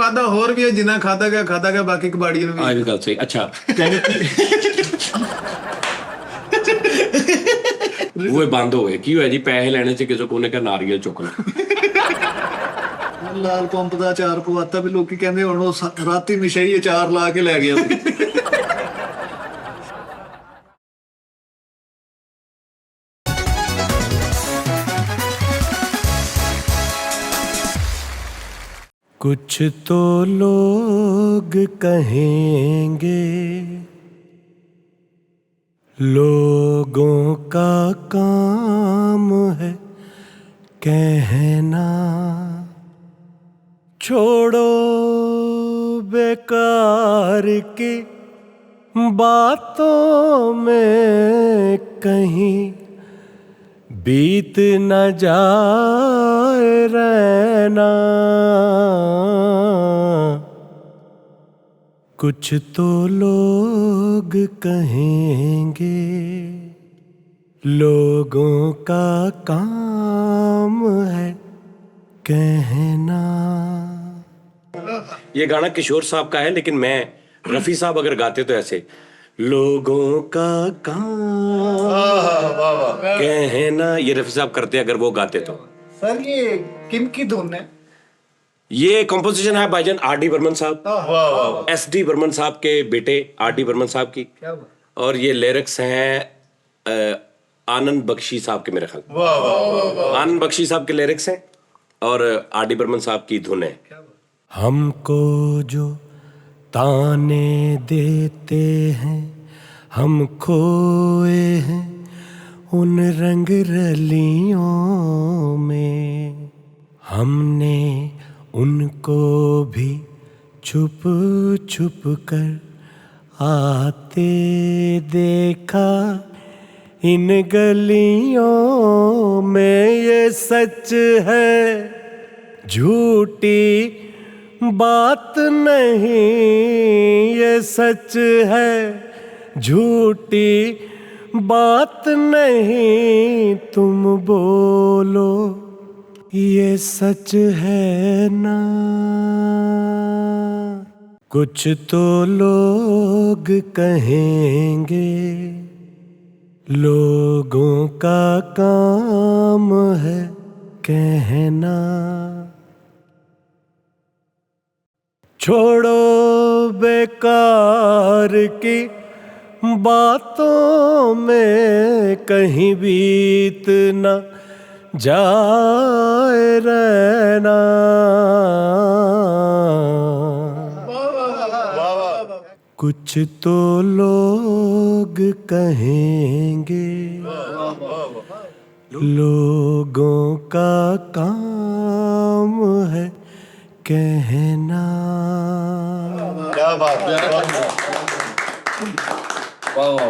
ਵਾਦਾ ਹੋਰ ਵੀ ਹੈ, ਜਿੰਨਾ ਖਾਦਾ ਗਿਆ ਬਾਕੀ ਕਬਾੜੀਆਂ ਨੂੰ ਵੀ। ਆ ਵੀ ਗੱਲ ਸਹੀ। ਅੱਛਾ ਉਹ ਬੰਦ ਹੋ ਗਏ, ਕੀ ਹੋਇਆ ਜੀ? ਪੈਸੇ ਲੈਣੇ ਚ ਕਿਸੇ ਕੋਨੇ ਕਾ ਨਾਰੀਅਲ ਚੁੱਕ ਲੈ। ਲਾਲ ਪੰਪ ਦਾ ਅਚਾਰ ਪਵਾਤਾ ਵੀ ਲੋਕੀ ਕਹਿੰਦੇ ਹੁਣ ਉਹ ਰਾਤੀ ਨਸ਼ਈ ਅਚਾਰ ਲਾ ਕੇ ਲੈ ਗਿਆ ਸੀ। कुछ तो लोग कहेंगे लोगों का काम है कहना, छोड़ो बेकार की बातों में कहीं बीत न जाए रहना। कुछ तो लोग कहेंगे लोगों का काम है कहना। ये गाना किशोर साहब का है, लेकिन मैं रफी साहब अगर गाते तो ऐसे, लोगों का काम कहना, ये रफी साहब करते अगर वो गाते तो। सर ये किन की धुन है? ये कंपोजिशन है भाईजान आर डी बर्मन साहब, एस डी बर्मन साहब के बेटे आर डी बर्मन साहब की, और ये लिरिक्स हैं आनंद बख्शी साहब के, मेरे ख्याल आनंद बख्शी साहब के लिरिक्स हैं और आर डी बर्मन साहब की धुन है। हमको जो ताने देते हैं हम खोए हैं उन रंग रलियों में, हमने उनको भी छुप छुप कर आते देखा इन गलियों में। ये सच है झूठी बात नहीं, ये सच है झूठी बात नहीं, तुम बोलो ये सच है ना। कुछ तो लोग कहेंगे लोगों का काम है कहना, छोड़ो बेकार की बातों में कहीं बीत न जाए रहना। कुछ तो लोग कहेंगे लोगों का काम है कहना। क्या बात है,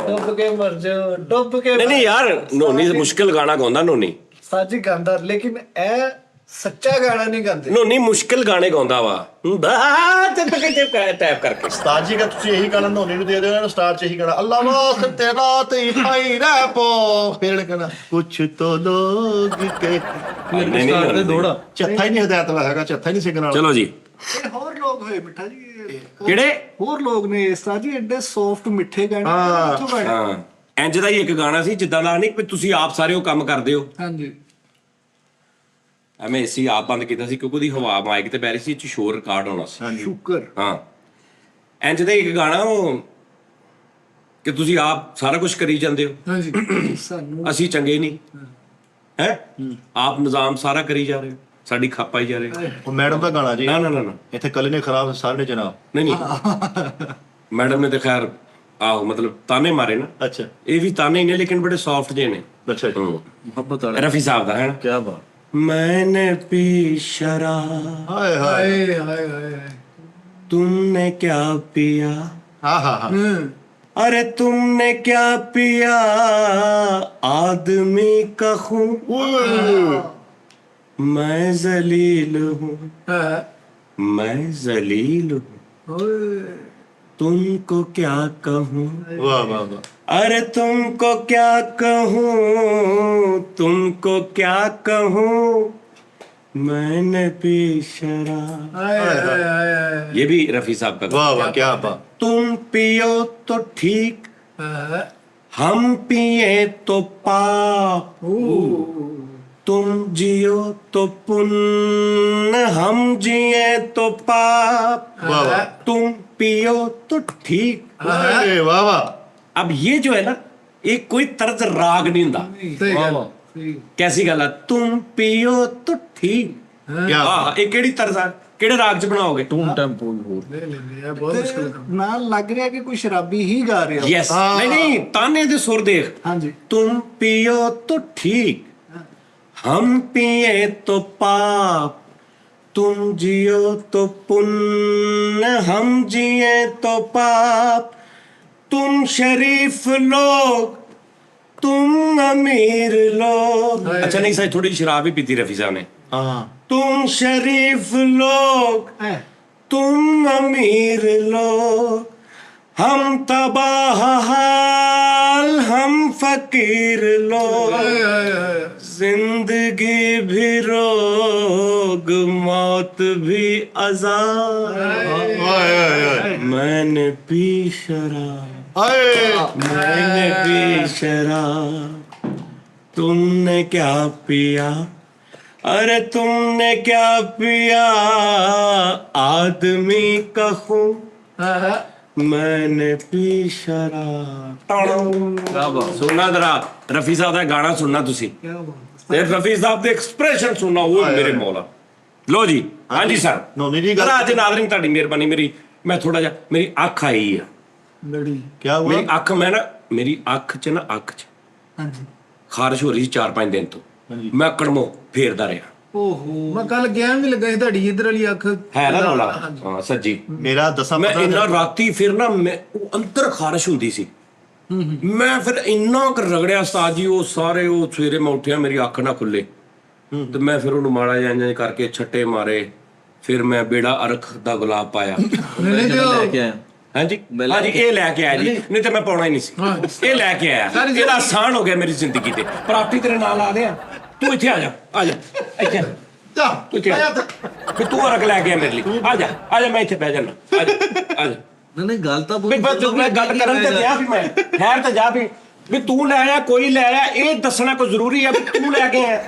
डुब के मर जाओ, डुब के। नहीं यार, नोनी मुश्किल गाना गाਉਂਦਾ नोनी, साजी गांदा, लेकिन ए सच्चा गाना नहीं गाते। नोनी मुश्किल गाने गाਉਂਦਾ ਵਾ ਟੈਪ ਕਰਕੇ। ਉਸਤਾਦ ਜੀ ਦਾ ਤੁਸੀਂ ਇਹੀ ਗਾਣਾ ਧੋਨੀ ਨੂੰ ਦੇ ਦਿਓ ਨਾ, ਸਟਾਰ ਚ ਇਹੀ ਗਾਣਾ ਅੱਲਾ ਵਾਸਤੇ ਤੇਰਾ ਤੇ ਹਾਈ ਰਹਿ ਪੋ, ਫਿਰ ਕਹਿਣਾ ਕੁਛ ਤੋ ਲੋਗ ਕੇ ਦੋੜਾ ਚੱਥਾ ਹੀ ਨਹੀਂ ਹਦਾਇਤ ਵਾਲਾ ਹੈਗਾ, ਚੱਥਾ ਹੀ ਨਹੀਂ ਸਿੱਖਣ ਵਾਲਾ। ਚਲੋ ਜੀ, ਇਹ ਹੋਰ ਲੋਕ ਹੋਏ ਮਿੱਠਾ ਜੀ, ਕਿਹੜੇ ਹੋਰ ਲੋਕ ਨੇ ਉਸਤਾਦ ਜੀ ਐਡੇ ਸੌਫਟ ਮਿੱਠੇ ਗਾਣੇ ਕਿੱਥੋਂ ਗਾਣੇ? ਹਾਂ, ਇੰਜ ਦਾ ਹੀ ਇੱਕ ਗਾਣਾ ਸੀ ਜਿੱਦਾਂ ਦਾ ਨਹੀਂ ਵੀ ਤੁਸੀਂ ਆਪ ਸਾਰੇ ਉਹ ਕੰਮ ਕਰਦੇ ਹੋ। ਹਾਂਜੀ, ਐਵੇਂ ਅਸੀਂ ਆਪ ਬੰਦ ਕੀਤਾ ਸੀ ਕਿਉਂਕਿ ਉਹਦੀ ਹਵਾ ਮਾਈਕ ਤੇ ਪੈ ਰਹੀ ਸੀ, ਇਹ 'ਚ ਸ਼ੋਰ ਰਿਕਾਰਡ ਹੋਣਾ ਸੀ। ਸ਼ੁਕਰ। ਹਾਂ, ਇੰਜ ਦਾ ਇੱਕ ਗਾਣਾ ਉਹ ਕਿ ਤੁਸੀਂ ਆਪ ਸਾਰਾ ਕੁਝ ਕਰੀ ਜਾਂਦੇ ਹੋ, ਹਾਂਜੀ ਸਾਨੂੰ ਅਸੀਂ ਚੰਗੇ ਨਹੀਂ ਹੈ, ਆਪ ਨਿਜ਼ਾਮ ਸਾਰਾ ਕਰੀ ਜਾ ਰਹੇ ਹੋ, ਸਾਡੀ ਖੱਪ ਆਈ ਜਾ ਰਹੇ ਹੋ। ਉਹ ਮੈਡਮ ਦਾ ਗਾਣਾ ਜੀ, ਨਾ ਨਾ ਨਾ ਨਾ, ਇੱਥੇ ਕੱਲ ਨੇ ਖਰਾਬ ਸਾਰੇ ਨੇ ਜਨਾਬ। ਨਹੀਂ ਨਹੀਂ, ਮੈਡਮ ਨੇ ਤਾਂ ਖੈਰ ਆਹੋ ਮਤਲਬ ਤਾਨੇ ਮਾਰੇ ਨਾ। ਅੱਛਾ ਇਹ ਵੀ ਤਾਨੇ ਹੀ ਨੇ ਲੇਕਿਨ ਬੜੇ ਸੌਫਟ ਜੇ ਨੇ। ਅੱਛਾ ਜੀ, ਮੁਹੱਬਤ ਵਾਲਾ। ਰਫੀ ਸਾਹਿਬ ਦਾ ਹੈ ਨਾ। ਕੀ ਬਾਤ। मैंने पी शराब, ਹਾਏ ਹਾਏ ਹਾਏ ਹਾਏ ਹਾਏ, तुमने क्या पिया, ਹਾਂ ਹਾਂ ਹਾਂ अरे तुमने क्या पिया, आदमी का खून, मैं जलील हूँ, मैं जलील हूँ, तुमको क्या कहूँ, ਵਾਹ ਵਾਹ ਵਾਹ। अरे तुमको क्या कहूँ, तुमको क्या कहूँ, मैंने पी शराब, ਆਏ ਆਏ ਆਏ ਆਏ ये भी रफी साहब का गाना। ਵਾਹ ਵਾਹ ਕੀ ਬਾਤ। तुम पियो तो ठीक, ਆਏ हम पिए तो पाप, तुम जियो तो पुण्य, हम जिए तो पाप, वाह वाह। तुम पियो तो ठीक। ਓਏ ਵਾਹ ਵਾਹ। अब ये जो है ना, ये कोई तर्ज राग नहीं होता। ਸਹੀ ਗੱਲ ਸਹੀ कैसी गल है, तुम पियो तो ठीक। ਕੀ हाँ, ये केड़ी तर्ज है, केड़े राग च बनाओगे? ਲੈ ਲੈਂਦੇ ਆ ਬਹੁਤ ਮੁਸ਼ਕਲ ਕੰਮ ਨਾਲ ਲੱਗ ਰਿਹਾ ਕਿ ਕੋਈ ਸ਼ਰਾਬੀ ਹੀ ਗਾ ਰਿਹਾ यस, नहीं नहीं, ताने दे सुर देख। ਹਾਂਜੀ तुम पियो तो ठीक, हम पिए तो पाप, तुम जियो तो पुण्य, हम जिए तो पाप, तुम शरीफ लोग, तुम अमीर लोग। अच्छा नहीं सही, थोड़ी शराब भी पीती रफी साहब ने। ਹਾਂ तुम शरीफ लोग, ਐ तुम अमीर लोग, हम तबाह हाल, हम फकीर लोग, जिंदगी भी रोग, मौत भी अजाब, ਓਏ ਓਏ ਓਏ मैंने पी शराब, ਓਏ मैंने पी शराब, तुमने क्या पिया, अरे तुमने क्या पिया, आदमी का खून, मैंने पी शराब। सुनना जरा रफी साहब का गाना सुनना तुसी, ਕੀ ਬਾਤ ਤੇ ਰਫੀ ਸਾਹਿਬ ਦੇ ਐਕਸਪ੍ਰੈਸ਼ਨ ਸੁਣਨਾ, ਉਹ ਮੇਰੇ ਮੌਲਾ। ਲੋ ਜੀ, ਹਾਂਜੀ ਸਰ। ਨੋਨੀ ਜੀ ਗੱਲ ਅੱਜ ਨਾਜ਼ਰੀਨ ਤੁਹਾਡੀ ਮਿਹਰਬਾਨੀ, ਮੈਂ ਥੋੜਾ ਜਿਹਾ, ਮੇਰੀ ਅੱਖ ਆਈ ਆ, ਲੜੀ ਕੀ ਹੁਆ। ਮੇਰੀ ਅੱਖ, ਮੈਂ ਨਾ ਮੇਰੀ ਅੱਖ 'ਚ ਨਾ, ਅੱਖ 'ਚ ਹਾਂਜੀ ਖਾਰਿਸ਼ ਹੋ ਰਹੀ ਸੀ 4-5 ਦਿਨ ਤੋਂ। ਮੈਂ ਕੜਮੋ ਫੇਰਦਾ ਰਿਹਾ, ਓਹੋ ਮੈਂ ਕੱਲ ਗਿਆ ਵੀ ਲੱਗਾ ਸੀ ਤੁਹਾਡੀ ਇਧਰ ਵਾਲੀ ਅੱਖ ਹੈ ਨਾ ਰੌਲਾ, ਹਾਂ ਸੱਜੀ। ਮੇਰਾ ਦਸਾਂ ਮੈਂ ਇੰਨਾ ਰਾਤੀ ਫਿਰ ਨਾ, ਮੈਂ ਉਹ ਅੰਦਰ ਖਾਰਿਸ਼ ਹੁੰਦੀ ਸੀ, ਮੈਂ ਫਿਰ ਇੰਨਾ ਕੁ ਰਗੜਿਆ ਉਸਤਾਦ ਜੀ, ਉਹ ਸਾਰੇ, ਉਹ ਸਵੇਰੇ ਮੈਂ ਉੱਠਿਆ ਮੇਰੀ ਅੱਖ ਨਾ ਖੁੱਲੇ, ਤੇ ਮੈਂ ਫਿਰ ਉਹਨੂੰ ਮਾੜਾ ਜਿਹਾ ਇੰਝ ਕਰਕੇ ਛੱਟੇ ਮਾਰੇ, ਫਿਰ ਮੈਂ ਬੇੜਾ ਅਰਖ ਦਾ ਗੁਲਾਬ ਪਾਇਆ। ਨਹੀਂ ਤੇ ਉਹ ਹਾਂਜੀ ਹਾਂਜੀ, ਇਹ ਲੈ ਕੇ ਆਇਆ ਜੀ, ਨਹੀਂ ਤੇ ਮੈਂ ਪਾਉਣਾ ਹੀ ਨਹੀਂ ਸੀ, ਇਹ ਲੈ ਕੇ ਆਇਆ, ਇਹਦਾ ਆਸਾਨ ਹੋ ਗਿਆ ਮੇਰੀ ਜ਼ਿੰਦਗੀ ਤੇ। ਪ੍ਰਾਪਤੀ ਤੇਰੇ ਨਾਲ ਆ ਦਿਆਂ, ਤੂੰ ਇੱਥੇ ਆ ਜਾ, ਆ ਜਾ ਇੱਥੇ ਜਾ ਤੂੰ ਇੱਥੇ ਆ ਜਾ, ਵੀ ਤੂੰ ਅਰਕ ਲੈ ਕੇ ਆ ਮੇਰੇ ਲਈ, ਆ ਜਾ ਆ ਜਾ, ਮੈਂ ਇੱਥੇ ਬਹਿ ਜਾਣਾ, ਆ ਜਾ ਆ ਜਾ। ਨਹੀਂ ਗੱਲ ਤਾਂ ਵੀ ਬਸ ਮੈਂ ਗੱਲ ਕਰਨ ਤੇ ਗਿਆ ਵੀ, ਮੈਂ ਖੈਰ ਤੇ ਜਾ ਵੀ ਤੂੰ ਲੈ ਆਇਆ, ਕੋਈ ਲੈ ਆਇਆ, ਇਹ ਦੱਸਣਾ ਕੋਈ ਜ਼ਰੂਰੀ ਹੈ ਵੀ ਤੂੰ ਲੈ ਕੇ ਆਇਆ,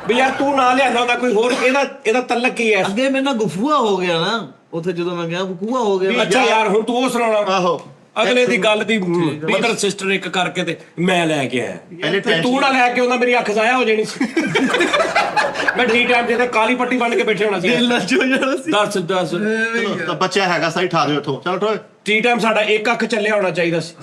ਵੀ ਯਾਰ ਤੂੰ ਨਾ ਲਿਆਂਦਾ ਹੁੰਦਾ ਕੋਈ ਹੋਰ, ਇਹਦਾ ਤਲਕ ਕੀ ਹੈ? ਅੱਗੇ ਮੇਰੇ ਨਾਲ ਗੁਫੂਆ ਹੋ ਗਿਆ ਨਾ ਉੱਥੇ, ਜਦੋਂ ਮੈਂ ਗਿਆ ਗੁਫੂਆ ਹੋ ਗਿਆ। ਅੱਛਾ ਯਾਰ, ਹੁਣ ਤੂੰ ਉਹ ਸੁਣਾਉਣਾ, ਆਹੋ ਅਗਲੇ ਦੀ ਗੱਲ ਦੀ ਮਦਰ ਸਿਸਟਰ ਇੱਕ ਕਰਕੇ ਤੇ ਮੈਂ ਲੈ ਕੇ ਆਇਆ, ਤੇ ਤੂੰ ਨਾ ਲੈ ਕੇ ਆਉਂਦਾ ਮੇਰੀ ਅੱਖ ਜ਼ਾਇਆ ਹੋ ਜਾਣੀ ਸੀ। ਮੈਂ ਠੀਕ ਟਾਈਮ ਤੇ ਕਾਲੀ ਪੱਟੀ ਬੰਨ ਕੇ ਬੈਠੇ ਹੋਣਾ ਸੀ। ਦੱਸ ਚਲੋ ਤਾਂ ਬੱਚਾ ਹੈਗਾ ਸਹੀ, ਠਾ ਦਿਓ ਇੱਥੋਂ, ਚਲੋ ਠੋਏ। ਟੀ ਟਾਈਮ ਸਾਡਾ ਇੱਕ ਅੱਖ ਚੱਲਿਆ ਹੋਣਾ ਚਾਹੀਦਾ ਸੀ।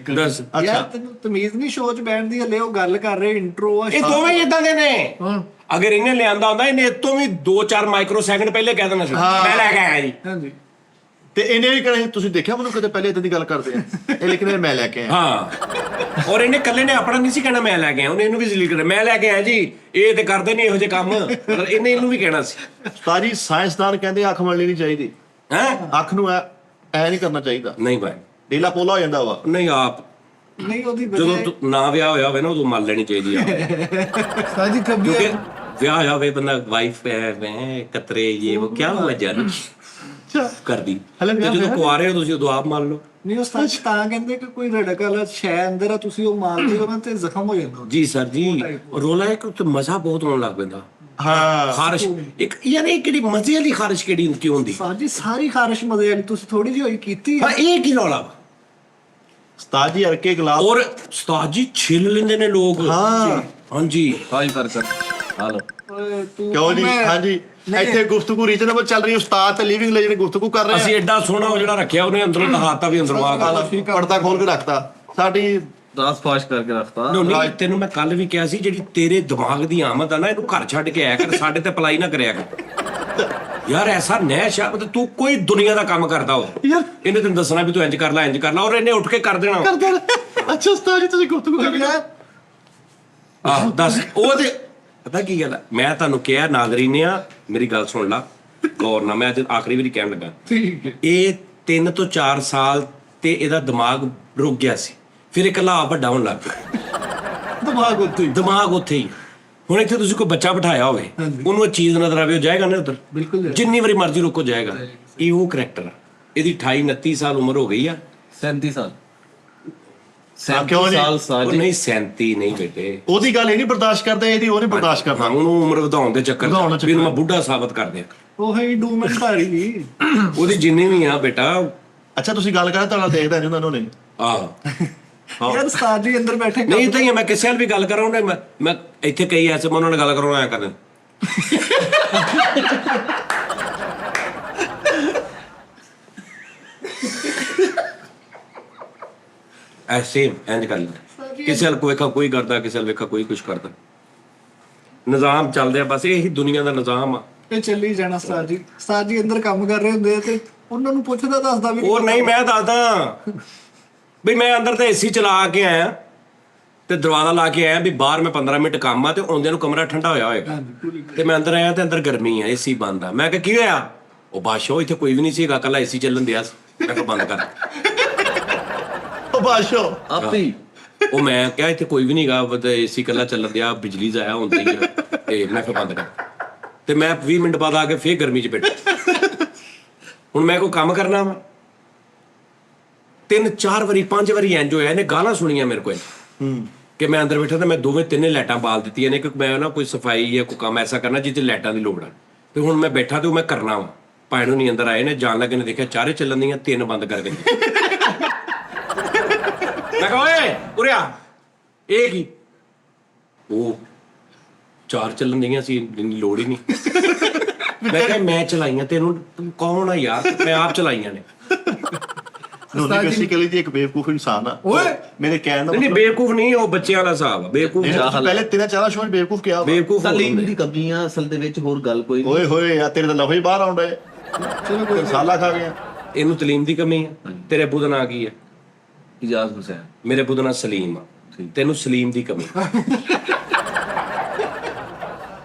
ਦੱਸ, ਯਾਰ ਅੱਛਾ ਤੈਨੂੰ ਤਮੀਜ਼ ਨਹੀਂ ਸ਼ੋਅ 'ਚ ਬੈਠਣ ਦੀ, ਹਲੇ ਉਹ ਗੱਲ ਕਰ ਰਹੇ ਇੰਟਰੋ ਆ ਇਹ ਦੋਵੇਂ ਹੀ ਇਦਾਂ ਦੇ ਨੇ। ਹਾਂ ਅਗਰ ਇਹਨੇ ਲਿਆਂਦਾ ਹੁੰਦਾ, ਇਹਨੇ ਇਤੋਂ ਵੀ 2-4 ਮਾਈਕਰੋ ਸੈਕਿੰਡ ਪਹਿਲੇ ਕਹਿ ਦੇਣਾ ਸੀ ਮੈਂ ਲੈ ਕੇ ਆਇਆ ਜੀ। ਹਾਂਜੀ ਤੇ ਇਹਨੇ ਵੀ ਕਹਿਣਾ, ਤੁਸੀਂ ਦੇਖਿਆ ਮੈਨੂੰ ਕਦੇ ਪਹਿਲੇ ਇਦਾਂ ਦੀ ਗੱਲ ਕਰਦੇ ਆ, ਇਹ ਲੇਕਿਨ ਇਹ ਮੈਂ ਲੈ ਕੇ ਆਇਆ। ਹਾਂ, ਔਰ ਇਹਨੇ ਇਕੱਲੇ ਨੇ ਆਪਣਾ ਨਹੀਂ ਸੀ ਕਹਿਣਾ ਮੈਂ ਲੈ ਕੇ ਆਇਆ, ਉਹਨੇ ਇਹਨੂੰ ਵੀ ਜ਼ਲੀਲ ਕਰਨਾ, ਮੈਂ ਲੈ ਕੇ ਆਇਆ ਜੀ, ਇਹ ਤੇ ਕਰਦੇ ਨਹੀਂ ਇਹੋ ਜਿਹੇ ਕੰਮ, ਪਰ ਇਹਨੇ ਇਹਨੂੰ ਵੀ ਕਹਿਣਾ ਸੀ। ਉਸਤਾਦ ਜੀ ਸਾਇੰਸਦਾਨ ਕਹਿੰਦੇ ਅੱਖ ਮਲਣੀ ਨਹੀਂ ਚਾਹੀਦੀ, ਹੈ ਅੱਖ ਨੂੰ ਐ ਨਹੀਂ ਕਰਨਾ ਚਾਹੀਦਾ, ਨਹੀਂ ਭਾਈ, ਢੀਲਾ ਪੋਲਾ ਹੋ ਜਾਂਦਾ ਵਾ। ਨਹੀਂ ਆਪ ਨਹੀਂ ਉਹਦੀ ਜਦੋਂ ਤੂੰ ਨਾ ਵਿਆਹ ਹੋਇਆ ਹੋਵੇ ਨਾ, ਉਦੋਂ ਮੰਨ ਲੈਣੀ ਚਾਹੀਦੀ ਆ, ਸਾਜੀ ਖੱਬੀ ਕਿਉਂਕਿ ਵਿਆਹ ਹੋਇਆ ਹੋਵੇ ਬੰਦਾ, ਵਾਈਫ ਹੈ ਕਤਰੇ, ਇਹ ਉਹ ਕਿਆ ਹੋਇਆ ਜਾਨ ਕਰਦੀ, ਹਲੇ ਤੇ ਜਦੋਂ ਕੁਆਰੇ ਹੋ ਤੁਸੀਂ ਉਦੋਂ ਆਪ ਮੰਨ ਲਓ। ਨਹੀਂ ਉਹ ਸੱਚ ਤਾਂ ਕਹਿੰਦੇ ਕਿ ਕੋਈ ਰੜਕ ਵਾਲਾ ਸ਼ੈ ਅੰਦਰ ਆ, ਤੁਸੀਂ ਉਹ ਮਾਰਦੇ ਹੋ ਨਾ ਤੇ ਜ਼ਖਮ ਹੋ ਜਾਂਦਾ। ਜੀ ਸਰ ਜੀ, ਰੋਲਾ ਇੱਕ ਉੱਤੇ ਮਜ਼ਾ ਬਹੁਤ ਆਉਣ ਲੱਗ ਪੈਂਦਾ। ਹਾਂ ਖਾਰਿਸ਼ ਇੱਕ, ਯਾਰ ਇਹ ਕਿਹੜੀ ਮਜ਼ੇ ਵਾਲੀ ਖਾਰਿਸ਼ ਕਿਹੜੀ ਕਿਉਂ ਹੁੰਦੀ? ਸਾਜੀ ਸਾਰੀ ਖਾਰਿਸ਼ ਮਜ਼ੇ ਵਾਲੀ, ਤੁਸੀਂ ਥੋੜੀ ਜਿਹੀ ਹੋਈ ਕੀਤੀ ਹਾਂ, ਇਹ ਕੀ ਰੌਲਾ ਵਾ? ਉਸਤਾਦ ਜੀ ਅਰਕੇ ਗਲਾਸ ਔਰ ਉਸਤਾਦ ਜੀ ਛਿੱਲ ਲੈਂਦੇ ਨੇ ਲੋਕ। ਹਾਂ ਹਾਂਜੀ, ਹਾਈ ਕਰ ਹਾਲੋ ਓਏ ਤੂੰ ਕਿਉਂ ਜੀ? ਹਾਂਜੀ ਇੱਥੇ ਗੁਫ਼ਤਗੂ ਰੀਜਨੇਬਲ ਚੱਲ ਰਹੀ ਹੈ, ਉਸਤਾਦ ਤੇ ਲਿਵਿੰਗ ਲੈਜੈਂਡ ਗੁਫ਼ਤਗੂ ਕਰ ਰਹੇ ਅਸੀਂ ਐਡਾ ਸੋਹਣਾ ਉਹ ਜਿਹੜਾ ਰੱਖਿਆ, ਉਹਨੇ ਅੰਦਰੋਂ ਦਿਖਾਤਾ ਵੀ ਅੰਦਰੋਂ ਆ ਆ ਪਰਦਾ ਖੋਲ ਕੇ ਰੱਖਤਾ ਸਾਡੀ। ਦਾਸ ਫਾਸ਼ ਕਰਕੇ ਰੱਖਤਾ। ਨਹੀਂ, ਤੈਨੂੰ ਮੈਂ ਕੱਲ ਵੀ ਕਿਹਾ ਸੀ, ਜਿਹੜੀ ਤੇਰੇ ਦਿਮਾਗ ਦੀ ਆਮਦ ਆ ਨਾ, ਇਹਨੂੰ ਘਰ ਛੱਡ ਕੇ ਆਇਆ ਕਰ, ਸਾਡੇ ਤੇ ਅਪਲਾਈ ਨਾ ਕਰਿਆ ਕਰ ਯਾਰ। ਐਸਾ ਨੈਸ਼ ਆ, ਤੂੰ ਕੋਈ ਦੁਨੀਆ ਦਾ ਕੰਮ ਕਰਦਾ ਹੋ, ਇਹਨੇ ਤੈਨੂੰ ਦੱਸਣਾ ਵੀ ਤੂੰ ਇੰਜ ਕਰ ਲੈ, ਇੰਜ ਕਰ ਲੈ, ਔਰ ਇਹਨੇ ਉੱਠ ਕੇ ਕਰ ਦੇਣਾ। ਅੱਛਾ ਉਸਤਾਦ ਜੀ ਤੁਸੀਂ ਗੁਫ਼ਤਗੂ ਕਰ ਰਹੇ ਆਹ ਦੱਸ, ਉਹਦੇ ਪਤਾ ਕੀ ਗੱਲ ਆ, ਮੈਂ ਤੁਹਾਨੂੰ ਕਿਹਾ ਨਾਜ਼ਰੀਨ ਆ, ਮੇਰੀ ਗੱਲ ਸੁਣ ਲਾ ਗੌਰ ਨਾਲ, ਮੈਂ ਅੱਜ ਆਖਰੀ ਵਾਰੀ ਕਹਿਣ ਲੱਗਾ, ਇਹ 3 ਤੋਂ 4 ਸਾਲ ਤੇ ਇਹਦਾ ਦਿਮਾਗ ਰੁਕ ਗਿਆ ਸੀ, ਫਿਰ ਇੱਕ ਲਾਭ ਵੱਡਾ ਹੋਣ ਲੱਗ ਪਿਆ, ਦਿਮਾਗ ਉੱਤੇ ਦਿਮਾਗ ਉੱਥੇ ਹੀ। ਹੁਣ ਇੱਥੇ ਤੁਸੀਂ ਕੋਈ ਬੱਚਾ ਬਿਠਾਇਆ ਹੋਵੇ, ਉਹਨੂੰ ਇਹ ਚੀਜ਼ ਨਜ਼ਰ ਆਵੇ, ਉਹ ਜਾਏਗਾ ਨਾ ਉੱਧਰ, ਬਿਲਕੁਲ ਜਿੰਨੀ ਵਾਰੀ ਮਰਜ਼ੀ ਰੋਕੋ ਜਾਏਗਾ। ਇਹ ਉਹ ਕਰੈਕਟਰ ਆ। ਇਹਦੀ 28-29 ਸਾਲ ਉਮਰ ਹੋ ਗਈ ਆ। 37 ਸਾਲ ਕਿਉਂ ਜੀ? ਉਹ ਨਹੀਂ 37 ਨਹੀਂ ਬੇਟੇ, ਉਹਦੀ ਗੱਲ ਇਹ ਨਹੀਂ ਬਰਦਾਸ਼ਤ ਕਰਦੇ, ਇਹਦੀ ਉਹ ਨਹੀਂ ਬਰਦਾਸ਼ਤ ਕਰਦਾ। ਹਾਂ, ਉਹਨੂੰ ਉਮਰ ਵਧਾਉਣ ਦੇ ਚੱਕਰ ਵਧਾਉਣ ਚ ਵੀ ਇਹਨੂੰ ਮੈਂ ਬੁੱਢਾ ਸਾਬਤ ਕਰ ਦਿਆਂ। ਉਹ ਹੈ ਡੂਮੈਂਟਾਰੀ ਵੀ ਉਹਦੀ ਜਿੰਨੀ ਵੀ ਆ ਬੇਟਾ। ਅੱਛਾ ਤੁਸੀਂ ਗੱਲ ਕਰ, ਤੁਹਾਡਾ ਦੇਖਦਾ ਨਹੀਂ ਉਹਨਾਂ ਨੇ। ਆਹ ਯਾਰ ਉਸਤਾਦ ਜੀ ਅੰਦਰ ਬੈਠੇ ਨਹੀਂ ਤਾਂ ਮੈਂ ਕਿਸੇ ਨਾਲ ਵੀ ਗੱਲ ਕਰਾਂ ਉਹਨੇ ਮੈਂ ਇੱਥੇ ਕਈ ਐਸੇ ਮੈਂ ਉਹਨਾਂ ਨਾਲ ਗੱਲ ਕਰਾਉਣਾ ਆਇਆ ਕਰਨ। ਐਸੇ ਇੰਜ ਕਰ ਲੈਂਦਾ, ਕਿਸੇ ਨਾਲ ਕੋਈ ਵੇਖਾ ਕੋਈ ਕਰਦਾ, ਕਿਸੇ ਨਾਲ ਵੇਖਾ ਕੋਈ ਕੁਛ ਕਰਦਾ। ਨਿਜ਼ਾਮ ਚੱਲਦਾ ਬਸ, ਇਹੀ ਦੁਨੀਆ ਦਾ ਨਿਜ਼ਾਮ ਆ। ਇਹ ਚੱਲੀ ਜਾਣਾ ਉਸਤਾਦ ਜੀ। ਉਸਤਾਦ ਜੀ ਅੰਦਰ ਕੰਮ ਕਰ ਰਹੇ ਹੁੰਦੇ ਆ ਤੇ ਉਹਨਾਂ ਨੂੰ ਪੁੱਛਦਾ ਦੱਸਦਾ ਵੀ ਉਹ ਨਹੀਂ, ਮੈਂ ਦੱਸਦਾ ਬਈ ਮੈਂ ਅੰਦਰ ਤੇ ਏਸੀ ਚਲਾ ਕੇ ਆਇਆ ਤੇ ਦਰਵਾਜ਼ਾ ਲਾ ਕੇ ਆਇਆ ਵੀ ਬਾਹਰ ਮੈਂ 15 ਮਿੰਟ ਕੰਮ ਆ ਤੇ ਆਉਂਦਿਆਂ ਨੂੰ ਕਮਰਾ ਠੰਡਾ ਹੋਇਆ ਹੋਏਗਾ ਤੇ ਮੈਂ ਅੰਦਰ ਆਇਆ ਤੇ ਅੰਦਰ ਗਰਮੀ ਆ, ਏਸੀ ਬੰਦ ਆ। ਮੈਂ ਕਿਹਾ ਕੀ ਹੋਇਆ? ਉਹ ਬਾਦਸ਼ਾਹ ਇੱਥੇ ਕੋਈ ਵੀ ਨਹੀਂ ਸੀਗਾ, ਕੱਲਾ ਏਸੀ ਚੱਲਣ ਦਿਆ ਸੀ। ਮੈਂ ਕਿਹਾ ਬੰਦ ਕਰ। ਉਹ ਬਾਸ਼ੋ ਆਪੇ ਹੀ ਉਹ ਮੈਂ ਕਿਹਾ ਇੱਥੇ ਕੋਈ ਵੀ ਨਹੀਂਗਾ, ਏਸੀ ਕੱਲਾ ਚੱਲਣ ਦਿਆ, ਬਿਜਲੀ ਜ਼ਾਇਆ ਹੁੰਦੀ ਆ ਤੇ ਮੈਂ ਫਿਰ ਬੰਦ ਕਰ। ਤੇ ਮੈਂ 20 ਮਿੰਟ ਬਾਅਦ ਆ ਕੇ ਫੇਰ ਗਰਮੀ 'ਚ ਬੈਠਾ। ਹੁਣ ਮੈਂ ਕੋਈ ਕੰਮ ਕਰਨਾ ਵਾ, 3-4 ਵਾਰੀ 5 ਵਾਰੀ ਇੰਜ ਹੋਇਆ, ਇਹਨੇ ਗਾਲਾਂ ਸੁਣੀਆਂ ਮੇਰੇ ਕੋਲ ਕਿ ਮੈਂ ਅੰਦਰ ਬੈਠਾ ਤਾਂ ਮੈਂ ਦੋਵੇਂ ਤਿੰਨੇ ਲਾਈਟਾਂ ਬਾਲ ਦਿੱਤੀਆਂ ਨੇ ਕਿ ਮੈਂ ਨਾ ਕੋਈ ਸਫਾਈ ਜਾਂ ਕੋਈ ਕੰਮ ਐਸਾ ਕਰਨਾ ਜਿੱਥੇ ਲਾਈਟਾਂ ਦੀ ਲੋੜ ਆ। ਤੇ ਹੁਣ ਮੈਂ ਬੈਠਾ ਤੇ ਉਹ ਮੈਂ ਕਰਨਾ ਵਾ। ਭਾਈ ਨੂੰ ਨਹੀਂ ਅੰਦਰ ਆਏ ਨੇ, ਜਾਣ ਲੱਗੇ ਨੇ ਦੇਖਿਆ ਚਾਰੇ ਚੱਲਣ ਦੀਆਂ, 3 ਬੰਦ ਕਰਕੇ। ਮੈਂ ਕਿਹਾ ਓਏ ਉਰੇ ਆ, ਇਹ ਕੀ? ਉਹ 4 ਚੱਲਣ ਦੀਆਂ ਸੀ, ਲੋੜ ਹੀ ਨਹੀਂ। ਮੈਂ ਕਿਹਾ ਮੈਂ ਚਲਾਈਆਂ, ਤੈਨੂੰ ਤੂੰ ਕੌਣ ਆ ਯਾਰ? ਮੈਂ ਆਪ ਚਲਾਈਆਂ ਨੇ। ਨੋਨੀ ਬੇਸਿਕਲੀ ਜੀ ਇੱਕ ਬੇਵਕੂਫ ਇਨਸਾਨ ਆ। ਮੇਰੇ ਕਹਿਣ ਦਾ ਨਹੀਂ ਬੇਵਕੂਫ ਨਹੀਂ, ਉਹ ਬੱਚਿਆਂ ਵਾਲਾ ਹਿਸਾਬ ਆ। ਬੇਵਕੂਫ ਪਹਿਲੇ 3-4 ਸ਼ੋਅ ਬੇਵਕੂਫ ਕਿਹਾ ਬੇਵਕੂਫ ਤਾਲੀਮ ਦੀ ਕਮੀ ਆ ਅਸਲ ਦੇ ਵਿੱਚ, ਹੋਰ ਗੱਲ ਕੋਈ ਨਹੀਂ। ਓਏ ਹੋਏ ਆ, ਤੇਰੇ ਤਾਂ ਲਫ਼ਜ਼ ਬਾਹਰ ਆਉਣ ਡਏ। ਚਲੋ ਕੋਈ ਸਾਲਾ ਖਾ ਗਿਆ। ਇਹਨੂੰ ਤਲੀਮ ਦੀ ਕਮੀ ਆ। ਤੇਰੇ ਅੱਬੂ ਦਾ ਨਾਂ ਕੀ ਆ? ਇਜਾਜ਼ ਹੁਸੈਨ। ਮੇਰੇ ਅੱਬੂ ਦਾ ਨਾਂ ਸਲੀਮ ਆ। ਤੈਨੂੰ ਸਲੀਮ ਦੀ ਕਮੀ।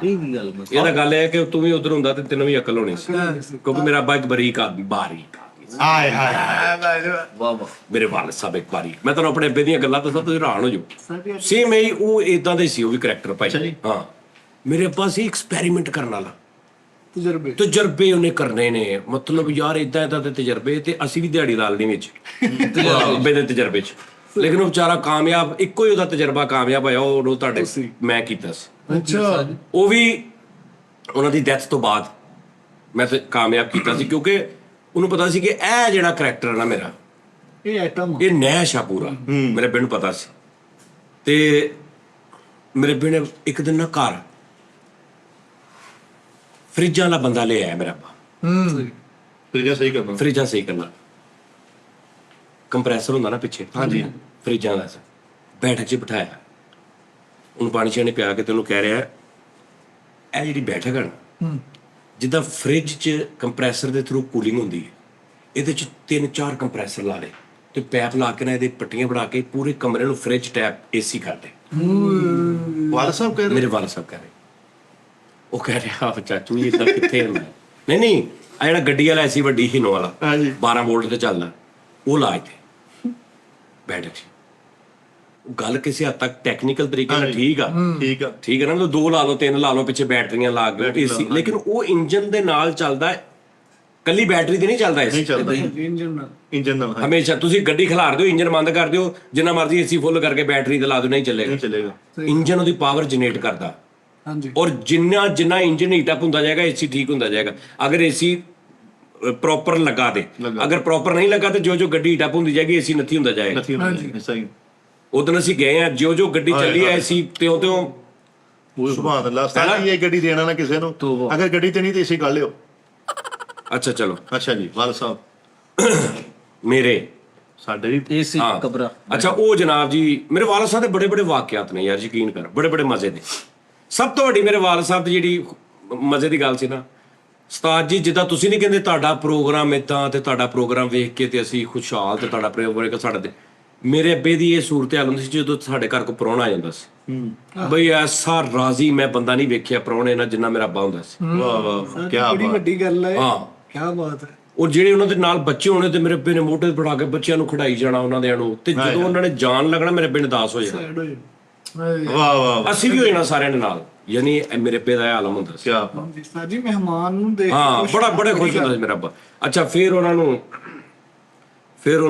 ਇਹ ਵੀ ਗੱਲ ਮਤਲਬ ਇਹਦਾ ਗੱਲ ਇਹ ਕਿ ਤੂੰ ਵੀ ਉਧਰ ਹੁੰਦਾ ਤੇ ਤੈਨੂੰ ਵੀ ਅਕਲ ਹੋਣੀ ਸੀ, ਕਿਉਂਕਿ ਮੇਰਾ ਅੱਬਾ ਇੱਕ ਬਰੀਕ ਆਦਮੀ, ਬਾਰੀਕ ਹਾਏ ਹਾਏ ਵਾਹ ਵਾਹ। ਮੇਰੇ ਵਾਲਦ ਸਾਹਿਬ ਇੱਕ ਬਾਰੀਕ। ਮੈਂ ਤੁਹਾਨੂੰ ਆਪਣੇ ਅੱਬੇ ਦੀਆਂ ਗੱਲਾਂ ਦੱਸਾਂ ਤੁਸੀਂ ਹੈਰਾਨ ਹੋ ਜਾਓ। ਸੇਮ ਹੀ ਉਹ ਇਦਾਂ ਦੇ ਸੀ, ਉਹ ਵੀ ਕਰੈਕਟਰ ਭਾਈ। ਹਾਂ, ਮੇਰੇ ਅੱਬਾ ਸੀ ਐਕਸਪੈਰੀਮੈਂਟ ਕਰਨ ਵਾਲਾ। ਤਜਰਬੇ ਉਹਨੇ ਕਰਨੇ ਨੇ, ਮਤਲਬ ਯਾਰ ਇਦਾਂ ਦੇ ਤਜਰਬੇ, ਤੇ ਅਸੀਂ ਵੀ ਦਿਹਾੜੀ ਲਾ ਲੈਣੀ ਵਿੱਚ ਅੱਬੇ ਦੇ ਤਜਰਬੇ 'ਚ। ਲੇਕਿਨ ਉਹ ਵਿਚਾਰਾ ਕਾਮਯਾਬ, ਇੱਕੋ ਹੀ ਉਹਦਾ ਤਜਰਬਾ ਕਾਮਯਾਬ ਹੋਇਆ, ਉਹ ਤੁਹਾਡੇ ਮੈਂ ਕੀਤਾ ਸੀ। ਅੱਛਾ, ਉਹ ਵੀ ਉਹਨਾਂ ਦੀ ਡੈਥ ਤੋਂ ਬਾਅਦ ਮੈਂ ਤੇ ਕਾਮਯਾਬ ਕੀਤਾ ਸੀ, ਕਿਉਂਕਿ ਉਹਨੂੰ ਪਤਾ ਸੀ ਕਿ ਇਹ ਜਿਹੜਾ ਕਰੈਕਟਰ ਹੈ ਨਾ ਮੇਰਾ, ਇਹ ਆਈਟਮ ਇਹ ਨੈਸ਼ ਆ ਪੂਰਾ। ਮੇਰੇ ਅੱਬੇ ਨੂੰ ਪਤਾ ਸੀ। ਤੇ ਮੇਰੇ ਅੱਬੇ ਨੇ ਇੱਕ ਦਿਨ ਨਾ ਘਰ ਫਰਿੱਜਾਂ ਵਾਲਾ ਬੰਦਾ ਲੈ ਆਇਆ ਮੇਰਾ ਅੱਬਾ। ਫਰਿੱਜਾਂ ਸਹੀ ਕਰਨਾ। ਫਰਿੱਜਾਂ ਸਹੀ ਕਰਨਾ, ਕੰਪਰੈਸਰ ਹੁੰਦਾ ਨਾ ਪਿੱਛੇ, ਹਾਂਜੀ, ਫਰਿੱਜਾਂ ਦਾ। ਬੈਠਕ 'ਚ ਬਿਠਾਇਆ, ਉਹਨੂੰ ਪਾਣੀ ਛਾਣੀ ਪਿਆ ਕੇ ਤੇ ਉਹਨੂੰ ਕਹਿ ਰਿਹਾ ਇਹ ਜਿਹੜੀ ਬੈਠਕ ਹੈ ਨਾ, ਜਿੱਦਾਂ ਫਰਿੱਜ 'ਚ ਕੰਪਰੈਸਰ ਦੇ ਥਰੂ ਕੂਲਿੰਗ ਹੁੰਦੀ ਹੈ, ਇਹਦੇ 'ਚ 3-4 ਕੰਪਰੈਸਰ ਲਾ ਲਏ ਤੇ ਪੈਪ ਲਾ ਕੇ ਨਾ ਇਹਦੇ ਪੱਟੀਆਂ ਬਣਾ ਕੇ ਪੂਰੇ ਕਮਰੇ ਨੂੰ ਫਰਿੱਜ ਟੈਪ ਏਸੀ ਕਰ ਦੇ। ਵਾਲਾ ਸਾਹਿਬ ਕਹਿ ਰਹੇ? ਮੇਰੇ ਵਾਲਾ ਸਾਹਿਬ ਕਹਿ ਰਹੇ। ਉਹ ਕਹਿ ਰਿਹਾ ਆ ਚਾਚੂ ਜੀ ਇਦਾਂ ਕਿੱਥੇ ਹੁੰਦਾ? ਨਹੀਂ ਆ ਜਿਹੜਾ ਗੱਡੀ ਵਾਲਾ ਐਸੀ ਵੱਡੀ ਹੀਨੋ ਵਾਲਾ 12 ਵੋਲਟ ਤੇ ਚੱਲਦਾ, ਉਹ ਲਾ ਇੱਥੇ ਬੈਠ ਕੇ। ਗੱਲ ਕਿਸੇ ਹੱਦ ਤੱਕ ਟੈਕਨੀਕਲ ਤਰੀਕੇ ਨਾਲ ਠੀਕ ਆ ਠੀਕ ਹੈ ਨਾ, 2 ਲਾ ਲਓ 3 ਲਾ ਲਓ, ਪਿੱਛੇ ਬੈਟਰੀਆਂ ਲਾ ਕੇ ਏਸੀ, ਲੇਕਿਨ ਉਹ ਇੰਜਨ ਦੇ ਨਾਲ ਚੱਲਦਾ, ਕੱਲੀ ਬੈਟਰੀ ਤੇ ਨਹੀਂ ਚੱਲਦਾ ਏਸੀ। ਇੰਜਨ ਨਾਲ ਹਮੇਸ਼ਾ ਤੁਸੀਂ ਗੱਡੀ ਖਿਲਾਰ ਦਿਓ, ਇੰਜਨ ਬੰਦ ਕਰ ਦਿਓ, ਜਿੰਨਾ ਮਰਜ਼ੀ ਏਸੀ ਫੁੱਲ ਕਰਕੇ ਬੈਟਰੀ ਤੇ ਲਾ ਦਿਓ, ਨਹੀਂ ਚੱਲੇਗਾ। ਇੰਜਨ ਉਹਦੀ ਪਾਵਰ ਜਨਰੇਟ ਕਰਦਾ। ਔਰ ਜਿੰਨਾ ਇੰਜਨ ਹੀਟ ਅਪ ਹੁੰਦਾ ਜਾਏਗਾ, ਏਸੀ ਠੀਕ ਹੁੰਦਾ ਜਾਏਗਾ। ਅਗਰ ਏਸੀ ਪ੍ਰੋਪਰ ਲਗਾ ਦੇ, ਅਗਰ ਪ੍ਰੋਪਰ ਨਹੀਂ ਲੱਗਾ ਤੇ ਜੋ ਗੱਡੀ ਹੀਟ ਅਪ ਹੁੰਦੀ ਜਾਏਗੀ, ਏਸੀ ਨੱਥੀ ਹੁੰਦਾ ਜਾਏਗਾ। ਉਦੋਂ ਅਸੀਂ ਗਏ ਆ, ਜੋ ਗੱਡੀ ਚੱਲੀ ਐ ਏਸੀ ਤਿਉਂ ਸੁਭਾਨ ਅੱਲਾਹ। ਸਾਡੀ ਇਹ ਗੱਡੀ ਦੇਣਾ ਨਾ ਕਿਸੇ ਨੂੰ, ਅਗਰ ਗੱਡੀ ਤੇ ਨਹੀਂ ਤੇ ਏਸੀ ਕੱਢ ਲਿਓ। ਅੱਛਾ ਚਲੋ। ਅੱਛਾ ਜੀ, ਵਾਲ ਸਾਹਿਬ ਮੇਰੇ ਸਾਡੇ ਵੀ ਏਸੀ ਕਬਰਾ। ਅੱਛਾ, ਉਹ ਜਨਾਬ ਜੀ ਮੇਰੇ ਵਾਲਦ ਸਾਹਿਬ ਦੇ ਬੜੇ ਵਾਕਿਆਤ ਨੇ ਯਾਰ, ਯਕੀਨ ਕਰ, ਬੜੇ ਮਜ਼ੇ ਦੇ। ਸਭ ਤੋਂ ਵੱਡੀ ਮੇਰੇ ਵਾਲਦ ਸਾਹਿਬ ਦੀ ਜਿਹੜੀ ਮਜ਼ੇ ਦੀ ਗੱਲ ਸੀ ਨਾ, ਉਸਤਾਦ ਜੀ, ਜਿੱਦਾਂ ਤੁਸੀਂ ਨਹੀਂ ਕਹਿੰਦੇ ਤੁਹਾਡਾ ਪ੍ਰੋਗਰਾਮ ਏਦਾਂ ਤੇ ਤੁਹਾਡਾ ਪ੍ਰੋਗਰਾਮ ਵੇਖ ਕੇ ਤੇ ਅਸੀਂ ਖੁਸ਼ਹਾਲ ਤੇ ਤੁਹਾਡਾ ਪ੍ਰੋਗਰਾਮ ਸਾਡਾ ਤੇ, ਮੇਰੇ ਅੱਬੇ ਦੀ ਇਹ ਸੂਰਤ ਹਾਲ ਹੁੰਦੀ ਸੀ ਜਦੋਂ ਸਾਡੇ ਘਰ ਕੋਈ ਪ੍ਰਾਹੁਣਾ ਆ ਜਾਂਦਾ ਸੀ, ਬਈ ਐਸਾ ਰਾਜ਼ੀ ਮੈਂ ਬੰਦਾ ਨਹੀਂ ਵੇਖਿਆ ਪ੍ਰਾਹੁਣੇ ਨਾਲ ਜਿੰਨਾ ਮੇਰਾ ਅੱਬਾ ਹੁੰਦਾ ਸੀ। ਵਾਹ ਕੀ ਬੜੀ ਵੱਡੀ ਗੱਲ ਹੈ। ਹਾਂ, ਕੀ ਬਾਤ ਹੈ। ਉਹ ਜਿਹੜੇ ਉਹਨਾਂ ਦੇ ਨਾਲ ਬੱਚੇ ਹੋਣੇ ਤੇ ਮੇਰੇ ਅੱਬੇ ਨੇ ਮੋਢੇ ਤੇ ਬਿਠਾ ਕੇ ਬੱਚਿਆਂ ਨੂੰ ਖਿਡਾਈ ਜਾਣਾ ਉਹਨਾਂ ਦੇ ਨੂੰ, ਤੇ ਜਦੋਂ ਉਹਨਾਂ ਨੇ ਜਾਣ ਲੱਗਣਾ ਮੇਰੇ ਅੱਬੇ ਨੇ ਦਾਸ ਹੋ ਜਾਣਾ। ਵਾਹ ਅਸੀਂ ਵੀ ਹੋ ਜਾਣਾ ਸਾਰਿਆਂ ਦੇ ਨਾਲ। ਯਾਨੀ ਇਹ ਮੇਰੇ ਅੱਬੇ ਦਾ ਇਹ ਆਲਮ ਹੁੰਦਾ ਸੀ। ਕਿਆ ਉਸਤਾਦ ਜੀ ਮਹਿਮਾਨ ਨੂੰ ਦੇਖ ਹਾਂ, ਖੁਸ਼ ਬੜੇ ਖੁਸ਼ ਹੁੰਦਾ ਸੀ ਮੇਰਾ ਅੱਬਾ। ਅੱਛਾ, ਫਿਰ ਉਹਨਾਂ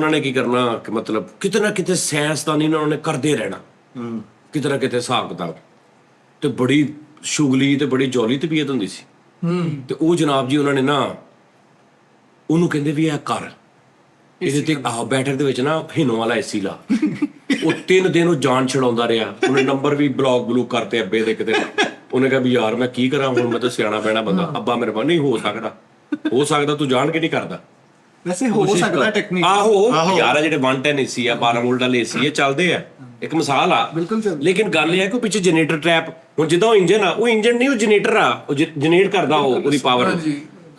ਨੇ ਕੀ ਕਰਨਾ ਕਿ ਮਤਲਬ ਕਿਤੇ ਨਾ ਕਿਤੇ ਸਾਇੰਸਦਾਨੀ ਨਾਲ ਉਹਨੇ ਕਰਦੇ ਰਹਿਣਾ, ਕਿਤੇ ਨਾ ਕਿਤੇ ਹਿਸਾਬ ਕਿਤਾਬ, ਤੇ ਬੜੀ ਸ਼ੁਗਲੀ ਤੇ ਬੜੀ ਜੌਲੀ ਤਬੀਅਤ ਹੁੰਦੀ ਸੀ। ਤੇ ਉਹ ਜਨਾਬ ਜੀ ਉਹਨਾਂ ਨੇ ਨਾ ਉਹਨੂੰ ਕਹਿੰਦੇ ਵੀ ਇਹ ਕਰ, ਇਹਦੇ ਤੇ ਆਹ ਬੈਠਕ ਦੇ ਵਿੱਚ ਨਾ ਹਿਨੋ ਵਾਲਾ ਏਸੀ ਲਾ। ਉਹ 3 ਦਿਨ ਉਹ ਜਾਨ ਛਡਾਉਂਦਾ ਰਿਹਾ। ਉਹਨੇ ਨੰਬਰ ਵੀ ਬਲੌਕ ਕਰਤੇ ਅੱਬੇ ਦੇ ਕਿਤੇ। ਉਹਨੇ ਕਿਹਾ ਵੀ ਯਾਰ ਮੈਂ ਕੀ ਕਰਾਂ ਹੁਣ, ਮੈਂ ਤਾਂ ਸਿਆਣਾ ਪੈਣਾ ਬੰਦਾ। ਅੱਬਾ ਮੇਰੇ ਕੋਲ ਨਹੀਂ ਹੋ ਸਕਦਾ ਤੂੰ ਜਾਣ ਕੇ ਨਹੀਂ ਕਰਦਾ। ਵੈਸੇ ਹੋ ਸਕਦਾ ਟੈਕਨੀਕ। ਆਹੋ ਯਾਰ, ਜਿਹੜੇ 110 ਏਸੀ ਆ, 12 ਵੋਲਟ ਵਾਲੇ ਏਸੀ ਇਹ ਚੱਲਦੇ ਆ, ਇੱਕ ਮਿਸਾਲ ਆ। ਬਿਲਕੁਲ ਚੱਲਦੇ। ਲੇਕਿਨ ਗੱਲ ਇਹ ਹੈ ਕਿ ਪਿੱਛੇ ਜਨਰੇਟਰ ਟਰੈਪ, ਹੁਣ ਜਿੱਦਾਂ ਉਹ ਇੰਜਨ ਆ, ਉਹ ਇੰਜਨ ਨਹੀਂ, ਉਹ ਜਨਰੇਟਰ ਆ, ਉਹ ਜਨਰੇਟ ਕਰਦਾ ਉਹਦੀ ਪਾਵਰ।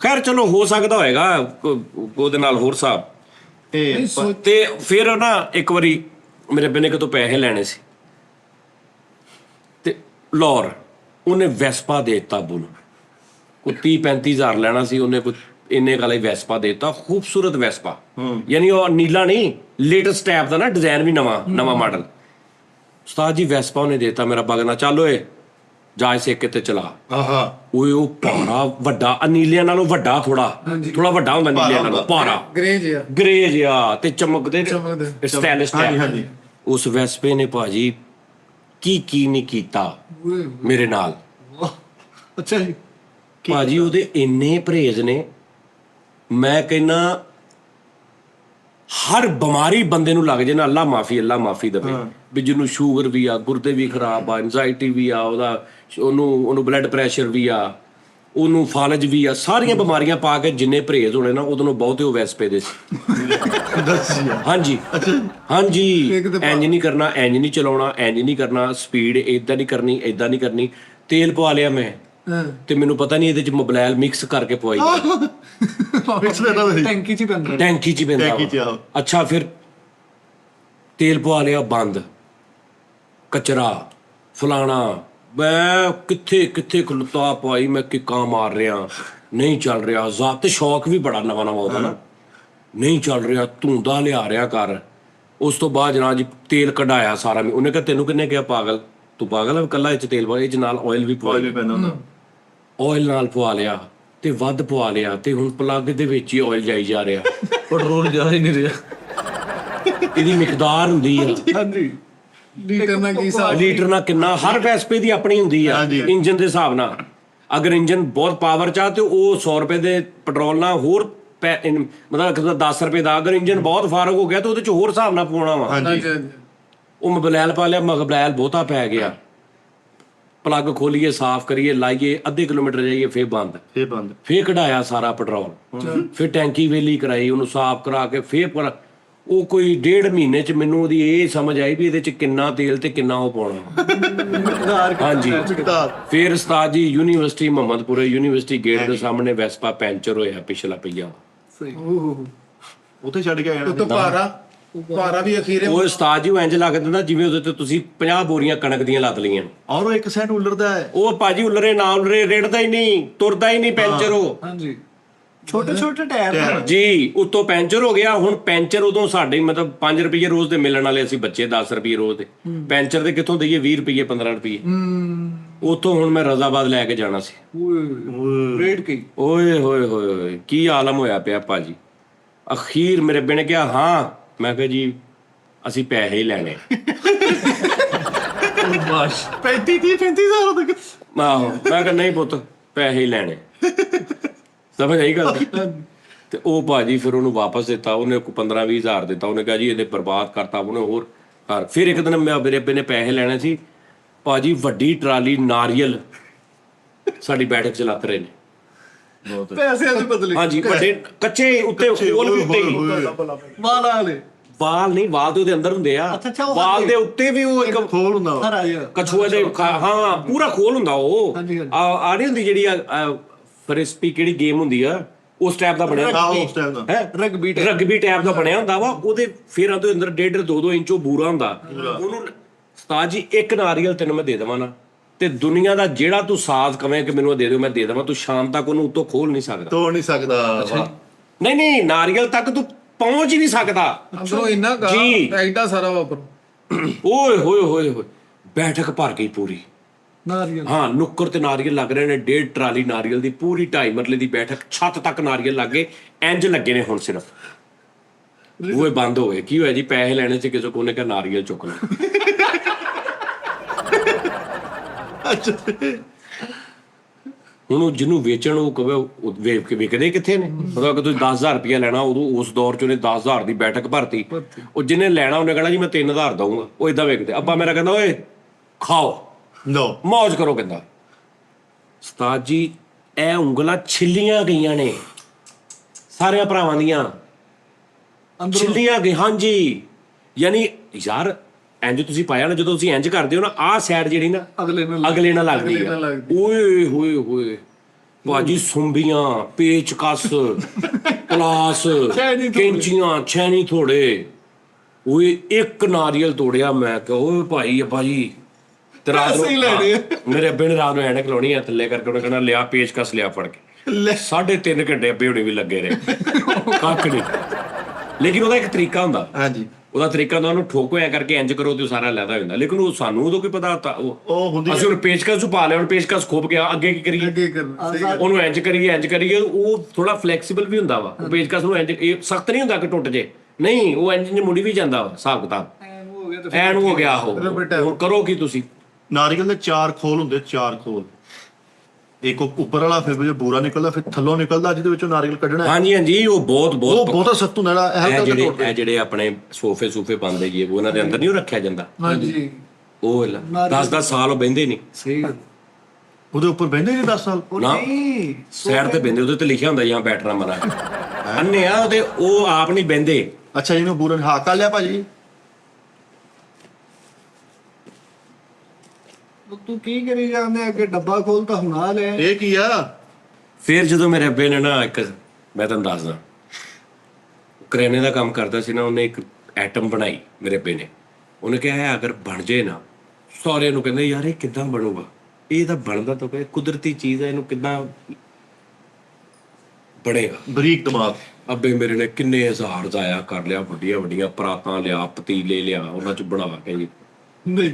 ਖੈਰ ਚਲੋ ਹੋ ਸਕਦਾ ਹੋਏਗਾ ਉਹਦੇ ਨਾਲ ਹੋਰ ਹਿਸਾਬ। ਤੇ ਫਿਰ ਨਾ ਇੱਕ ਵਾਰੀ ਮੇਰੇ ਅੱਬੇ ਨੇ ਕਿਤੋਂ ਪੈਸੇ ਲੈਣੇ ਸੀ, ਤੇ ਲਾਹੌਰ ਉਹਨੇ ਵੈਸਪਾ ਦੇ ਦਿੱਤਾ ਅੱਬੂ ਨੂੰ। ਕੋਈ 30-35 ਹਜ਼ਾਰ ਲੈਣਾ ਸੀ ਉਹਨੇ, ਕੁਝ ਇੰਨੇ ਕਾਲੇ ਵੈਸਪਾ ਦੇ ਦਿੱਤਾ, ਖੂਬਸੂਰਤ ਵੈਸਪਾ, ਯਾਨੀ ਉਹ ਨੀਲਾ ਨਹੀਂ, ਲੇਟੈਸਟ ਟਾਈਪ ਦਾ ਨਾ, ਡਿਜ਼ਾਈਨ ਵੀ ਨਵਾਂ ਮਾਡਲ। ਉਸਤਾਦ ਜੀ ਵੈਸਪਾ ਉਹਨੇ ਦੇ ਦਿੱਤਾ। ਮੇਰਾ ਬਗਨਾ ਚੱਲ ਓਏ ਜਾ ਇਸੇ ਕਿਤੇ ਚਲਾ। ਓਏ ਉਹ ਭਾਰਾ ਵੱਡਾ, ਨੀਲਿਆਂ ਨਾਲੋਂ ਵੱਡਾ, ਥੋੜਾ ਵੱਡਾ ਹੁੰਦਾ ਨੀਲਿਆਂ ਨਾਲੋਂ, ਭਾਰਾ ਗ੍ਰੇ ਜਿਹਾ ਤੇ ਚਮਕਦੇ ਸਟਾਈਲਿਸ਼। ਉਸ ਵੈਸਪੇ ਨੇ ਭਾਜੀ ਕੀ ਨਹੀਂ ਕੀਤਾ ਮੇਰੇ ਨਾਲ। ਅੱਛਾ ਜੀ। ਭਾਜੀ ਉਹਦੇ ਇੰਨੇ ਪਰਹੇਜ਼ ਨੇ, ਮੈਂ ਕਹਿੰਦਾ ਹਰ ਬਿਮਾਰੀ ਬੰਦੇ ਨੂੰ ਲੱਗ ਜੇ ਨਾ, ਅੱਲਾ ਮਾਫੀ ਦੇਵੇ। ਵੀ ਜਿਹਨੂੰ ਸ਼ੂਗਰ ਵੀ ਆ, ਗੁਰਦੇ ਵੀ ਖਰਾਬ ਆ, ਐਂਜ਼ਾਈਟੀ ਵੀ ਆ, ਉਹਨੂੰ ਬਲੱਡ ਪ੍ਰੈਸ਼ਰ ਵੀ ਆ, ਉਹਨੂੰ ਫਾਲਜ ਵੀ ਆ, ਸਾਰੀਆਂ ਬਿਮਾਰੀਆਂ ਪਾ ਕੇ ਜਿੰਨੇ ਪਰਹੇਜ਼ ਹੋਣੇ ਨਾ, ਉਹਦੋਂ ਬਹੁਤੇ ਉਹ ਵੈਸਪੇ ਦੇ ਸੀ। ਹਾਂਜੀ, ਇੰਜ ਨਹੀਂ ਕਰਨਾ, ਇੰਜ ਨਹੀਂ ਚਲਾਉਣਾ, ਇੰਜ ਨਹੀਂ ਕਰਨਾ, ਸਪੀਡ ਏਦਾਂ ਨਹੀਂ ਕਰਨੀ। ਤੇਲ ਪਵਾ ਲਿਆ ਮੈਂ, ਤੇ ਮੈਨੂੰ ਪਤਾ ਨਹੀਂ ਇਹਦੇ ਚ ਮੋਬਿਲਾਈਲ ਮਿਕਸ ਕਰਕੇ ਪਵਾਈ ਟੈਂਕੀ 'ਚ ਹੀ ਪੈਂਦਾ। ਅੱਛਾ, ਫਿਰ ਤੇਲ ਪਵਾ ਲਿਆ ਬੰਦ, ਕਚਰਾ ਫਲਾਣਾ। ਮੈਂ ਕਿੱਥੇ ਖਲੋਤਾ ਪਵਾਈ, ਮੈਂ ਕਿੱਕਾਂ ਮਾਰ ਰਿਹਾ, ਨਹੀਂ ਚੱਲ ਰਿਹਾ। ਜ਼ਾਤ ਤੇ ਸ਼ੌਕ ਵੀ ਬੜਾ ਨਵਾਂ ਉਹਦਾ ਨਾ, ਨਹੀਂ ਚੱਲ ਰਿਹਾ, ਧੂੰਦਾ ਲਿਆ ਰਿਹਾ ਕਰ। ਉਸ ਤੋਂ ਬਾਅਦ ਜਨਾਬ ਜੀ ਤੇਲ ਕਢਾਇਆ ਸਾਰਾ। ਉਹਨੇ ਕਿਹਾ ਤੈਨੂੰ ਕਿੰਨੇ ਕਿਹਾ ਪਾਗਲ, ਤੂੰ ਪਾਗਲ ਹੈ, ਇਕੱਲਾ ਇਹ 'ਚ ਤੇਲ ਪਾ, ਇਹ 'ਚ ਨਾਲ ਆਇਲ ਵੀ ਪਵਾ, ਆਇਲ ਨਾਲ ਪਵਾ ਲਿਆ ਤੇ ਵੱਧ ਪਵਾ ਲਿਆ, ਤੇ ਹੁਣ ਪਲੱਗ ਦੇ ਵਿੱਚ ਹੀ ਆਇਲ ਜਾਈ ਜਾ ਰਿਹਾ, ਪੈਟਰੋਲ ਜਾ ਹੀ ਨਹੀਂ ਰਿਹਾ। ਇਹਦੀ ਮਿਕਦਾਰ ਹੁੰਦੀ ਆ। ਹਾਂਜੀ, ਲੀਟਰ ਨਾਲ ਕਿੰਨਾ, ਹਰ ਵੈਸਪੇ ਦੀ ਆਪਣੀ ਹੁੰਦੀ ਆ ਇੰਜਨ ਦੇ ਹਿਸਾਬ ਨਾਲ। ਅਗਰ ਇੰਜਨ ਬਹੁਤ ਪਾਵਰ ਚ ਆ ਤੇ ਉਹ 100 ਰੁਪਏ ਦੇ ਪੈਟਰੋਲ ਨਾਲ ਹੋਰ ਮਤਲਬ 10 ਰੁਪਏ ਦਾ। ਅਗਰ ਇੰਜਨ ਬਹੁਤ ਫਾਰਗ ਹੋ ਗਿਆ ਤਾਂ ਉਹਦੇ ਚ ਹੋਰ ਹਿਸਾਬ ਨਾਲ ਪਾਉਣਾ ਵਾ। ਉਹ ਮੋਬਿਲਾਈਲ ਪਾ ਲਿਆ, ਮੋਬਿਲਾਈਲ ਬਹੁਤਾ ਪੈ ਗਿਆ, ਪਲੱਗ ਖੋਲੀਏ, ਸਾਫ਼ ਕਰੀਏ, ਲਾਈਏ, ਅੱਧੇ ਕਿਲੋਮੀਟਰ ਜਾਈਏ, ਫੇਰ ਬੰਦ, ਫੇਰ ਕਢਾਇਆ ਸਾਰਾ ਪੈਟਰੋਲ, ਫਿਰ ਟੈਂਕੀ ਵੇਲੀ ਕਰਾਈ, ਉਹਨੂੰ ਸਾਫ਼ ਕਰਾ ਕੇ ਫੇਰ ਉਹ ਕੋਈ 1.5 ਮਹੀਨੇ ਚ ਮੈਨੂੰ ਉਹਦੀ ਇਹ ਸਮਝ ਆਈ ਵੀ ਇਹਦੇ ਚ ਕਿੰਨਾ ਤੇਲ ਤੇ ਕਿੰਨਾ ਉਹ ਪਾਉਣਾ। ਹਾਂਜੀ, ਫਿਰ ਉਸਤਾਦ ਜੀ ਯੂਨੀਵਰਸਿਟੀ ਮੁਹੰਮਦਪੁਰੇ, ਯੂਨੀਵਰਸਿਟੀ ਗੇਟ ਦੇ ਸਾਹਮਣੇ ਵੈਸਪਾ ਪੈਂਚਰ ਹੋਇਆ, ਪਿਛਲਾ ਪਈਆ ਉੱਥੇ ਛੱਡ ਕੇ ਆਇਆ। ਭਾਰਾ ਵੀ ਅਖੀਰੇ ਉਹ ਉਸਤਾਦ ਜੀ ਇੰਜ ਲੱਗ ਦਿੰਦਾ ਜਿਵੇਂ ਉਹਦੇ ਤੇ ਤੁਸੀਂ 50 ਬੋਰੀਆਂ ਕਣਕ ਦੀਆਂ ਲੱਦ ਲਈਆਂ। ਔਰ ਉਹ ਇੱਕ ਸਾਈਡ ਉੱਲਰਦਾ ਹੈ। ਉਹ ਭਾਜੀ ਉੱਲਰੇ ਨਾ ਉੱਲਰੇ, ਰੇੜਦਾ ਹੀ ਨਹੀਂ, ਤੁਰਦਾ ਹੀ ਨਹੀਂ ਪੈਂਚਰ ਉਹ। ਹਾਂਜੀ, ਛੋਟੇ ਟਾਇਰ ਜੀ, ਉੱਤੋਂ ਪੈਂਚਰ ਹੋ ਗਿਆ। ਹੁਣ ਪੈਂਚਰ ਉਦੋਂ ਸਾਡੇ ਮਤਲਬ 5 ਰੁਪਏ ਰੋਜ਼ ਦੇ ਮਿਲਣ ਵਾਲੇ, ਅਸੀਂ ਬੱਚੇ 10 ਰੁਪਏ ਰੋਜ਼ ਦੇ ਪੈਂਚਰ ਦੇ ਕਿੱਥੋਂ ਦਈਏ, 20 ਰੁਪਏ 15 ਰੁਪਏ। ਉੱਥੋਂ ਹੁਣ ਮੈਂ ਰਜ਼ਾਬਾਦ ਲੈ ਕੇ ਜਾਣਾ ਸੀ। ਓਏ ਹੋਏ ਕੀ ਆਲਮ ਹੋਇਆ ਪਿਆ ਭਾਜੀ। ਅਖੀਰ ਮੇਰੇ ਅੱਬੇ ਨੇ ਕਿਹਾ ਹਾਂ। ਮੈਂ ਕਿਹਾ ਜੀ ਅਸੀਂ ਪੈਸੇ ਹੀ ਲੈਣੇ। 35,000 ਤੱਕ। ਆਹੋ, ਮੈਂ ਕਿਹਾ ਨਹੀਂ ਪੁੱਤ, ਪੈਸੇ ਹੀ ਲੈਣੇ। ਸਮਝ ਆਈ ਗੱਲ। ਤੇ ਉਹ ਭਾਜੀ ਫਿਰ ਉਹਨੂੰ ਵਾਪਸ ਦਿੱਤਾ। ਉਹਨੇ 15-20 ਹਜ਼ਾਰ ਦਿੱਤਾ। ਉਹਨੇ ਕਿਹਾ ਜੀ ਇਹਨੇ ਬਰਬਾਦ ਕਰਤਾ। ਉਹਨੇ ਹੋਰ ਘਰ। ਫਿਰ ਇੱਕ ਦਿਨ ਮੇਰੇ ਅੱਬੇ ਨੇ ਪੈਸੇ ਲੈਣੇ ਸੀ ਭਾਜੀ, ਵੱਡੀ ਟਰਾਲੀ ਨਾਰੀਅਲ ਸਾਡੀ ਬੈਠਕ ਚ ਲੱਤ ਰਹੇ ਨੇ। ਹਾਂਜੀ, ਵੱਡੇ ਕੱਚੇ ਉੱਤੇ ਖੋਲ ਵੀ ਉੱਤੇ ਵਾਲ ਨਹੀਂ, ਵਾਲ ਤੇ ਉਹਦੇ ਅੰਦਰ ਹੁੰਦੇ ਆ। ਵਾਲ ਦੇ ਉੱਤੇ ਵੀ ਉਹ ਇੱਕ ਖੋਲ ਹੁੰਦਾ, ਕਛੂਏ ਦੇ, ਹਾਂ ਪੂਰਾ ਖੋਲ ਹੁੰਦਾ। ਉਹ ਆ ਨਹੀਂ ਹੁੰਦੀ ਜਿਹੜੀ ਫਰਿਸਪੀ ਕਿਹੜੀ ਗੇਮ ਹੁੰਦੀ ਆ, ਉਸ ਟਾਈਪ ਦਾ ਬਣਿਆ, ਰਗਬੀ ਟਾਈਪ ਦਾ ਬਣਿਆ ਹੁੰਦਾ ਵਾ। ਉਹਦੇ ਫੇਰਾਂ ਦੇ ਅੰਦਰ 1.5-2 ਇੰਚ ਉਹ ਬੂਰਾ ਹੁੰਦਾ। ਉਹਨੂੰ ਉਸਤਾਦ ਜੀ ਇੱਕ ਨਾਰੀਅਲ ਤੈਨੂੰ ਮੈਂ ਦੇ ਦੇਵਾਂ ਨਾ, ਤੇ ਦੁਨੀਆ ਦਾ ਜਿਹੜਾ ਤੂੰ ਸਾਜ਼ ਕਵੇਂ ਕਿ ਮੈਨੂੰ ਦੇ ਦਿਓ, ਮੈਂ ਦੇ ਦੇਵਾਂ, ਤੂੰ ਸ਼ਾਮ ਤੱਕ ਉਹਨੂੰ ਉੱਤੋਂ ਖੋਲ ਨਹੀਂ ਸਕਦਾ। ਤੋੜ ਨਹੀਂ ਸਕਦਾ। ਨਹੀਂ, ਨਾਰੀਅਲ ਤੱਕ ਤੂੰ ਪਹੁੰਚ ਹੀ ਨਹੀਂ ਸਕਦਾ। ਅੰਦਰੋਂ ਇੰਨਾ ਗਾ ਐਡਾ ਸਾਰਾ ਵਾਪਰ। ਓਏ ਹੋਏ ਬੈਠਕ ਭਰ ਗਈ ਪੂਰੀ। ਨਾਰੀਅਲ ਹਾਂ ਨੁੱਕਰ ਤੇ ਨਾਰੀਅਲ ਲੱਗ ਰਹੇ ਨੇ, 1.5 ਟਰਾਲੀ ਨਾਰੀਅਲ ਦੀ, ਪੂਰੀ 2.5 ਮਰਲੇ ਦੀ ਬੈਠਕ, ਛੱਤ ਤੱਕ ਨਾਰੀਅਲ ਲੱਗੇ, ਇੰਜ ਲੱਗੇ ਨੇ ਹੁਣ ਸਿਰਫ। ਉਹ ਬੰਦ ਹੋ ਗਏ। ਕੀ ਹੋਇਆ ਜੀ? ਪੈਸੇ ਲੈਣੇ ਚ ਕਿਸੇ ਕੋਨੇ ਕਾ ਨਾਰੀਅਲ ਚੁੱਕ ਲਓ। ਹੁਣ ਉਹ ਜਿਹਨੂੰ ਵੇਚਣ ਉਹ ਕਵੇ ਉਹ ਵੇਚ ਕੇ ਵਿਕਦੇ ਕਿੱਥੇ ਨੇ? ਉਹਦਾ ਕਿ ਤੁਸੀਂ 10,000 ਰੁਪਇਆ ਲੈਣਾ, ਉਦੋਂ ਉਸ ਦੌਰ 'ਚ ਉਹਨੇ 10,000 ਦੀ ਬੈਠਕ ਭਰਤੀ। ਉਹ ਜਿਹਨੇ ਲੈਣਾ ਉਹਨੇ ਕਹਿਣਾ ਜੀ ਮੈਂ 3,000 ਦਊਂਗਾ। ਉਹ ਏਦਾਂ ਵੇਚਦੇ। ਅੱਬਾ ਮੇਰਾ ਕਹਿੰਦਾ ਓਏ ਖਾਓ, ਲੋ ਮੌਜ ਕਰੋ। ਕਹਿੰਦਾ ਉਸਤਾਦ ਜੀ ਇਹ ਉਂਗਲਾਂ ਛਿੱਲੀਆਂ ਗਈਆਂ ਨੇ ਸਾਰਿਆਂ ਭਰਾਵਾਂ ਦੀਆਂ, ਛਿੱਲੀਆਂ ਗਈ। ਹਾਂਜੀ, ਯਾਨੀ ਯਾਰ ਇੰਜ ਤੁਸੀਂ ਪਾਇਆ ਨਾ, ਜਦੋਂ ਤੁਸੀਂ ਇੰਜ ਕਰਦੇ ਹੋ ਨਾ, ਆਹ ਸਾਈਡ ਜਿਹੜੀ ਨਾ ਅਗਲੇ ਨਾਲ ਲੱਗਦੀ ਆ। ਓਏ ਹੋਏ ਹੋਏ ਭਾਜੀ, ਸੁੰਬੀਆਂ, ਪੇਚਕਸ, ਪਲਾਸ, ਕੈਂਚੀਆਂ, ਛੈਣੀ ਥੋੜੇ। ਓਏ ਇੱਕ ਨਾਰੀਅਲ ਤੋੜਿਆ, ਮੈਂ ਕਿਹਾ ਓਏ ਭਾਈ ਅੱਬਾ ਜੀ ਤੇ ਰਾਤ ਨੂੰ ਮੇਰੇ ਅੱਬੇ ਨੇ ਰਾਤ ਨੂੰ ਐਨਕ ਲਾਉਣੀ ਆ ਥੱਲੇ ਕਰਕੇ, ਉਹਨੇ ਕਹਿਣਾ ਲਿਆ ਪੇਚਕਸ ਲਿਆ ਫੜ ਕੇ। 3.5 ਘੰਟੇ ਅੱਬੇ ਹੋਣੀ ਵੀ ਲੱਗੇ ਰਹੇ, ਕੱਖ ਨਹੀਂ। ਲੇਕਿਨ ਉਹਦਾ ਇੱਕ ਤਰੀਕਾ ਹੁੰਦਾ। ਹਾਂਜੀ, ਉਹਦਾ ਤਰੀਕਾ ਹੁੰਦਾ, ਉਹਨੂੰ ਠੋਕੋ ਐ ਕਰਕੇ ਇੰਜ ਕਰੋ ਤੇ ਉਹ ਸਾਰਾ ਲੈਦਾ ਹੁੰਦਾ। ਲੇਕਿਨ ਉਹ ਸਾਨੂੰ ਉਦੋਂ ਕੀ ਪਤਾ ਉਹ ਹੁੰਦੀ ਅਸੀਂ ਹੁਣ ਪੇਚਕਸ ਨੂੰ ਪਾ ਲਿਆ, ਹੁਣ ਪੇਚਕਸ ਖੁੱਭ ਗਿਆ, ਅੱਗੇ ਕੀ ਕਰੀਏ? ਉਹਨੂੰ ਇੰਜ ਕਰੀਏ। ਉਹ ਥੋੜਾ ਫਲੈਕਸੀਬਲ ਵੀ ਹੁੰਦਾ ਵਾ। ਉਹ ਪੇਚਕਸ ਨੂੰ ਇੰਜ, ਇਹ ਸਖਤ ਨਹੀਂ ਹੁੰਦਾ ਕਿ ਟੁੱਟ ਜੇ, ਨਹੀਂ, ਉਹ ਇੰਜ ਮੁੜੀ ਵੀ ਜਾਂਦਾ ਵਾ। ਹਿਸਾਬ ਕਿਤਾਬ ਐਨ ਹੋ ਗਿਆ। ਹੁਣ ਕਰੋ ਕੀ ਤੁਸੀਂ? ਨਾਰੀਅਲ ਦੇ 4 ਖੋਲ ਹੁੰਦੇ, 4 ਖੋਲ। ਇੱਕ ਉੱਪਰ ਵਾਲਾ, ਫਿਰ ਜੋ ਬੂਰਾ ਨਿਕਲਦਾ, ਫਿਰ ਥੱਲੋਂ ਨਿਕਲਦਾ ਜਿਹਦੇ ਵਿੱਚੋਂ ਨਾਰੀਅਲ ਕੱਢਣਾ। ਹਾਂਜੀ, ਉਹ ਬਹੁਤਾ ਸਖਤ ਹੁੰਦਾ। ਇਹ ਜਿਹੜੇ ਆਪਣੇ ਸੋਫੇ ਬਣਦੇ ਜੀ, ਉਹਨਾਂ ਦੇ ਅੰਦਰ ਨਹੀਂ ਉਹ ਰੱਖਿਆ ਜਾਂਦਾ। ਹਾਂਜੀ, ਉਹ 10-10 ਸਾਲ ਉਹ ਬਹਿੰਦੇ ਨਹੀਂ। ਸਹੀ ਗੱਲ। ਉਹਦੇ ਉੱਪਰ ਬਹਿੰਦੇ ਨਹੀਂ 10 ਸਾਲ ਨਾ, ਸਾਈਡ ਤੇ ਬਹਿੰਦੇ। ਉਹਦੇ ਤੇ ਲਿਖਿਆ ਹੁੰਦਾ ਜਾਂ ਬੈਠਣਾ ਮਨਾ ਅੰਨੇ ਆ ਉਹਦੇ, ਉਹ ਆਪ ਨਹੀਂ ਬਹਿੰਦੇ। ਅੱਛਾ, ਜਿਹਨੂੰ ਬੂਰਾ ਹਾਂ ਕਰ ਲਿਆ ਭਾਜੀ। ਤੂੰ ਕੀ ਕਰੀ ਜਾਂਦੇ? ਅੱਗੇ ਡੱਬਾ ਖੋਲਤਾ, ਹੁਣ ਆ ਲੈ। ਇਹ ਕੀ ਆ? ਫਿਰ ਜਦੋਂ ਮੇਰੇ ਅੱਬੇ ਨੇ ਨਾ ਇੱਕ, ਮੈਂ ਤੁਹਾਨੂੰ ਦੱਸਦਾ, ਕਰਿਆਨੇ ਦਾ ਕੰਮ ਕਰਦਾ ਸੀ ਨਾ, ਉਹਨੇ ਇੱਕ ਐਟਮ ਬਣਾਈ ਮੇਰੇ ਅੱਬੇ ਨੇ। ਉਹਨੇ ਕਿਹਾ ਅਗਰ ਬਣ ਜੇ ਨਾ, ਸਾਰਿਆਂ ਨੂੰ ਕਹਿੰਦੇ ਯਾਰ ਇਹ ਕਿੱਦਾਂ ਬਣੂਗਾ? ਇਹ ਤਾਂ ਬਣਦਾ ਤਾਂ ਕੁਦਰਤੀ ਚੀਜ਼ ਹੈ, ਇਹਨੂੰ ਕਿੱਦਾਂ ਬਣੇਗਾ? ਬਰੀਕ ਦਿਮਾਗ। ਅੱਬੇ ਮੇਰੇ ਨੇ ਕਿੰਨੇ ਹਜ਼ਾਰ ਜ਼ਾਇਆ ਕਰ ਲਿਆ, ਵੱਡੀਆਂ ਵੱਡੀਆਂ ਪਰਾਤਾਂ ਲਿਆ, ਪਤੀਲੇ ਲਿਆ, ਉਹਨਾਂ 'ਚ ਬਣਾ ਕੇ ਜੀ। ਨਹੀਂ,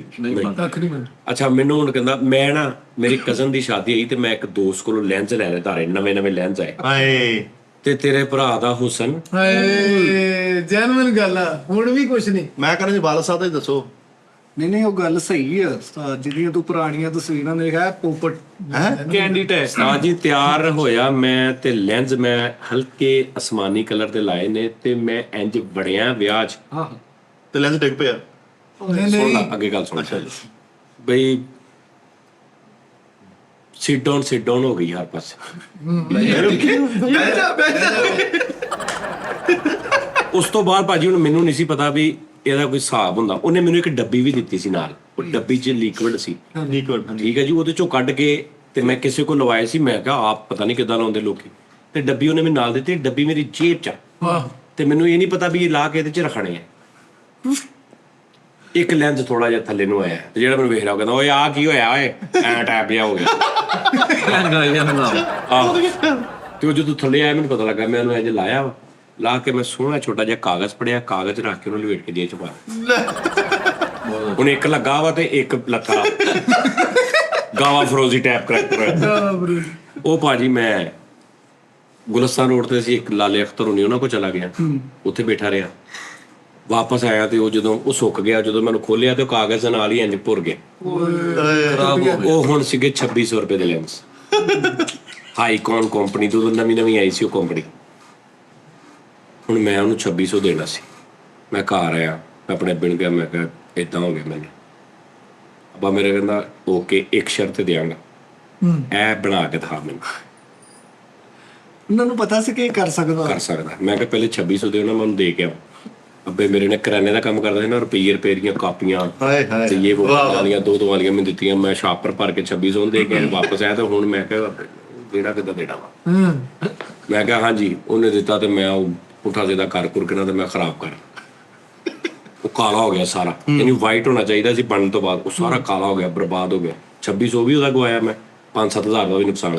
ਕੱਖ ਨਹੀਂ ਮੈਂ। ਅੱਛਾ, ਮੈਨੂੰ ਹੁਣ ਕਹਿੰਦਾ, ਮੈਂ ਨਾ ਮੇਰੀ ਕਜ਼ਨ ਦੀ ਸ਼ਾਦੀ ਆਈ ਤੇ ਮੈਂ ਇੱਕ ਦੋਸਤ ਕੋਲੋਂ ਲੈਂਸ ਲੈ ਲਏ, ਧਾਰੇ ਨਵੇਂ ਲੈਂਸ ਆਏ ਹਾਏ, ਤੇ ਤੇਰੇ ਭਰਾ ਦਾ ਹੁਸਨ। ਹਾਏ, ਜੈਨੂਇਨ ਗੱਲ ਆ। ਹੁਣ ਵੀ ਕੁਛ ਨਹੀਂ। ਮੈਂ ਕਹਿੰਦਾ ਜੀ ਵਾਲਾ ਸਾਹਿਬ ਦਾ ਹੀ ਦੱਸੋ। ਨਹੀਂ, ਉਹ ਗੱਲ ਸਹੀ ਆ ਉਸਤਾਦ। ਜਿਹੜੀਆਂ ਤੂੰ ਪੁਰਾਣੀਆਂ ਤਸਵੀਰਾਂ ਦੇਖਿਆ, ਪੋਪਟ ਕੈਂਡੀ ਟੈਸਟ। ਉਸਤਾਦ ਜੀ ਤਿਆਰ ਹੋਇਆ ਮੈਂ ਤੇ ਲੈਂਸ ਮੈਂ ਹਲਕੇ ਅਸਮਾਨੀ ਕਲਰ ਦੇ ਲਾਏ ਨੇ ਤੇ ਮੈਂ ਇੰਜ ਬੜਿਆ ਵਿਆਹ 'ਚ। ਹਾਂ, ਤੇ ਲੈਂਸ ਡਿੱਗ ਪਿਆ। ਸੁਣ ਲਾ ਅੱਗੇ ਗੱਲ ਸੁਣ। ਬਈ ਸਿਟ ਡਾਊਨ ਹੋ ਗਈ ਹਰ ਪਾਸੇ। ਉਸ ਤੋਂ ਬਾਅਦ ਭਾਜੀ ਹੁਣ ਮੈਨੂੰ ਨਹੀਂ ਸੀ ਪਤਾ ਵੀ ਇਹਦਾ ਕੋਈ ਹਿਸਾਬ ਹੁੰਦਾ। ਉਹਨੇ ਮੈਨੂੰ ਇੱਕ ਡੱਬੀ ਵੀ ਦਿੱਤੀ ਸੀ ਨਾਲ, ਉਹ ਡੱਬੀ 'ਚ ਲਿਕਵਿਡ ਸੀ। ਠੀਕ ਹੈ ਜੀ, ਉਹਦੇ 'ਚੋਂ ਕੱਢ ਕੇ ਤੇ ਮੈਂ ਕਿਸੇ ਕੋਲ ਲਵਾਏ ਸੀ। ਮੈਂ ਕਿਹਾ ਆਪ ਪਤਾ ਨਹੀਂ ਕਿੱਦਾਂ ਲਾਉਂਦੇ ਲੋਕੀ। ਤੇ ਡੱਬੀ ਉਹਨੇ ਮੈਨੂੰ ਨਾਲ ਦਿੱਤੀ। ਡੱਬੀ ਮੇਰੀ ਜੇਬ 'ਚ ਤੇ ਮੈਨੂੰ ਇਹ ਨਹੀਂ ਪਤਾ ਵੀ ਇਹ ਲਾ ਕੇ ਇਹਦੇ 'ਚ ਰੱਖਣੇ ਆ। ਇੱਕ ਲੈਂਸ ਥੋੜਾ ਜਿਹਾ ਥੱਲੇ ਨੂੰ ਆਇਆ ਤੇ ਜਿਹੜਾ ਮੈਨੂੰ ਵੇਖ ਰਿਹਾ ਉਹ ਕਹਿੰਦਾ ਓਏ ਆਹ ਕੀ ਹੋਇਆ ਓਏ, ਐਂ ਟੈਪ ਜਿਹਾ ਹੋ ਗਿਆ। ਤੇ ਉਹ ਜਦੋਂ ਥੱਲੇ ਆਇਆ ਮੈਨੂੰ ਪਤਾ ਲੱਗਾ। ਮੈਂ ਉਹਨੂੰ ਇੰਝ ਲਾਇਆ ਵਾ, ਲਾ ਕੇ ਮੈਂ ਸੋਹਣਾ ਛੋਟਾ ਜਿਹਾ ਕਾਗਜ਼ ਪੜਿਆ, ਕਾਗਜ਼ ਰੱਖ ਕੇ ਉਹਨੂੰ ਲਪੇਟ ਕੇ ਜੇਬ 'ਚ ਪਾਇਆ। ਹੁਣ ਇੱਕ ਲੱਗਾ ਵਾ ਤੇ ਇੱਕ ਲੱਥਾ ਗਾਵਾ ਫਰੋਜ਼ੀ ਟੈਪ ਕਰੈਕਟਰ। ਉਹ ਭਾਜੀ ਮੈਂ ਗੁਲਸਤਾਨ ਰੋਡ ਤੇ ਸੀ, ਇੱਕ ਲਾਲੇ ਅਖਤਰ ਹੋਣੀ, ਉਹਨਾਂ ਕੋਲ ਚਲਾ ਗਿਆ, ਉੱਥੇ ਬੈਠਾ ਰਿਹਾ। ਵਾਪਸ ਆਇਆ ਤੇ ਉਹ ਜਦੋਂ ਉਹ ਸੁੱਕ ਗਿਆ, ਜਦੋਂ ਮੈਨੂੰ ਖੋਲਿਆ ਤੇ ਉਹ ਕਾਗਜ਼ ਨਾਲ ਹੀ ਇੰਜ ਭੁਰ ਗਿਆ। ਉਹ ਹੁਣ ਸੀਗੇ 2600 ਰੁਪਏ ਦੇ ਲੈਂਸ, ਹਾਈਕੌਨ ਕੰਪਨੀ ਤੋਂ ਨਵੀਂ ਆਈ ਸੀ ਉਹ ਕੰਪਨੀ। ਹੁਣ ਮੈਂ ਉਹਨੂੰ 2600 ਦੇਣਾ ਸੀ। ਮੈਂ ਘਰ ਆਇਆ, ਮੈਂ ਆਪਣੇ ਅੱਬੇ ਨੂੰ ਕਿਹਾ, ਮੈਂ ਕਿਹਾ ਏਦਾਂ ਹੋ ਗਿਆ ਮੈਨੂੰ। ਅੱਬਾ ਮੇਰੇ ਕਹਿੰਦਾ ਓਕੇ, ਇੱਕ ਸ਼ਰਤ ਦਿਆਂਗਾ, ਇਹ ਬਣਾ ਕੇ ਦਿਖਾ ਮੈਨੂੰ। ਉਹਨਾਂ ਨੂੰ ਪਤਾ ਸੀ ਕਿ ਕਰ ਸਕਦਾ। ਮੈਂ ਕਿਹਾ ਪਹਿਲੇ 2600 ਦੇ ਉਹਨਾਂ ਮੈਂ ਉਹਨੂੰ ਦੇ ਕੇ ਆਵਾਂ। ਅੱਬੇ ਮੇਰੇ ਨੇ ਕਰਿਆਨੇ ਦਾ ਕੰਮ ਕਰਦਾ ਸੀ ਨਾ, ਰੁਪਈਏ ਦੀਆਂ ਕਾਪੀਆਂ ਤੇ ਇਹ ਵਾਲੀਆਂ ਦੋ ਵਾਲੀਆਂ ਮੈਨੂੰ ਦਿੱਤੀਆਂ। ਮੈਂ ਸ਼ਾਪਰ ਭਰ ਕੇ 2600 ਦੇ ਕੇ ਵਾਪਸ ਆਇਆ। ਤੇ ਹੁਣ ਮੈਂ ਕਿਹਾ ਜਿਹੜਾ ਕਿੱਦਾਂ ਦੇਣਾ ਵਾ। ਮੈਂ ਕਿਹਾ ਹਾਂਜੀ, ਉਹਨੇ ਦਿੱਤਾ ਤੇ ਮੈਂ ਉਹ ਪੁੱਠਾ ਸਿੱਧਾ ਕਰ ਕੇ ਤੇ ਮੈਂ ਖਰਾਬ ਕਰ, ਉਹ ਕਾਲਾ ਹੋ ਗਿਆ ਸਾਰਾ। ਇਹਨੂੰ ਵਾਈਟ ਹੋਣਾ ਚਾਹੀਦਾ ਸੀ ਬਣਨ ਤੋਂ ਬਾਅਦ, ਉਹ ਸਾਰਾ ਕਾਲਾ ਹੋ ਗਿਆ, ਬਰਬਾਦ ਹੋ ਗਿਆ। 2600 ਵੀ ਉਹਦਾ ਗਵਾਇਆ ਮੈਂ, 5-7 ਹਜ਼ਾਰ ਦਾ ਵੀ ਨੁਕਸਾਨ।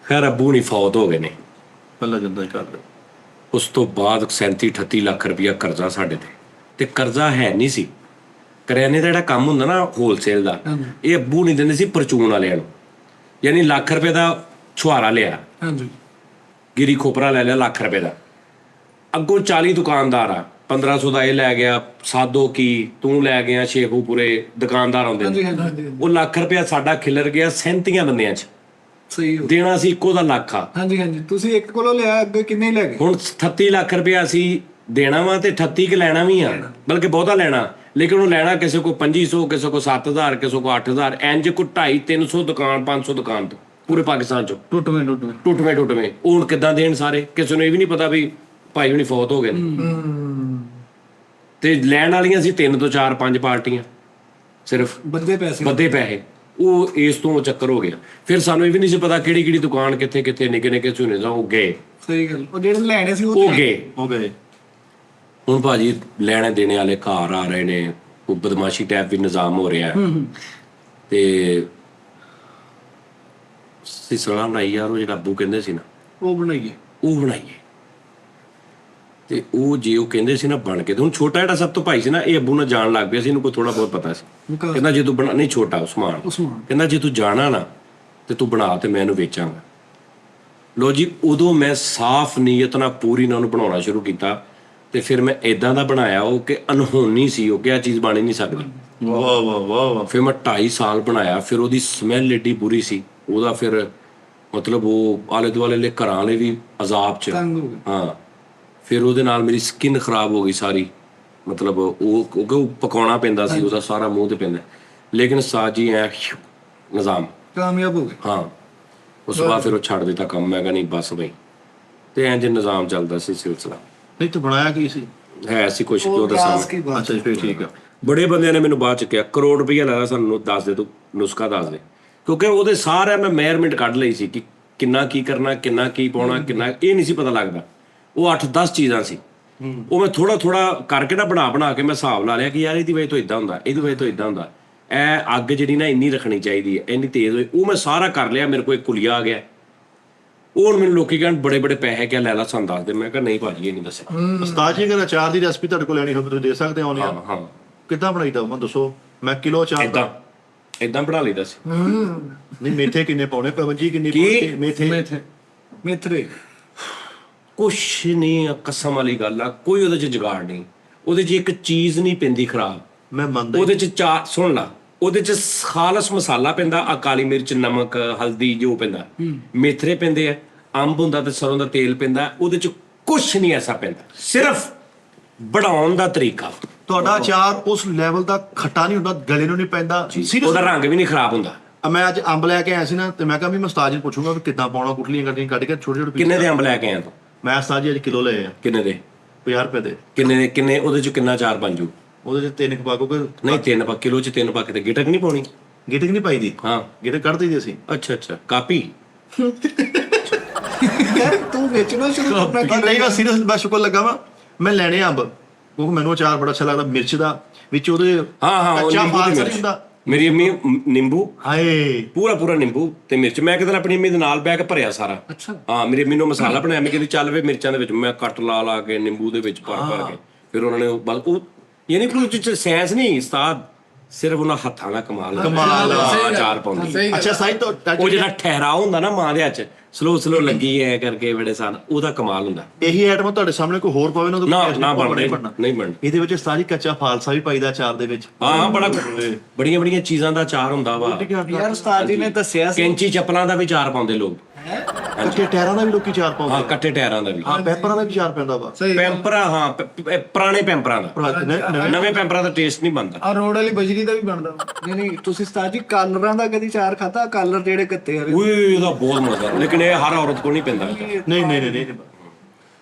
ਖੈਰ ਅੱਬੂ ਨਹੀਂ ਫੌਤ ਹੋ ਗਏ ਨੇ ਪਹਿਲਾਂ ਜਿੰਦਾ ਹੀ ਕਰ। ਉਸ ਤੋਂ ਬਾਅਦ 37-38 ਲੱਖ ਰੁਪਇਆ ਕਰਜ਼ਾ ਸਾਡੇ ਤੇ ਕਰਜ਼ਾ ਹੈ ਨਹੀਂ ਸੀ। ਕਰਿਆਨੇ ਦਾ ਜਿਹੜਾ ਕੰਮ ਹੁੰਦਾ ਨਾ ਹੋਲਸੇਲ ਦਾ, ਇਹ ਅੱਬੂ ਨਹੀਂ ਦਿੰਦੇ ਸੀ ਪਰਚੂਨ ਵਾਲਿਆਂ ਨੂੰ। ਯਾਨੀ ਲੱਖ ਰੁਪਏ ਦਾ ਛੁਹਾਰਾ ਲਿਆ, ਹਾਂਜੀ ਗਿਰੀ ਖੋਪਰਾ ਲੈ ਲਿਆ ਲੱਖ ਰੁਪਏ ਦਾ, ਅੱਗੋਂ 40 ਦੁਕਾਨਦਾਰ ਆ, 1500 ਦਾ ਇਹ ਲੈ ਗਿਆ, ਸਾਦੋ ਕੀ ਤੂੰ ਲੈ ਗਿਆ, ਸ਼ੇਖੂਪੁਰੇ ਦੁਕਾਨਦਾਰ ਆਉਂਦੇ ਨੇ, ਹਾਂਜੀ ਉਹ ਲੱਖ ਰੁਪਇਆ ਸਾਡਾ ਖਿਲਰ ਗਿਆ 37 ਬੰਦਿਆਂ 'ਚ। ਸਹੀ ਹੋ ਦੇਣਾ ਸੀ ਇੱਕੋ ਦਾ ਲੱਖ ਆ। ਹਾਂਜੀ ਤੁਸੀਂ ਇੱਕ ਕੋਲੋਂ ਲਿਆ, ਅੱਗੇ ਕਿੰਨੇ ਲੈ ਗਏ? ਹੁਣ 38 ਲੱਖ ਰੁਪਇਆ ਅਸੀਂ ਦੇਣਾ ਵਾ ਤੇ 38 ਕਿ ਲੈਣਾ ਵੀ ਆ, ਬਲਕਿ ਬਹੁਤਾ ਲੈਣਾ, ਲੇਕਿਨ ਉਹ ਲੈਣਾ ਕਿਸੇ ਕੋ 2500, ਕਿਸੇ ਕੋ 7000, ਕਿਸੇ ਕੋ 8000, ਇੰਜ ਕੋ 250-300 ਦੁਕਾਨ 500 ਦੁਕਾਨ ਤੋਂ ਪੂਰੇ ਪਾਕਿਸਤਾਨ ਚੋਂ ਟੁੱਟਵੇਂ। ਉਹ ਹੁਣ ਕਿੱਦਾਂ ਦੇਣ ਸਾਰੇ? ਕਿਸੇ ਨੂੰ ਇਹ ਵੀ ਨਹੀਂ ਪਤਾ ਵੀ ਭਾਈ ਹੁਣੀ ਫੌਤ ਹੋ ਗਏ ਨੇ। ਤੇ ਲੈਣ ਵਾਲੀਆਂ ਸੀ 3 ਤੋਂ 4 5 ਪਾਰਟੀਆਂ, ਸਿਰਫ ਬੰਦੇ ਪੈਸੇ। ਉਹ ਇਸ ਤੋਂ ਚੱਕਰ ਹੋ ਗਿਆ। ਫਿਰ ਸਾਨੂੰ ਇਹ ਵੀ ਨਹੀਂ ਸੀ ਪਤਾ ਕਿਹੜੀ ਦੁਕਾਨ ਕਿੱਥੇ ਨਿੱਕੇ ਝੋਨੇ ਦਾ ਉਹ ਗਏ। ਸਹੀ ਗੱਲ। ਉਹ ਜਿਹੜੇ ਲੈਣੇ ਸੀ ਉਹ ਗਏ। ਹੁਣ ਭਾਜੀ ਲੈਣੇ ਦੇਣੇ ਵਾਲੇ ਘਰ ਆ ਰਹੇ ਨੇ, ਉਹ ਬਦਮਾਸ਼ੀ ਟਾਈਪ ਵੀ ਨਿਜ਼ਾਮ ਹੋ ਰਿਹਾ ਤੇ ਸਿਸਲਾ ਬਣਾਈ ਯਾਰ, ਉਹ ਜਿਹੜਾ ਅੱਬੂ ਕਹਿੰਦੇ ਸੀ ਨਾ ਉਹ ਬਣਾਈਏ ਤੇ ਉਹ ਜੇ ਉਹ ਕਹਿੰਦੇ ਸੀ ਨਾ ਬਣ ਕੇ, ਤੇ ਹੁਣ ਛੋਟਾ ਜਿਹੜਾ ਸਭ ਤੋਂ ਭਾਈ ਸੀ ਨਾ, ਇਹ ਅੱਬੂ ਨਾਲ ਜਾਣ ਲੱਗ ਪਿਆ ਸੀ, ਇਹਨੂੰ ਕੋਈ ਥੋੜਾ ਬਹੁਤ ਪਤਾ ਸੀ। ਕਹਿੰਦਾ ਜੇ ਤੂੰ ਬਣਾ, ਨਹੀਂ ਛੋਟਾ ਉਸਮਾਨ, ਕਹਿੰਦਾ ਜੇ ਤੂੰ ਜਾਣਾ ਨਾ ਤੇ ਤੂੰ ਬਣਾ ਤੇ ਮੈਂ ਇਹਨੂੰ ਵੇਚਾਂਗਾ। ਲੋ ਜੀ, ਉਦੋਂ ਮੈਂ ਸਾਫ਼ ਨੀਅਤ ਨਾਲ ਪੂਰੀ ਨਾਲ ਉਹਨੂੰ ਬਣਾਉਣਾ ਸ਼ੁਰੂ ਕੀਤਾ ਤੇ ਫਿਰ ਮੈਂ ਇਦਾਂ ਦਾ ਬਣਾਇਆ ਉਹ ਕਿ ਅਨਹੋਣੀ ਸੀ, ਉਹ ਕਿ ਆਹ ਚੀਜ਼ ਬਣ ਹੀ ਨਹੀਂ ਸਕਦੀ। ਵਾਹ। ਫਿਰ ਮੈਂ 2.5 ਸਾਲ ਬਣਾਇਆ, ਫਿਰ ਉਹਦੀ ਸਮੈਲ ਏਡੀ ਬੁਰੀ ਸੀ ਉਹਦਾ, ਫਿਰ ਮਤਲਬ ਉਹ ਆਲੇ ਦੁਆਲੇ ਦੇ ਘਰਾਂ ਵਾਲੇ ਵੀ ਅਜ਼ਾਬ 'ਚ। ਹਾਂ, ਫਿਰ ਉਹਦੇ ਨਾਲ ਮੇਰੀ ਸਕਿਨ ਖਰਾਬ ਹੋ ਗਈ ਸਾਰੀ, ਮਤਲਬ ਉਹ ਕਿਉਂਕਿ ਉਹ ਪਕਾਉਣਾ ਪੈਂਦਾ ਸੀ, ਉਹਦਾ ਸਾਰਾ ਮੂੰਹ ਤੇ ਪੈਂਦਾ, ਲੇਕਿਨ ਸਾਜੀ ਐ ਨਿਜ਼ਾਮ ਕਾਮਯਾਬ ਹੋ ਗਏ। ਹਾਂ, ਉਸ ਤੋਂ ਬਾਅਦ ਫਿਰ ਉਹ ਛੱਡ ਦਿੱਤਾ ਕੰਮ। ਮੈਂ ਕਿਹਾ ਨਹੀਂ ਬਸ ਬਈ, ਤੇ ਇੰਜ ਨਿਜ਼ਾਮ ਚੱਲਦਾ ਸੀ ਸਿਲਸਿਲਾ। ਨਹੀਂ ਤੂੰ ਬਣਾਇਆ ਕੀ ਸੀ? ਹੈ ਸੀ ਕੁਛ ਕਿਉਂ ਦੱਸਾਂ। ਅੱਛਾ ਜੀ, ਫਿਰ ਠੀਕ ਆ। ਬੜੇ ਬੰਦਿਆਂ ਨੇ ਮੈਨੂੰ ਬਾਅਦ ਚ ਕਿਹਾ ਕਰੋੜ ਰੁਪਈਆ ਲਾਇਆ ਸਾਨੂੰ, ਦੱਸ ਦੇ ਤੂੰ ਨੁਸਖਾ ਦੱਸ ਦੇ, ਕਿਉਂਕਿ ਉਹਦੇ ਸਾਰਾ ਮੈਂ ਮੈਜ਼ਰਮੈਂਟ ਕੱਢ ਲਈ ਸੀ ਕਿ ਕਿੰਨਾ ਕੀ ਕਰਨਾ, ਕਿੰਨਾ ਕੀ ਪਾਉਣਾ, ਕਿੰਨਾ ਇਹ ਨਹੀਂ ਸੀ ਪਤਾ ਲੱਗਦਾ। ਉਹ 8-10 ਚੀਜ਼ਾਂ ਸੀ, ਉਹ ਮੈਂ ਥੋੜਾ ਕਰਕੇ ਨਾ ਬਣਾ ਕੇ ਮੈਂ ਹਿਸਾਬ ਲਾ ਲਿਆ ਕਿ ਯਾਰ ਇਹਦੀ ਵਜ੍ਹਾ ਤੋਂ ਇਦਾਂ ਹੁੰਦਾ, ਇਹਦੀ ਵਜ੍ਹਾ ਤੋਂ ਇਦਾਂ ਹੁੰਦਾ, ਇਹ ਅੱਗ ਜਿਹੜੀ ਨਾ ਇੰਨੀ ਰੱਖਣੀ ਚਾਹੀਦੀ ਹੈ, ਇੰਨੀ ਤੇਜ਼ ਹੋਏ। ਉਹ ਮੈਂ ਸਾਰਾ ਕਰ ਲਿਆ, ਮੇਰੇ ਕੋਲ ਇੱਕ ਕੁਲੀਆ ਆ ਗਿਆ। ਉਹ ਹੁਣ ਮੈਨੂੰ ਲੋਕੀ ਕਹਿਣ ਬੜੇ ਪੈਸੇ ਕਿਆ ਲੈ ਲਾ, ਸਾਨੂੰ ਦੱਸ ਦੇ। ਮੈਂ ਕਿਹਾ ਨਹੀਂ ਭਾਜੀ ਇਹ ਨਹੀਂ ਦੱਸਿਆ। ਉਸਤਾਦ ਜੀ, ਅਗਰ ਅਚਾਰ ਦੀ ਰੈਸਪੀ ਤੁਹਾਡੇ ਕੋਲ ਲੈਣੀ ਹੋਵੇ ਤੁਸੀਂ ਦੇ ਸਕਦੇ ਹੋ? ਹਾਂ। ਕਿੱਦਾਂ ਬਣਾਈਦਾ ਮੈਨੂੰ ਦੱਸੋ। ਮੈਂ ਕਿਲੋ ਅਚਾਰ ਏਦਾਂ ਬਣਾ ਲਈਦਾ ਸੀ। ਨਹੀਂ, ਮੇਥੇ ਕਿੰਨੇ ਪਾਉਣੇ? ਪਵੰਜੀ ਕਿੰਨੀ ਪਾਉਣੀ? ਮੇਥਰੇ ਕੁਛ ਨਹੀਂ, ਕਸਮ ਵਾਲੀ ਗੱਲ ਆ, ਕੋਈ ਉਹਦੇ ਚ ਜੁਗਾੜ ਨਹੀਂ। ਉਹਦੇ ਚ ਇੱਕ ਚੀਜ਼ ਨਹੀਂ ਪੈਂਦੀ ਖਰਾਬ। ਮੈਂ ਮੰਨਦਾ। ਉਹਦੇ ਚ ਚਾਰ ਸੁਣ ਲਾ, ਉਹਦੇ ਚ ਖਾਲਸ ਮਸਾਲਾ ਪੈਂਦਾ, ਆ ਕਾਲੀ ਮਿਰਚ, ਨਮਕ, ਹਲਦੀ ਜੋ ਪੈਂਦਾ, ਮੇਥਰੇ ਪੈਂਦੇ ਆ, ਅੰਬ ਹੁੰਦਾ ਤੇ ਸਰੋਂ ਦਾ ਤੇਲ ਪੈਂਦਾ। ਉਹਦੇ ਚ ਕੁਛ ਨਹੀਂ ਐਸਾ ਪੈਂਦਾ, ਸਿਰਫ ਬਣਾਉਣ ਦਾ ਤਰੀਕਾ। ਤੁਹਾਡਾ ਅਚਾਰ ਉਸ ਲੈਵਲ ਦਾ ਖੱਟਾ ਨਹੀਂ ਹੁੰਦਾ, ਗਲੇ ਨੂੰ ਨਹੀਂ ਪੈਂਦਾ, ਉਹਦਾ ਰੰਗ ਵੀ ਨਹੀਂ ਖਰਾਬ ਹੁੰਦਾ। ਮੈਂ ਅੱਜ ਅੰਬ ਲੈ ਕੇ ਆਇਆ ਸੀ ਨਾ, ਤੇ ਮੈਂ ਕਿਹਾ ਵੀ ਮੈਂ ਉਸਤਾਦ ਜੀ ਨੂੰ ਪੁੱਛੂੰਗਾ ਵੀ ਕਿੱਦਾਂ ਪਾਉਣਾ, ਗੁਠਲੀਆਂ ਕੱਢ ਕੇ ਛੋਟੇ ਕਿੰਨੇ ਦੇ ਅੰਬ ਲੈ ਕੇ ਆਇਆ ਤੂੰ? ਮੈਂ ਉਸਤਾਦ ਜੀ ਅੱਜ ਕਿਲੋ ਲਏ ਆ। ਕਿੰਨੇ ਦੇ? 50 ਰੁਪਏ ਦੇ। ਕਿੰਨੇ ਉਹਦੇ ਚ ਕਿੰਨਾ ਚਾਰ ਬਣ ਜੂ? ਉਹਦੇ ਚ 3 ਪਾ ਕੇ ਨਹੀਂ 3 ਪਾ, ਕਿਲੋ ਚ 3 ਪਾ ਕੇ ਤੇ ਗਿਟਕ ਨਹੀਂ ਪਾਉਣੀ? ਗਿਟਕ ਨਹੀਂ ਪਾਈ ਦੀ। ਹਾਂ, ਗਿਟਕ ਕੱਢਦੀ ਦੀ ਅਸੀਂ। ਅੱਛਾ ਕਾਪੀ। ਯਾਰ ਤੂੰ ਵੇਚਣਾ ਸ਼ੁਰੂ ਕਰਨਾ। ਨਹੀਂ ਮੈਂ ਸੀਰੀਅਸ, ਮੈਂ ਸ਼ੁਕਰ ਲੱਗਾ ਵਾ। ਮੈਂ ਲੈਣੇ ਅੰਬ, ਕਿਉਂਕਿ ਮੈਨੂੰ ਅਚਾਰ ਬੜਾ ਅੱਛਾ ਲੱਗਦਾ ਮਿਰਚ ਦਾ, ਵਿੱਚ ਉਹਦੇ ਹਾਂ ਕੱਚਾ ਫਾਲਸਾ ਨਹੀਂ ਹੁੰਦਾ। ਮੇਰੀ ਅੰਮੀ ਨਿੰਬੂ, ਹਾਏ ਪੂਰਾ ਨਿੰਬੂ ਤੇ ਮਿਰਚ, ਮੈਂ ਕਿਤੇ ਆਪਣੀ ਅੰਮੀ ਦੇ ਨਾਲ ਬਹਿ ਕੇ ਭਰਿਆ ਸਾਰਾ। ਹਾਂ, ਮੇਰੀ ਅੰਮੀ ਨੂੰ ਮਸਾਲਾ ਬਣਾਇਆ, ਮੈਂ ਕਹਿੰਦੀ ਚੱਲ ਵੇ ਮਿਰਚਾਂ ਦੇ ਵਿੱਚ ਮੈਂ ਕੱਟ ਲਾ ਕੇ ਨਿੰਬੂ ਦੇ ਵਿੱਚ ਭਰ ਕੇ, ਫਿਰ ਉਹਨਾਂ ਨੇ ਬਸ ਉਹ ਯਾਨੀ ਕੋਈ ਚ ਸਾਇੰਸ ਨਹੀਂ ਉਸਤਾਦ, ਸਿਰਫ ਉਹਨਾਂ ਹੱਥਾਂ ਦਾ ਕਮਾਲ ਅਚਾਰ ਪਾਉਂਦੀ। ਅੱਛਾ ਸਾਈਂ, ਉਹ ਜਿਹੜਾ ਠਹਿਰਾਅ ਹੁੰਦਾ ਨਾ ਮਾਂ ਦੇ ਹੱਥ ਚ, ਸਲੋ ਲੱਗੀ ਐ ਕਰਕੇ ਬੜੇ ਸਾਲ, ਉਹਦਾ ਕਮਾਲ ਹੁੰਦਾ। ਇਹੀ ਆਈਟਮ ਤੁਹਾਡੇ ਸਾਹਮਣੇ ਕੋਈ ਹੋਰ ਪਾਵੇ ਨਾ ਨਹੀਂ ਬਣਨਾ। ਇਹਦੇ ਵਿੱਚ ਸਾਰੀ ਕੱਚਾ ਫਾਲਸਾ ਵੀ ਪਾਈਦਾ ਅਚਾਰ ਦੇ ਵਿੱਚ। ਹਾਂ, ਬੜੀਆਂ ਚੀਜ਼ਾਂ ਦਾ ਅਚਾਰ ਹੁੰਦਾ ਵਾ ਯਾਰ। ਉਸਤਾਦ ਜੀ ਨੇ ਦੱਸਿਆ ਸੀ ਕੈਂਚੀ ਚੱਪਲਾਂ ਦਾ ਵੀ ਅਚਾਰ ਪਾਉਂਦੇ ਲੋਕ। ਕੱਚੇ ਟਾਇਰਾਂ ਦਾ ਵੀ ਲੋਕੀ ਅਚਾਰ ਪਾਉਂਦੇ। ਹਾਂ, ਕੱਟੇ ਟਾਇਰਾਂ ਦਾ ਵੀ। ਹਾਂ, ਪੈਪਰਾਂ ਦਾ ਵੀ ਅਚਾਰ ਪੈਂਦਾ ਵਾ। ਪੈਂਪਰਾਂ, ਹਾਂ ਪੁਰਾਣੇ ਪੈਂਪਰਾਂ ਦਾ। ਨਵੇਂ ਪੈਂਪਰਾਂ ਦਾ ਟੇਸਟ ਨਹੀਂ ਬਣਦਾ। ਆ ਰੋਡ ਵਾਲੀ ਬਜਰੀ ਦਾ ਵੀ ਬਣਦਾ। ਨਹੀਂ ਤੁਸੀਂ ਉਸਤਾਦ ਜੀ ਕਾਲਰਾਂ ਦਾ ਕਦੀ ਚਾਰ ਖਾਧਾ? ਕਾਲਰ ਜਿਹੜੇ ਕੱਤੇ ਵਾਲੇ, ਓਏ ਉਹਦਾ ਬਹੁਤ ਮਜ਼ਾ, ਲੇਕਿਨ ਇਹ ਹਰ ਔਰਤ ਕੋਲ ਨਹੀਂ ਪੈਂਦਾ। ਨਹੀਂ।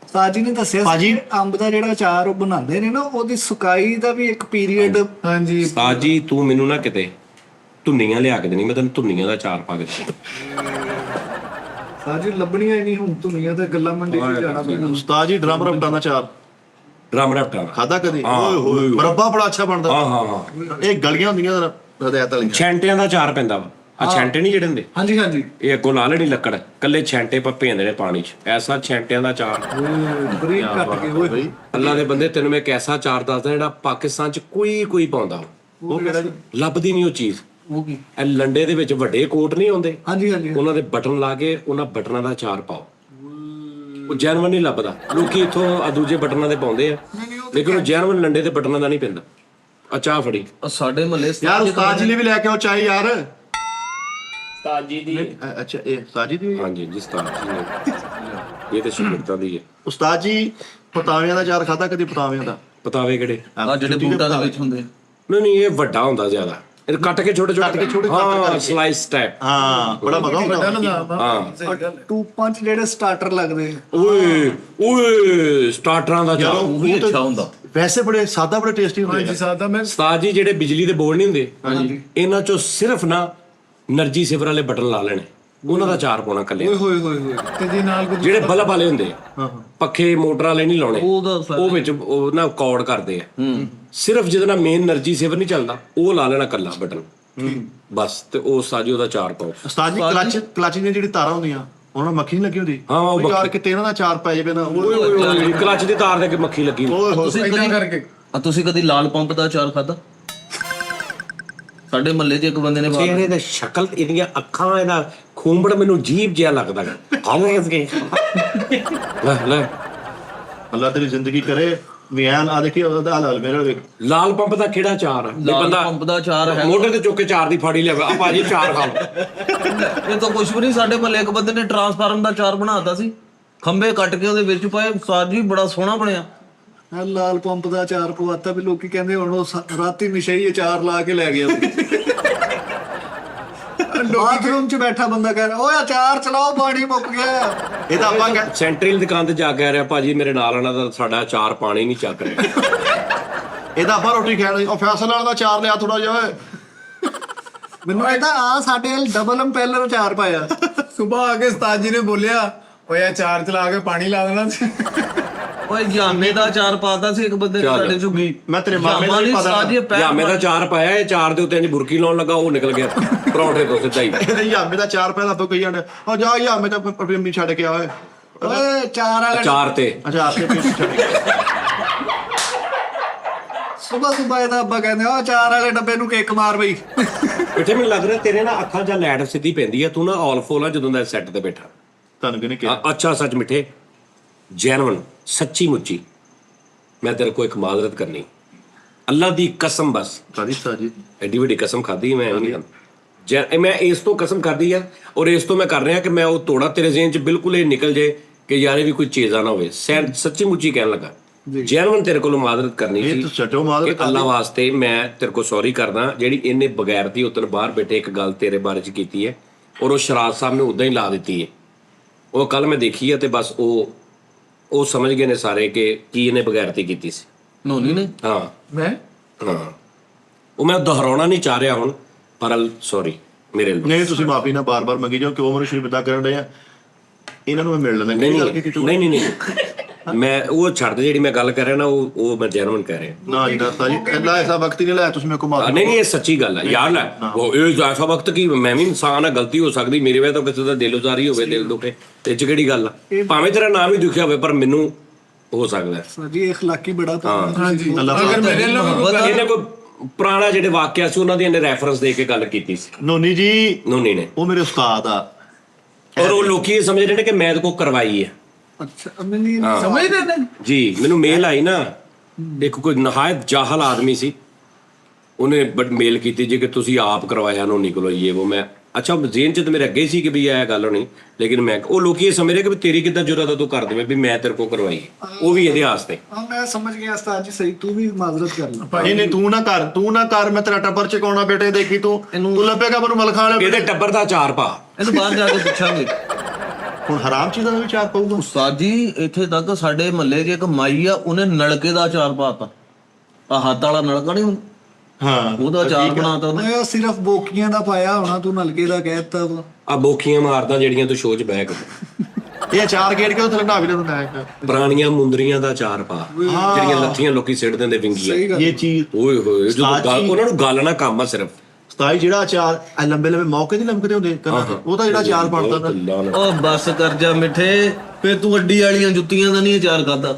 ਉਸਤਾਦ ਜੀ ਨੇ ਦੱਸਿਆ ਭਾਜੀ, ਅੰਬ ਦਾ ਜਿਹੜਾ ਅਚਾਰ ਉਹ ਬਣਾਉਂਦੇ ਨੇ ਨਾ, ਉਹਦੀ ਸੁਕਾਈ ਦਾ ਵੀ ਇੱਕ ਪੀਰੀਅਡ। ਹਾਂਜੀ ਉਸਤਾਦ ਜੀ, ਤੂੰ ਮੈਨੂੰ ਨਾ ਕਿਤੇ ਧੁੰਨੀਆਂ ਲਿਆ ਕੇ ਦੇਣੀ, ਮੈਂ ਤੈਨੂੰ ਧੁੰਨੀਆਂ ਦਾ ਅਚਾਰ ਪਾ ਕੇ ਸਾਜੀ ਲੱਭਣੀਆਂ ਹੀ ਨਹੀਂ ਹੁਣ ਧੁਨੀਆਂ ਤੇ ਗੱਲਾਂ ਮੰਡੀ ਚ ਜਾਣਾ ਪੈਣਾ। ਉਸਤਾਦ ਜੀ, ਡਰਮ ਰਪਟਾਂ ਦਾ ਅਚਾਰ ਡਰਮ ਰਪਟਾਂ ਖਾਦਾ ਕਦੀ? ਓਏ ਹੋਏ, ਮਰੱਬਾ ਬੜਾ ਅੱਛਾ ਬਣਦਾ। ਹਾਂ। ਇਹ ਗਲੀਆਂ ਹੁੰਦੀਆਂ ਹਦਾਇਤ ਵਾਲੀਆਂ। ਛੈਂਟਿਆਂ ਦਾ ਅਚਾਰ ਪੈਂਦਾ ਵਾ। ਆ ਛੈਂਟੇ ਨਹੀਂ ਜਿਹੜੇ ਹੁੰਦੇ, ਹਾਂਜੀ ਇਹ ਅੱਗੋਂ ਲਾ ਲੈਣੀ ਲੱਕੜ, ਕੱਲੇ ਛੈਂਟੇ ਪੱਪੇ ਜਾਂਦੇ ਨੇ ਪਾਣੀ 'ਚ। ਐਸਾ ਛੈਂਟਿਆਂ ਦਾ ਅਚਾਰ ਬਰੀਕ ਕੱਟ ਕੇ। ਓਏ ਅੱਲਾ ਦੇ ਬੰਦੇ, ਤੈਨੂੰ ਮੈਂ ਇੱਕ ਐਸਾ ਅਚਾਰ ਦੱਸਦਾ ਜਿਹੜਾ ਪਾਕਿਸਤਾਨ 'ਚ ਕੋਈ ਪਾਉਂਦਾ। ਉਹ ਕਿਹੜਾ ਜੀ? ਲੱਭਦੀ ਨਹੀਂ ਉਹ ਚੀਜ਼। ਉਹ ਕੀ? ਇਹ ਲੰਡੇ ਦੇ ਵਿੱਚ ਵੱਡੇ ਕੋਟ ਨਹੀਂ ਆਉਂਦੇ, ਹਾਂਜੀ ਹਾਂਜੀ ਉਹਨਾਂ ਦੇ ਬਟਨ ਲਾ ਕੇ ਉਹਨਾਂ ਬਟਨਾਂ ਦਾ ਅਚਾਰ ਪਾਓ, ਉਹ ਜੈਨੂਇਨ ਨਹੀਂ ਲੱਭਦਾ। ਲੋਕੀ ਇੱਥੋਂ ਆ ਦੂਜੇ ਬਟਨਾਂ ਦੇ ਪਾਉਂਦੇ ਆ, ਲੇਕਿਨ ਉਹ ਜੈਨੂਇਨ ਲੰਡੇ ਦੇ ਬਟਨਾਂ ਦਾ ਨਹੀਂ ਪੈਂਦਾ। ਚਾਹ ਫੜੀ ਸਾਡੇ ਮਹੱਲੇ ਯਾਰ ਉਸਤਾਦ ਜੀ ਲਈ ਵੀ ਲੈ ਕੇ ਆਓ ਚਾਹ ਯਾਰ। ਉਸਤਾਦ ਜੀ ਦੀ। ਅੱਛਾ ਇਹ ਉਸਤਾਦ ਜੀ ਦੀ? ਹਾਂਜੀ ਜੀ, ਉਸਤਾਦ ਜੀ ਨੇ। ਇਹ ਤਾਂ ਸ਼ਿਕਰਤਾਂ ਦੀ ਹੈ। ਉਸਤਾਦ ਜੀ ਪਤਾਵਿਆਂ ਦਾ ਚਾਰ ਖਾਦਾ ਕਦੀ? ਪਤਾਵਿਆਂ ਦਾ ਪਤਾਵੇ ਕਿਹੜੇ? ਆ ਜਿਹੜੇ ਬੂਟਾਂ ਦੇ ਵਿੱਚ ਹੁੰਦੇ। ਨਹੀਂ ਇਹ ਵੱਡਾ ਹੁੰਦਾ ਜ਼ਿਆਦਾ, ਇਹ ਕੱਟ ਕੇ ਛੋਟੇ ਛੋਟੇ ਹਾਂ ਸਲਾਈਸ ਟਾਈਪ। ਹਾਂ ਬੜਾ ਮਜ਼ਾ ਆਉਂਦਾ। ਹਾਂ ਟੂਪਾਂ 'ਚ ਜਿਹੜੇ ਸਟਾਰਟਰ ਲੱਗਦੇ ਓਏ ਓਏ ਸਟਾਰਟਰਾਂ ਦਾ ਚਾਹ ਉਹ ਵੀ ਅੱਛਾ ਹੁੰਦਾ। ਵੈਸੇ ਬੜੇ ਸਾਦਾ ਬੜੇ ਟੇਸਟੀ ਹੁੰਦੇ ਆ। ਸਾਦਾ ਮੈਂ ਉਸਤਾਦ ਜੀ ਜਿਹੜੇ ਬਿਜਲੀ ਦੇ ਬੋਰਡ ਨਹੀਂ ਹੁੰਦੇ, ਹਾਂਜੀ, ਇਹਨਾਂ ਚੋਂ ਸਿਰਫ ਨਾ એનર્ਜੀ ਸੇਵਰ ਵਾਲੇ ਬਟਨ ਲਾ ਲੈਣੇ, ਉਹਨਾਂ ਦਾ ਚਾਰ ਪਾਉਣਾ ਕੱਲੇ। ਹੋਏ ਹੋਏ ਤੇ ਜੀ ਨਾਲ ਕੁਝ ਜਿਹੜੇ ਬਲਬ ਵਾਲੇ ਹੁੰਦੇ ਪੱਖੇ ਮੋਟਰ ਵਾਲੇ ਨਹੀਂ ਲਾਉਣੇ, ਉਹਦਾ ਉਹ ਵਿੱਚ ਉਹ ਨਾ ਕੌੜ ਕਰਦੇ ਆ। ਸਿਰਫ ਜਿਹਦੇ ਨਾਲ ਮੇਨ એનર્ਜੀ ਸੇਵਰ ਨਹੀਂ ਚੱਲਦਾ ਉਹ ਲਾ ਲੈਣਾ ਕੱਲਾ ਬਟਨ ਬਸ, ਤੇ ਉਹ ਸਾਜੀ ਉਹਦਾ ਚਾਰ ਪਾਓ। ਉਸਤਾਦ ਜੀ ਕਲਚ ਦੀਆਂ ਜਿਹੜੀ ਤਾਰਾਂ ਹੁੰਦੀਆਂ ਉਹਨਾਂ ਨਾਲ ਮੱਖੀ ਨਹੀਂ ਲੱਗੀ ਹੁੰਦੀ? ਹਾਂ, ਉਹ ਯਾਰ ਕਿਤੇ ਇਹਨਾਂ ਦਾ ਚਾਰ ਪੈ ਜਾਵੇ ਨਾ। ਕਲਚ ਦੀ ਤਾਰ ਦੇ ਕੇ ਮੱਖੀ ਲੱਗੀ। ਤੁਸੀਂ ਕਦੀ ਲਾਲ ਪੰਪ ਦਾ ਅਚਾਰ ਖਾਦਾ? ਸਾਡੇ ਮਹੱਲੇ 'ਚ ਇੱਕ ਬੰਦੇ ਨੇ ਚਿਹਰੇ ਦੇ ਸ਼ਕਲ, ਇਹਦੀਆਂ ਅੱਖਾਂ, ਇਹਦਾ ਖੂੰਬੜ ਮੈਨੂੰ ਜੀਭ ਜਿਹਾ ਲੱਗਦਾ ਗਾ। ਲੈ ਲੈ ਅੱਲਾ ਤੇਰੀ ਜ਼ਿੰਦਗੀ ਕਰੇ। ਵਿਆਨ ਆ ਦੇਖੀ ਉਹਦਾ ਹਾਲ ਮੇਰੇ ਵੇਖ। ਲਾਲ ਪੰਪ ਦਾ ਕਿਹੜਾ ਚਾਰ ਆ? ਲਾਲ ਪੰਪ ਦਾ ਅਚਾਰ ਹੈ। ਮੋਢੇ ਤੇ ਚੁੱਕ ਕੇ ਚਾਰ ਦੀ ਫਾੜੀ ਲਿਆਵੇ, ਆ ਭਾਜੀ ਚਾਰ ਖਾ ਲਓ। ਇਹ ਤਾਂ ਕੁਛ ਵੀ ਨਹੀਂ। ਸਾਡੇ ਮਹੱਲੇ ਇੱਕ ਬੰਦੇ ਨੇ ਟਰਾਂਸਫਾਰਮ ਦਾ ਅਚਾਰ ਬਣਾਤਾ ਸੀ, ਖੰਭੇ ਕੱਟ ਕੇ ਉਹਦੇ ਵਿੱਚ ਪਾਏ। ਸਵਾਦ ਵੀ ਬੜਾ ਸੋਹਣਾ ਬਣਿਆ। ਲਾਲ ਪੰਪ ਦਾ ਅਚਾਰ ਪਵਾਤਾ ਵੀ ਲੋਕੀ ਕਹਿੰਦੇ ਹੁਣ ਉਹ ਰਾਤੀ ਨਸ਼ਈ ਅਚਾਰ ਲਾ ਕੇ ਲੈ ਗਿਆ। ਬਾਥਰੂਮ 'ਚ ਬੈਠਾ ਬੰਦਾ ਕਹਿ ਰਿਹਾ ਓਏ ਅਚਾਰ ਚਲਾਓ ਪਾਣੀ ਮੁੱਕ ਗਿਆ। ਇਹ ਤਾਂ ਆਪਾਂ ਸੈਂਟਰਲ ਦੁਕਾਨ ਤੇ ਜਾ ਕੇ ਆ ਰਿਹਾ, ਭਾਜੀ ਮੇਰੇ ਨਾਲ ਆਣਾ ਤਾਂ ਸਾਡਾ ਅਚਾਰ ਪਾਣੀ ਨਹੀਂ ਚੱਕ ਰਿਹਾ। ਇਹਦਾ ਆਪਾਂ ਰੋਟੀ ਖਾਣ ਉਹ ਫੈਸਲ ਵਾਲਾ ਦਾ ਚਾਰ ਲਿਆ ਥੋੜਾ ਜਿਹਾ ਓਏ। ਮੈਨੂੰ ਕਹਿੰਦਾ ਆ ਸਾਡੇ ਡਬਲ ਇੰਪੈਲਰ ਅਚਾਰ ਪਾਇਆ। ਸਵੇਰ ਆ ਕੇ ਉਸਤਾਦ ਜੀ ਨੇ ਬੋਲਿਆ ਓਏ ਅਚਾਰ ਚਲਾ ਕੇ ਪਾਣੀ ਲਾ ਦੇਣਾ ਸੀ। ਓਏ ਜਾਮੇ ਦਾ ਅਚਾਰ ਪਾਤਾ ਸੀ ਇੱਕ ਬੰਦੇ ਨੇ ਸਾਡੇ ਝੁੱਗੀ। ਮੈਂ ਤੇਰੇ ਮਾਮੇ ਦਾ ਵੀ ਪਤਾ। ਜਾਮੇ ਦਾ ਚਾਰ ਪਾਇਆ, ਇਹ ਚਾਰ ਦੇ ਉੱਤੇ ਇੰਨੀ ਬੁਰਕੀ ਲਾਉਣ ਲੱਗਾ, ਉਹ ਨਿਕਲ ਗਿਆ ਪਰੌਂਠੇ ਤੋਂ ਸਿੱਧਾ ਹੀ। ਇਹਦੇ ਯਾਮੇ ਦਾ ਚਾਰ ਪੈਦਾ ਆਪਾਂ ਕਹੀ ਜਾਂਦੇ ਆ ਜਾ ਯਾਮੇ ਤਾਂ ਪਰਫਿਊਮ ਛੱਡ ਕੇ ਆ ਓਏ। ਓਏ ਚਾਰ ਵਾਲੇ ਚਾਰ ਤੇ ਅੱਛਾ ਆਪੇ ਪੀਸ ਛੱਡ ਕੇ। ਸੁਬਾ ਇਹਦਾ ਅੱਬਾ ਕਹਿੰਦੇ ਆ ਚਾਰ ਵਾਲੇ ਡੱਬੇ ਨੂੰ ਕਿੱਕ ਮਾਰ ਬਈ। ਬੇਟੇ ਮੈਨੂੰ ਲੱਗ ਰਿਹਾ ਤੇਰੇ ਨਾਲ ਅੱਖਾਂ ਜਾਂ ਲਾਈਟ ਸਿੱਧੀ ਪੈਂਦੀ ਆ, ਤੂੰ ਨਾ ਆਲ ਫੋਲ ਆ ਜਦੋਂ ਦਾ ਸੈੱਟ ਤੇ ਬੈਠਾ। ਤੁਹਾਨੂੰ ਕਿਹਨੇ ਕਿਹਾ? ਅੱਛਾ ਸੱਚ ਮਿੱਠੇ, ਜੈਨੂਇਨ ਸੱਚੀ ਮੁੱਚੀ ਮੈਂ ਤੇਰੇ ਕੋਲ ਇੱਕ ਮਾਜ਼ਰਤ ਕਰਨੀ, ਅੱਲਾ ਦੀ ਕਸਮ। ਬਸ ਸਾਦੀ ਸਾਜੀ ਐਡੀ ਵੱਡੀ ਕਸਮ ਖਾਦੀ ਮੈਂ ਨਹੀਂ ਖਾਂਦਾ। ਮੈਂ ਇਸ ਤੋਂ ਕਸਮ ਖਾਦੀ ਆ, ਔਰ ਇਸ ਤੋਂ ਮੈਂ ਕਰ ਰਿਹਾ ਕਿ ਮੈਂ ਉਹ ਤੋੜਾ ਤੇਰੇ ਜ਼ਿਹਨ 'ਚ ਬਿਲਕੁਲ ਇਹ ਨਿਕਲ ਜੇ ਕਿ ਯਾਰ ਇਹ ਵੀ ਕੋਈ ਚੀਜ਼ ਆ ਨਾ ਹੋਵੇ। ਸੱਚੀ ਮੁੱਚੀ ਕਹਿਣ ਲੱਗਾ, ਜੈਨੂਇਨ ਤੇਰੇ ਕੋਲੋਂ ਮਾਜ਼ਰਤ ਕਰਨੀ ਸੀ। ਤੂੰ ਛੱਡੋ ਮਾਜ਼ਰਤ ਅੱਲਾ ਵਾਸਤੇ ਮੈਂ ਤੇਰੇ ਕੋਲ ਸੌਰੀ ਕਰਦਾ, ਜਿਹੜੀ ਇਹਨੇ ਬਗੈਰਤੀ ਉਤਨ ਬਾਹਰ ਬੈਠੇ ਇੱਕ ਗੱਲ ਤੇਰੇ ਬਾਰੇ 'ਚ ਕੀਤੀ ਹੈ, ਔਰ ਉਹ ਸ਼ਰਾਜ਼ ਸਾਹਿਬ ਨੇ ਉਦਾਂ ਹੀ ਲਾ ਦਿੱਤੀ ਹੈ। ਉਹ ਕੱਲ ਮੈਂ ਦੇਖੀ ਹੈ ਤੇ ਬਸ ਉਹ ਸਮਝ ਗਏ ਨੇ ਸਾਰੇ ਕਿ ਕੀ ਇਹਨੇ ਬਗੈਰਤੀ ਕੀਤੀ ਸੀ। ਨੋਨੀ ਨੇ? ਹਾਂ ਮੈਂ ਹਾਂ, ਉਹ ਮੈਂ ਦੁਹਰਾਉਣਾ ਨਹੀਂ ਚਾਹ ਰਿਹਾ ਹੁਣ, ਪਰ ਸੌਰੀ ਮੇਰੇ ਲਈ। ਨਹੀਂ ਤੁਸੀਂ ਮਾਫੀ ਨਾ ਬਾਰ-ਬਾਰ ਮੰਗੀ ਜਾਓ, ਕਿਉਂ ਮੈਨੂੰ ਸ਼ਰੀਬਤਾ ਕਰਨ ਰਹੇ ਆ। ਇਹਨਾਂ ਨੂੰ ਮੈਂ ਮਿਲ ਲੈਂਦਾ। ਨਹੀਂ ਮੈਂ ਉਹ ਛੱਡ ਦੇ, ਜਿਹੜੀ ਮੈਂ ਗੱਲ ਕਰ ਰਿਹਾ ਨਾ ਉਹ ਮੈਂ ਜੈਨੂਇਨ ਕਹਿ ਰਿਹਾ। ਨਾ ਜੀ ਦੱਸਦਾ ਜੀ ਅੱਲਾ ਐਸਾ ਵਕਤ ਹੀ ਨਹੀਂ ਲਾਇਆ ਤੁਸੀਂ ਮੇਰੇ ਕੋਲ ਮਾਫੀ। ਨਹੀਂ ਇਹ ਸੱਚੀ ਗੱਲ ਹੈ ਯਾਰ। ਲੈ ਉਹ ਇਹ ਐਸਾ ਵਕਤ ਕੀ, ਮੈਂ ਵੀ ਇਨਸਾਨ ਆ, ਗਲਤੀ ਹੋ ਸਕਦੀ ਮੇਰੇ ਵੇ ਤਾਂ ਕਿਸੇ ਦਾ ਦਿਲ ਉਜ਼ਾਰੀ ਹੋਵੇ, ਦਿਲ ਦੁਖੇ, ਤੇ ਚ ਕਿਹੜੀ ਗੱਲ ਆ। ਭਾਵੇਂ ਤੇਰਾ ਨਾਮ ਹੀ ਦੁਖਿਆ ਹੋਵੇ ਪਰ ਮੈਨੂੰ ਹੋ ਸਕਦਾ ਜੀ اخلاقی ਬੜਾ ਤਾਂ ਹਾਂਜੀ ਅਗਰ ਮੇਰੇ ਨਾਲ ਇਹਨੇ ਕੋਈ ਪੁਰਾਣਾ ਜਿਹੜੇ ਵਾਕਿਆ ਸੀ ਉਹਨਾਂ ਦੀ ਇਹਨੇ ਰੈਫਰੈਂਸ ਦੇ ਕੇ ਗੱਲ ਕੀਤੀ ਸੀ ਨੋਨੀ ਜੀ। ਨੋਨੀ ਨੇ, ਉਹ ਮੇਰੇ ਉਸਤਾਦ ਆ, ਔਰ ਉਹ ਲੋਕੀ ਇਹ ਸਮਝ ਰਹੇ ਨੇ ਕਿ ਮੈਂ ਇਹਦੇ ਕੋਲ ਕਰਵਾਈ ਹੈ। ਅੱਛਾ ਮੈਨੂੰ ਸਮਝਦੇ ਨੇ ਜੀ ਮੈਨੂੰ ਮੇਲ ਆਈ ਨਾ, ਇੱਕ ਕੋਈ ਨਹਾਇਤ ਜਾਹਲ ਆਦਮੀ ਸੀ, ਉਹਨੇ ਬਟ ਮੇਲ ਕੀਤੀ ਜੀ ਕਿ ਤੁਸੀਂ ਆਪ ਕਰਵਾਇਆ ਨੋਨੀ ਕੋਲੋਂ ਇਹ ਉਹ। ਮੈਂ ਅੱਛਾ ਜ਼ੇਨ 'ਚ ਤਾਂ ਮੇਰੇ ਅੱਗੇ ਹੀ ਸੀ ਕਿ ਵੀ ਇਹ ਗੱਲ ਹੋਣੀ, ਲੇਕਿਨ ਮੈਂ ਉਹ ਲੋਕੀ ਇਹ ਸਮਝ ਰਹੇ ਕਿ ਵੀ ਤੇਰੀ ਕਿੱਦਾਂ ਜੁਰਤ ਆ ਤੂੰ ਕਰ ਦੇਵੇਂ ਵੀ ਮੈਂ ਤੇਰੇ ਕੋਲ ਕਰਵਾਈ, ਉਹ ਵੀ ਇਹਦੇ ਵਾਸਤੇ। ਹਾਂ ਮੈਂ ਸਮਝ ਗਿਆ ਉਸਤਾਦ ਜੀ, ਸਹੀ ਤੂੰ ਵੀ ਮਾਜ਼ਰਤ ਕਰ ਲੈ। ਨਹੀਂ ਤੂੰ ਨਾ ਕਰ ਮੈਂ ਤੇਰਾ ਟੱਬਰ ਚਕਾਉਣਾ ਬੇਟੇ। ਦੇਖੀ ਤੂੰ ਲੱਭੇਗਾ ਮੈਨੂੰ ਮਲਖਾਂ ਵਾਲੇ। ਇਹਦੇ ਟੱਬਰ ਦਾ ਚਾਰ ਪਾ, ਇਹਨੂੰ ਬਾਹਰ ਜਾ ਕੇ ਪੁੱਛਾਂਗੇ। ਹੁਣ ਹਰਾਮ ਚੀਜ਼ਾਂ ਦਾ ਵੀ ਚਾਰ ਪਊਗਾ? ਉਸਤਾਦ ਜੀ ਇੱਥੇ ਤੱਕ ਸਾਡੇ ਮਹੱਲੇ 'ਚ ਇੱਕ ਮਾਈ ਆ, ਉਹਨੇ ਨਲਕੇ ਦਾ ਅਚਾਰ ਪਾਤਾ। ਆ ਹੱਥ ਵਾਲਾ ਨਲਕਾ ਨਹੀਂ, ਹਾਂ ਉਹਦਾ ਅਚਾਰ ਬਣਾਤਾ ਉਹਨੇ। ਓਏ ਸਿਰਫ ਬੋਕੀਆਂ ਦਾ ਪਾਇਆ ਹੋਣਾ, ਤੂੰ ਨਲਕੇ ਦਾ ਕਹਿ ਦਿੱਤਾ ਵਾ। ਆ ਬੋਖੀਆਂ ਮਾਰਦਾ ਜਿਹੜੀਆਂ ਤੂੰ ਸ਼ੋਅ 'ਚ ਬਹਿ ਕੇ। ਇਹ ਚਾਰ ਗੇੜ ਕੇ ਉਹ ਥੱਲੇ ਢਾਵੀ ਲੈਂਦਾ ਹੈ। ਪੁਰਾਣੀਆਂ ਮੁੰਦਰੀਆਂ ਦਾ ਚਾਰ ਪਾ, ਜਿਹੜੀਆਂ ਲੱਥੀਆਂ ਲੋਕੀ ਸਿੱਟ ਦਿੰਦੇ ਵਿੰਗੀਆਂ। ਇਹ ਚੀਜ਼ ਓਏ ਹੋਏ, ਜਦੋਂ ਉਹਨਾਂ ਨੂੰ ਗੱਲ ਨਾ ਕੰਮ ਆ ਸਿਰਫ। ਸਤਾਈ ਜਿਹੜਾ ਅਚਾਰ ਐ ਲੰਬੇ ਮੌਕੇ ਨਹੀਂ ਲੰਮਕਦੇ ਹੁੰਦੇ, ਉਹ ਤਾਂ ਜਿਹੜਾ ਅਚਾਰ ਬਣਦਾ ਨਾ। ਉਹ ਬੱਸ ਕਰ ਜਾ ਮਿੱਠੇ, ਫੇਰ ਤੂੰ ਅੱਡੀ ਵਾਲੀਆਂ ਜੁੱਤੀਆਂ ਦਾ ਨਹੀਂ ਅਚਾਰ ਖਾਦਾ।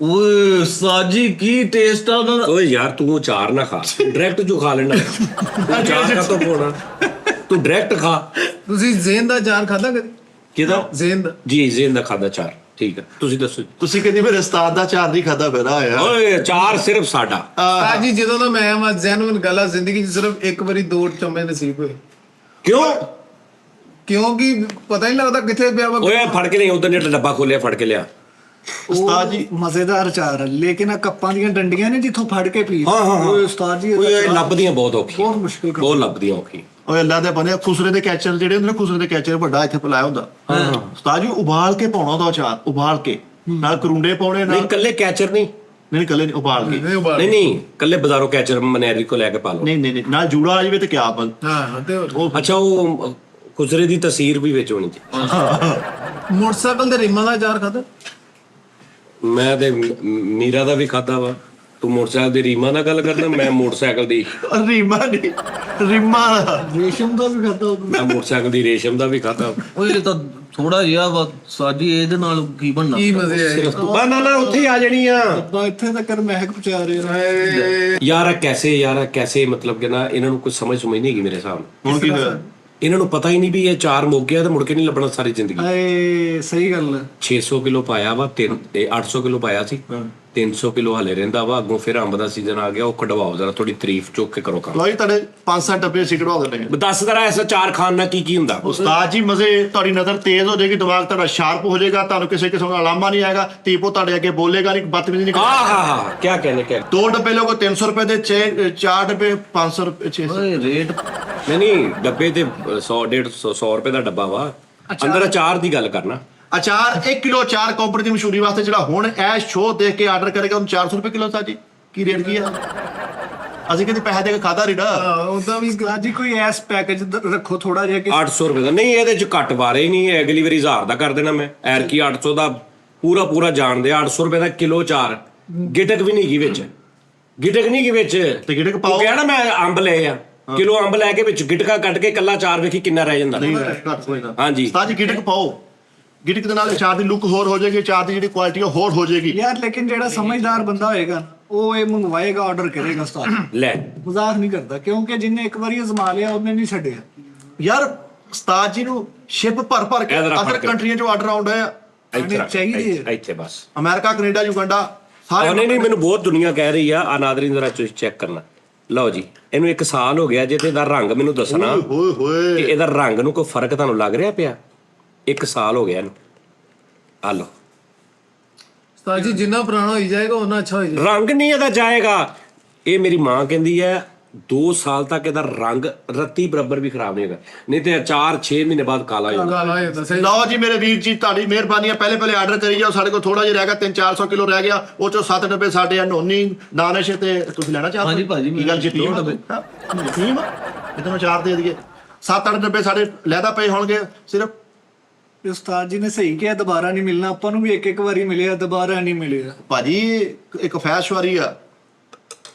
ਓਏ ਉਸਤਾਦ ਜੀ ਕੀ ਟੇਸਟ ਆ ਉਹਨਾਂ ਦਾ। ਓਏ ਯਾਰ ਤੂੰ ਉਹ ਚਾਰ ਨਾ ਖਾ, ਡਾਇਰੈਕਟ ਜੋ ਖਾ ਲੈਣਾ ਤੂੰ ਚਾਰ ਕਾ ਤੋਂ ਪੋਣਾ, ਤੂੰ ਡਾਇਰੈਕਟ ਖਾ। ਤੁਸੀਂ ਜ਼ੇਨ ਦਾ ਅਚਾਰ ਖਾਦਾ ਕਦੇ? ਕਿਹਦਾ? ਜ਼ੇਨ ਦਾ। ਜੀ ਜ਼ੇਨ ਦਾ ਖਾਦਾ ਚਾਰ, ਠੀਕ ਹੈ। ਤੁਸੀਂ ਦੱਸੋ। ਤੁਸੀਂ ਕਹਿੰਦੇ ਮੇਰੇ ਉਸਤਾਦ ਦਾ ਚਾਰ ਨਹੀਂ ਖਾਦਾ ਫਿਰ ਆਇਆ। ਓਏ ਚਾਰ ਸਿਰਫ ਸਾਡਾ। ਉਸਤਾਦ ਜੀ ਜਦੋਂ ਦਾ ਮੈਂ ਆਵਾਂ ਜੈਨੂਇਨ ਗੱਲ ਆ, ਜ਼ਿੰਦਗੀ 'ਚ ਸਿਰਫ ਇੱਕ ਵਾਰੀ 2 ਚਮੇ ਨਸੀਬ ਹੋਏ, ਕਿਉਂ? ਕਿਉਂਕਿ ਪਤਾ ਹੀ ਨਹੀਂ ਲੱਗਦਾ ਕਿੱਥੇ ਪਿਆ ਵਾ। ਓਏ ਫੜ ਕੇ ਨਹੀਂ, ਉਧਰ ਨੇ ਡੱਬਾ ਖੋਲਿਆ, ਫੜ ਕੇ ਲਿਆ। ਉਸਤਾਦ ਜੀ ਮਜ਼ੇਦਾਰ ਅਚਾਰ ਹੈ, ਲੇਕਿਨ ਆ ਕੱਪਾਂ ਦੀਆਂ ਡੰਡੀਆਂ ਨੇ ਜਿੱਥੋਂ ਫੜ ਕੇ ਪੀ। ਹਾਂ, ਹਾਂ, ਹਾਂ। ਓਏ ਉਸਤਾਦ ਜੀ ਓਏ ਇਹਦਾ ਲੱਭਦੀਆਂ ਬਹੁਤ ਔਖੀ, ਬਹੁਤ ਮੁਸ਼ਕਿਲ ਕੰਮ। ਬਹੁਤ ਲੱਭਦੀਆਂ ਔਖੀ। ਓਏ ਅੱਲਾ ਦੇ ਬਣੇ ਖੁਸਰੇ ਦੇ ਕੈਚਰ ਜਿਹੜੇ ਹੁੰਦੇ ਨੇ, ਖੁਸਰੇ ਦੇ ਕੈਚਰ ਵੱਡਾ ਇੱਥੇ ਪਲਾਇਆ ਹੁੰਦਾ। ਉਸਤਾਦ ਜੀ ਉਬਾਲ ਕੇ ਪਾਉਣਾ ਉਹਦਾ ਅਚਾਰ, ਉਬਾਲ ਕੇ ਨਾਲ ਕਰੂੰਡੇ ਪਾਉਣੇ ਨਹੀਂ ਨਾਲ। ਕੱਲੇ ਕੈਚਰ ਨਹੀਂ, ਨਹੀਂ ਕੱਲੇ ਨਹੀਂ, ਉਬਾਲ ਕੇ। ਨਹੀਂ ਨਹੀਂ ਕੱਲੇ ਬਾਜ਼ਾਰੋਂ ਕੈਚਰ ਮਨੈਰੀ ਕੋ ਲੈ ਕੇ ਪਾ ਲਓ। ਨਹੀਂ ਨਹੀਂ ਨਾਲ ਜੂੜਾ ਆ ਜਾਵੇ ਤੇ ਕਿਆ ਬਲ। ਹਾਂ ਤੇ ਹੋਰ। ਅੱਛਾ ਉਹ ਖੁਸਰੇ ਦੀ ਤਸਵੀਰ ਵੀ ਵਿੱਚ ਹੋਣੀ ਚਾਹੀਦੀ। ਮੋਟਰਸਾਈਕਲ ਦੇ ਰਿਮਾਂ ਦਾ ਅਚਾਰ ਖਾਦਾ? ਮੈਂ ਤੇ ਮੀਰਾ ਦਾ ਵੀ ਖਾਦਾ ਵਾ। ਤੂੰ ਮੋਟਰਸਾਈਕਲ ਦੀ ਰੀਮਾ ਨਾਲ ਗੱਲ ਕਰਦਾ, ਮੈਂ ਮੋਟਰਸਾਈਕਲ ਦੀ ਰੀਮਾ ਨਹੀਂ, ਰੀਮਾ ਰੇਸ਼ਮ ਦਾ ਵੀ ਖਾਦਾ ਉਹਨੂੰ। ਮੈਂ ਮੋਟਰਸਾਈਕਲ ਦੀ ਰੇਸ਼ਮ ਦਾ ਵੀ ਖਾਦਾ। ਓਏ ਇਹ ਤਾਂ ਥੋੜਾ ਜਿਹਾ ਵਾ ਉਸਤਾਦ ਜੀ, ਇਹਦੇ ਨਾਲ ਕੀ ਬਣਨਾ। ਕੀ ਮਜ਼ੇ ਆਏ। ਬਾ ਨਾ ਉੱਥੇ ਹੀ ਆ ਜਾਣੀ ਆ ਤਾਂ ਇੱਥੇ ਤੱਕ ਮਹਿਕ ਪਹੁੰਚਾ ਰਹੇ ਨੇ। ਯਾਰ ਇਹ ਕੈਸੇ ਮਤਲਬ ਕਿ ਨਾ ਇਹਨਾਂ ਨੂੰ ਕੁਝ ਸਮਝ ਨਹੀਂ ਹੈਗੀ ਮੇਰੇ ਹਿਸਾਬ ਨਾਲ। ਹੁਣ ਕੀ ਹੋਇਆ? ਇਹਨਾਂ ਨੂੰ ਪਤਾ ਹੀ ਨਹੀਂ ਵੀ ਇਹ ਚਾਰ ਮੁੱਕ ਗਿਆ ਤੇ ਮੁੜ ਕੇ ਨਹੀਂ ਲੱਭਣਾ ਸਾਰੀ ਜ਼ਿੰਦਗੀ। ਹਾਏ ਸਹੀ ਗੱਲ ਹੈ। 600 ਕਿਲੋ ਪਾਇਆ ਵਾ, 800 ਕਿਲੋ ਪਾਇਆ ਸੀ, 300 ਕਿਲੋ ਹਲੇ ਰਹਿੰਦਾ ਵਾ। ਅੱਗੋਂ ਫਿਰ ਅੰਬ ਦਾ ਸੀਜ਼ਨ ਆ ਗਿਆ, ਉਹ ਕਢਵਾਓ ਜਰਾ, ਥੋੜੀ ਤਾਰੀਫ ਚੁੱਕ ਕੇ ਕਰੋ ਕੰਮ। ਲੋ ਜੀ ਤੁਹਾਡੇ 5-7 ਡੱਬੇ ਅਸੀਂ ਕਢਵਾ ਦਿੰਦੇ ਹਾਂ। ਦੱਸ ਜ਼ਰਾ ਐਸਾ ਚਾਰ ਖਾਣ ਨਾਲ ਕੀ ਕੀ ਹੁੰਦਾ? ਉਸਤਾਦ ਜੀ ਮਜ਼ੇ, ਤੁਹਾਡੀ ਨਜ਼ਰ ਤੇਜ਼ ਹੋ ਜਾਏਗੀ, ਦਿਮਾਗ ਤੁਹਾਡਾ ਸ਼ਾਰਪ ਹੋ ਜਾਏਗਾ, ਤੁਹਾਨੂੰ ਕਿਸੇ ਕਿਸਮ ਦਾ ਅਲਾਮਾ ਨਹੀਂ ਆਏਗਾ, ਤੀਪੋ ਤੁਹਾਡੇ ਅੱਗੇ ਬੋਲੇਗਾ ਨਹੀਂ, ਬਦਤਮੀਜ਼ੀ ਨਹੀਂ ਕਰੇਗਾ। ਹਾਂ ਕੀ ਕਹਿੰਦੇ ਕਿ 2 ਡੱਬੇ ਲੋਗੋ 300 ਰੁਪਏ ਦੇ, 4 ਡੱਬੇ 500 ਰੁਪਏ 600। ਓਏ ਰੇਟ ਨਹੀਂ ਡੱਬੇ ਤੇ 100-150 ਰੁਪਏ ਦਾ ਡੱਬਾ ਵਾ। ਅੰਦਰ ਅਚਾਰ ਦੀ ਗੱਲ ਕਰਨਾ। ਅਚਾਰ 1 ਕਿਲੋ ਅਚਾਰ ਕੰਪਨੀ ਦੀ ਮਸ਼ਹੂਰੀ ਵਾਸਤੇ ਜਿਹੜਾ ਹੁਣ ਇਹ ਸ਼ੋਅ ਦੇਖ ਕੇ ਆਰਡਰ ਕਰੇਗਾ ਉਹਨੂੰ 400 ਰੁਪਏ ਕਿਲੋ। ਸਾਜੀ ਕੀ ਰੇਟ ਕੀ ਆ? ਅਸੀਂ ਕਿਤੇ ਪੈਸੇ ਦੇ ਕੇ ਖਾਦਾ ਰੀਡਾ। ਉਹਦਾ ਵੀ ਉਸਤਾਦ ਜੀ ਕੋਈ ਐਸ ਪੈਕੇਜ ਰੱਖੋ ਥੋੜਾ ਜਿਹਾ ਕਿ 800 ਰੁਪਏ ਦਾ ਨਹੀਂ, ਇਹਦੇ ਚ ਘੱਟ ਵਾਰੇ ਹੀ ਨਹੀਂ ਹੈ। ਅਗਲੀ ਵਾਰੀ 1000 ਦਾ ਕਰ ਦੇਣਾ ਮੈਂ। ਐਰਕੀ 800 ਦਾ ਪੂਰਾ ਜਾਣਦੇ। 800 ਰੁਪਏ ਦਾ ਕਿਲੋ ਚਾਰ, ਗਿਟਕ ਵੀ ਨਹੀਂ ਗਈ ਵਿੱਚ, ਗਿਟਕ ਨਹੀਂ ਗਈ ਵਿੱਚ। ਤੇ ਗਿਟਕ ਪਾਓ ਕਿਹਾ ਨਾ ਮੈਂ ਅੰਬ ਲਏ ਆ, ਕਿਲੋ ਅੰਬ ਲੈ ਕੇ ਵਿੱਚ ਗਿਟਕਾ ਕੱਟ ਕੇ ਕੱਲਾ ਚਾਰ ਵੇਖੀ ਕਿੰਨਾ ਰਹਿ ਜਾਂਦਾ। ਨਹੀਂ ਘੱਟ ਕੋਈ ਨਾ। ਹਾਂਜੀ ਉਸਤਾਦ ਜੀ ਗਿਟਕ ਪਾਓ, ਗਿਟਕ ਦੇ ਨਾਲ ਅਚਾਰ ਦੀ ਲੁੱਕ ਹੋਰ ਹੋ ਜਾਏਗੀ, ਅਚਾਰ ਦੀ ਜਿਹੜੀ ਕੁਆਲਿਟੀ ਉਹ ਹੋਰ ਹੋ ਜਾਏਗੀ। ਯਾਰ ਲੇਕਿਨ ਜਿਹੜਾ ਸਮਝਦਾਰ ਬੰਦਾ ਹੋਏਗਾ ਉਹ ਇਹ ਮੰਗਵਾਏਗਾ, ਆਰਡਰ ਕਰੇਗਾ ਉਸਤਾਦ। ਲੈ ਮਜ਼ਾਕ ਨਹੀਂ ਕਰਦਾ, ਕਿਉਂਕਿ ਜਿੰਨੇ ਇੱਕ ਵਾਰੀ ਅਜ਼ਮਾ ਲਿਆ ਉਹਨੇ ਨਹੀਂ ਛੱਡਿਆ। ਯਾਰ ਉਸਤਾਦ ਜੀ ਨੂੰ ਸ਼ਿਪ ਭਰ ਕੇ ਇਹਦਾ ਅਦਰ ਫਰਕ। ਕੰਟਰੀਆਂ ਚੋਂ ਆਰਡਰ ਆਉਂਦੇ ਆ। ਇੱਥੇ ਰੱਖ, ਚਾਹੀਦੀ ਹੈ। ਇੱਥੇ ਬਸ। ਅਮਰੀਕਾ, ਕੈਨੇਡਾ, ਯੂਗੰਡਾ ਸਾਰੇ। ਨਹੀਂ ਮੈਨੂੰ ਬਹੁਤ ਦੁਨੀਆ ਕਹਿ ਰਹੀ ਆ ਨਾਦਰੀਨ ਜ਼ਰਾ ਤੁਸੀਂ ਚੈੱਕ ਕਰਨਾ। ਲਓ ਜੀ ਇਹਨੂੰ 1 ਸਾਲ ਹੋ ਗਿਆ ਜੇ, ਤੇ ਇਹਦਾ ਰੰਗ ਮੈਨੂੰ ਦੱਸਣਾ ਹੋਏ ਹੋਏ ਕਿ ਇਹਦਾ ਰੰਗ ਨੂੰ ਕੋਈ ਫਰਕ ਤੁਹਾਨੂੰ ਲੱਗ ਰਿਹਾ ਪਿਆ? 1 ਸਾਲ ਹੋ ਗਿਆ ਇਹਨੂੰ। ਆ ਲਓ ਉਸਤਾਦ ਜੀ ਜਿੰਨਾ ਪੁਰਾਣਾ ਹੋਈ ਜਾਏਗਾ ਉਹਨਾਂ ਅੱਛਾ ਹੋ ਜਾਏਗਾ। ਰੰਗ ਨਹੀਂ ਇਹਦਾ ਜਾਏਗਾ। ਇਹ ਮੇਰੀ ਮਾਂ ਕਹਿੰਦੀ ਹੈ 2 ਸਾਲ ਤੱਕ ਇਹਦਾ ਰੰਗ ਰੱਤੀ ਬਰਾਬਰ ਵੀ ਖਰਾਬ ਨਹੀਂ ਹੋਗਾ, ਨਹੀਂ ਤੇ ਅਚਾਰ 6 ਮਹੀਨੇ ਬਾਅਦ ਕਾਲਾ ਹੋ ਜਾਂਦਾ। ਗੱਲ ਆਏ ਤਾਂ ਸਹੀ। ਲਓ ਜੀ ਮੇਰੇ ਵੀਰ ਜੀ, ਤੁਹਾਡੀ ਮਿਹਰਬਾਨੀ ਹੈ। ਪਹਿਲੇ ਆਰਡਰ ਕਰੀ ਜਾਓ, ਸਾਡੇ ਕੋਲ ਥੋੜਾ ਜਿਹਾ ਰਹਿ ਗਿਆ, 300-400 ਕਿਲੋ ਰਹਿ ਗਿਆ। ਉਹ ਚੋਂ 7 ਡੱਬੇ ਸਾਡੇ ਆ ਨੋਨੀ, ਨਾਨਸ਼ ਤੇ ਤੁਸੀਂ ਲੈਣਾ ਚਾਹਦੇ? ਹਾਂਜੀ ਭਾਜੀ, ਕੀ ਗੱਲ ਯਕੀਨ ਆ? ਯਕੀਨ ਆ? ਇਹ ਤੁਹਾਨੂੰ 4 ਦੇ ਦਈਏ। 7-8 ਡੱਬੇ ਸਾਡੇ ਲੈਦਾ ਪਏ ਹੋਣਗੇ ਸਿਰਫ। ਉਸਤਾਦ ਜੀ ਨੇ ਸਹੀ ਕਿਹਾ, ਦੁਬਾਰਾ ਨਹੀਂ ਮਿਲਣਾ। ਆਪਾਂ ਨੂੰ ਵੀ ਇੱਕ ਵਾਰੀ ਮਿਲਿਆ, ਦੁਬਾਰਾ ਨਹੀਂ ਮਿਲਿਆ। ਭਾਜੀ ਇੱਕ ਫੈਸ਼ਵਾਰੀ ਆ।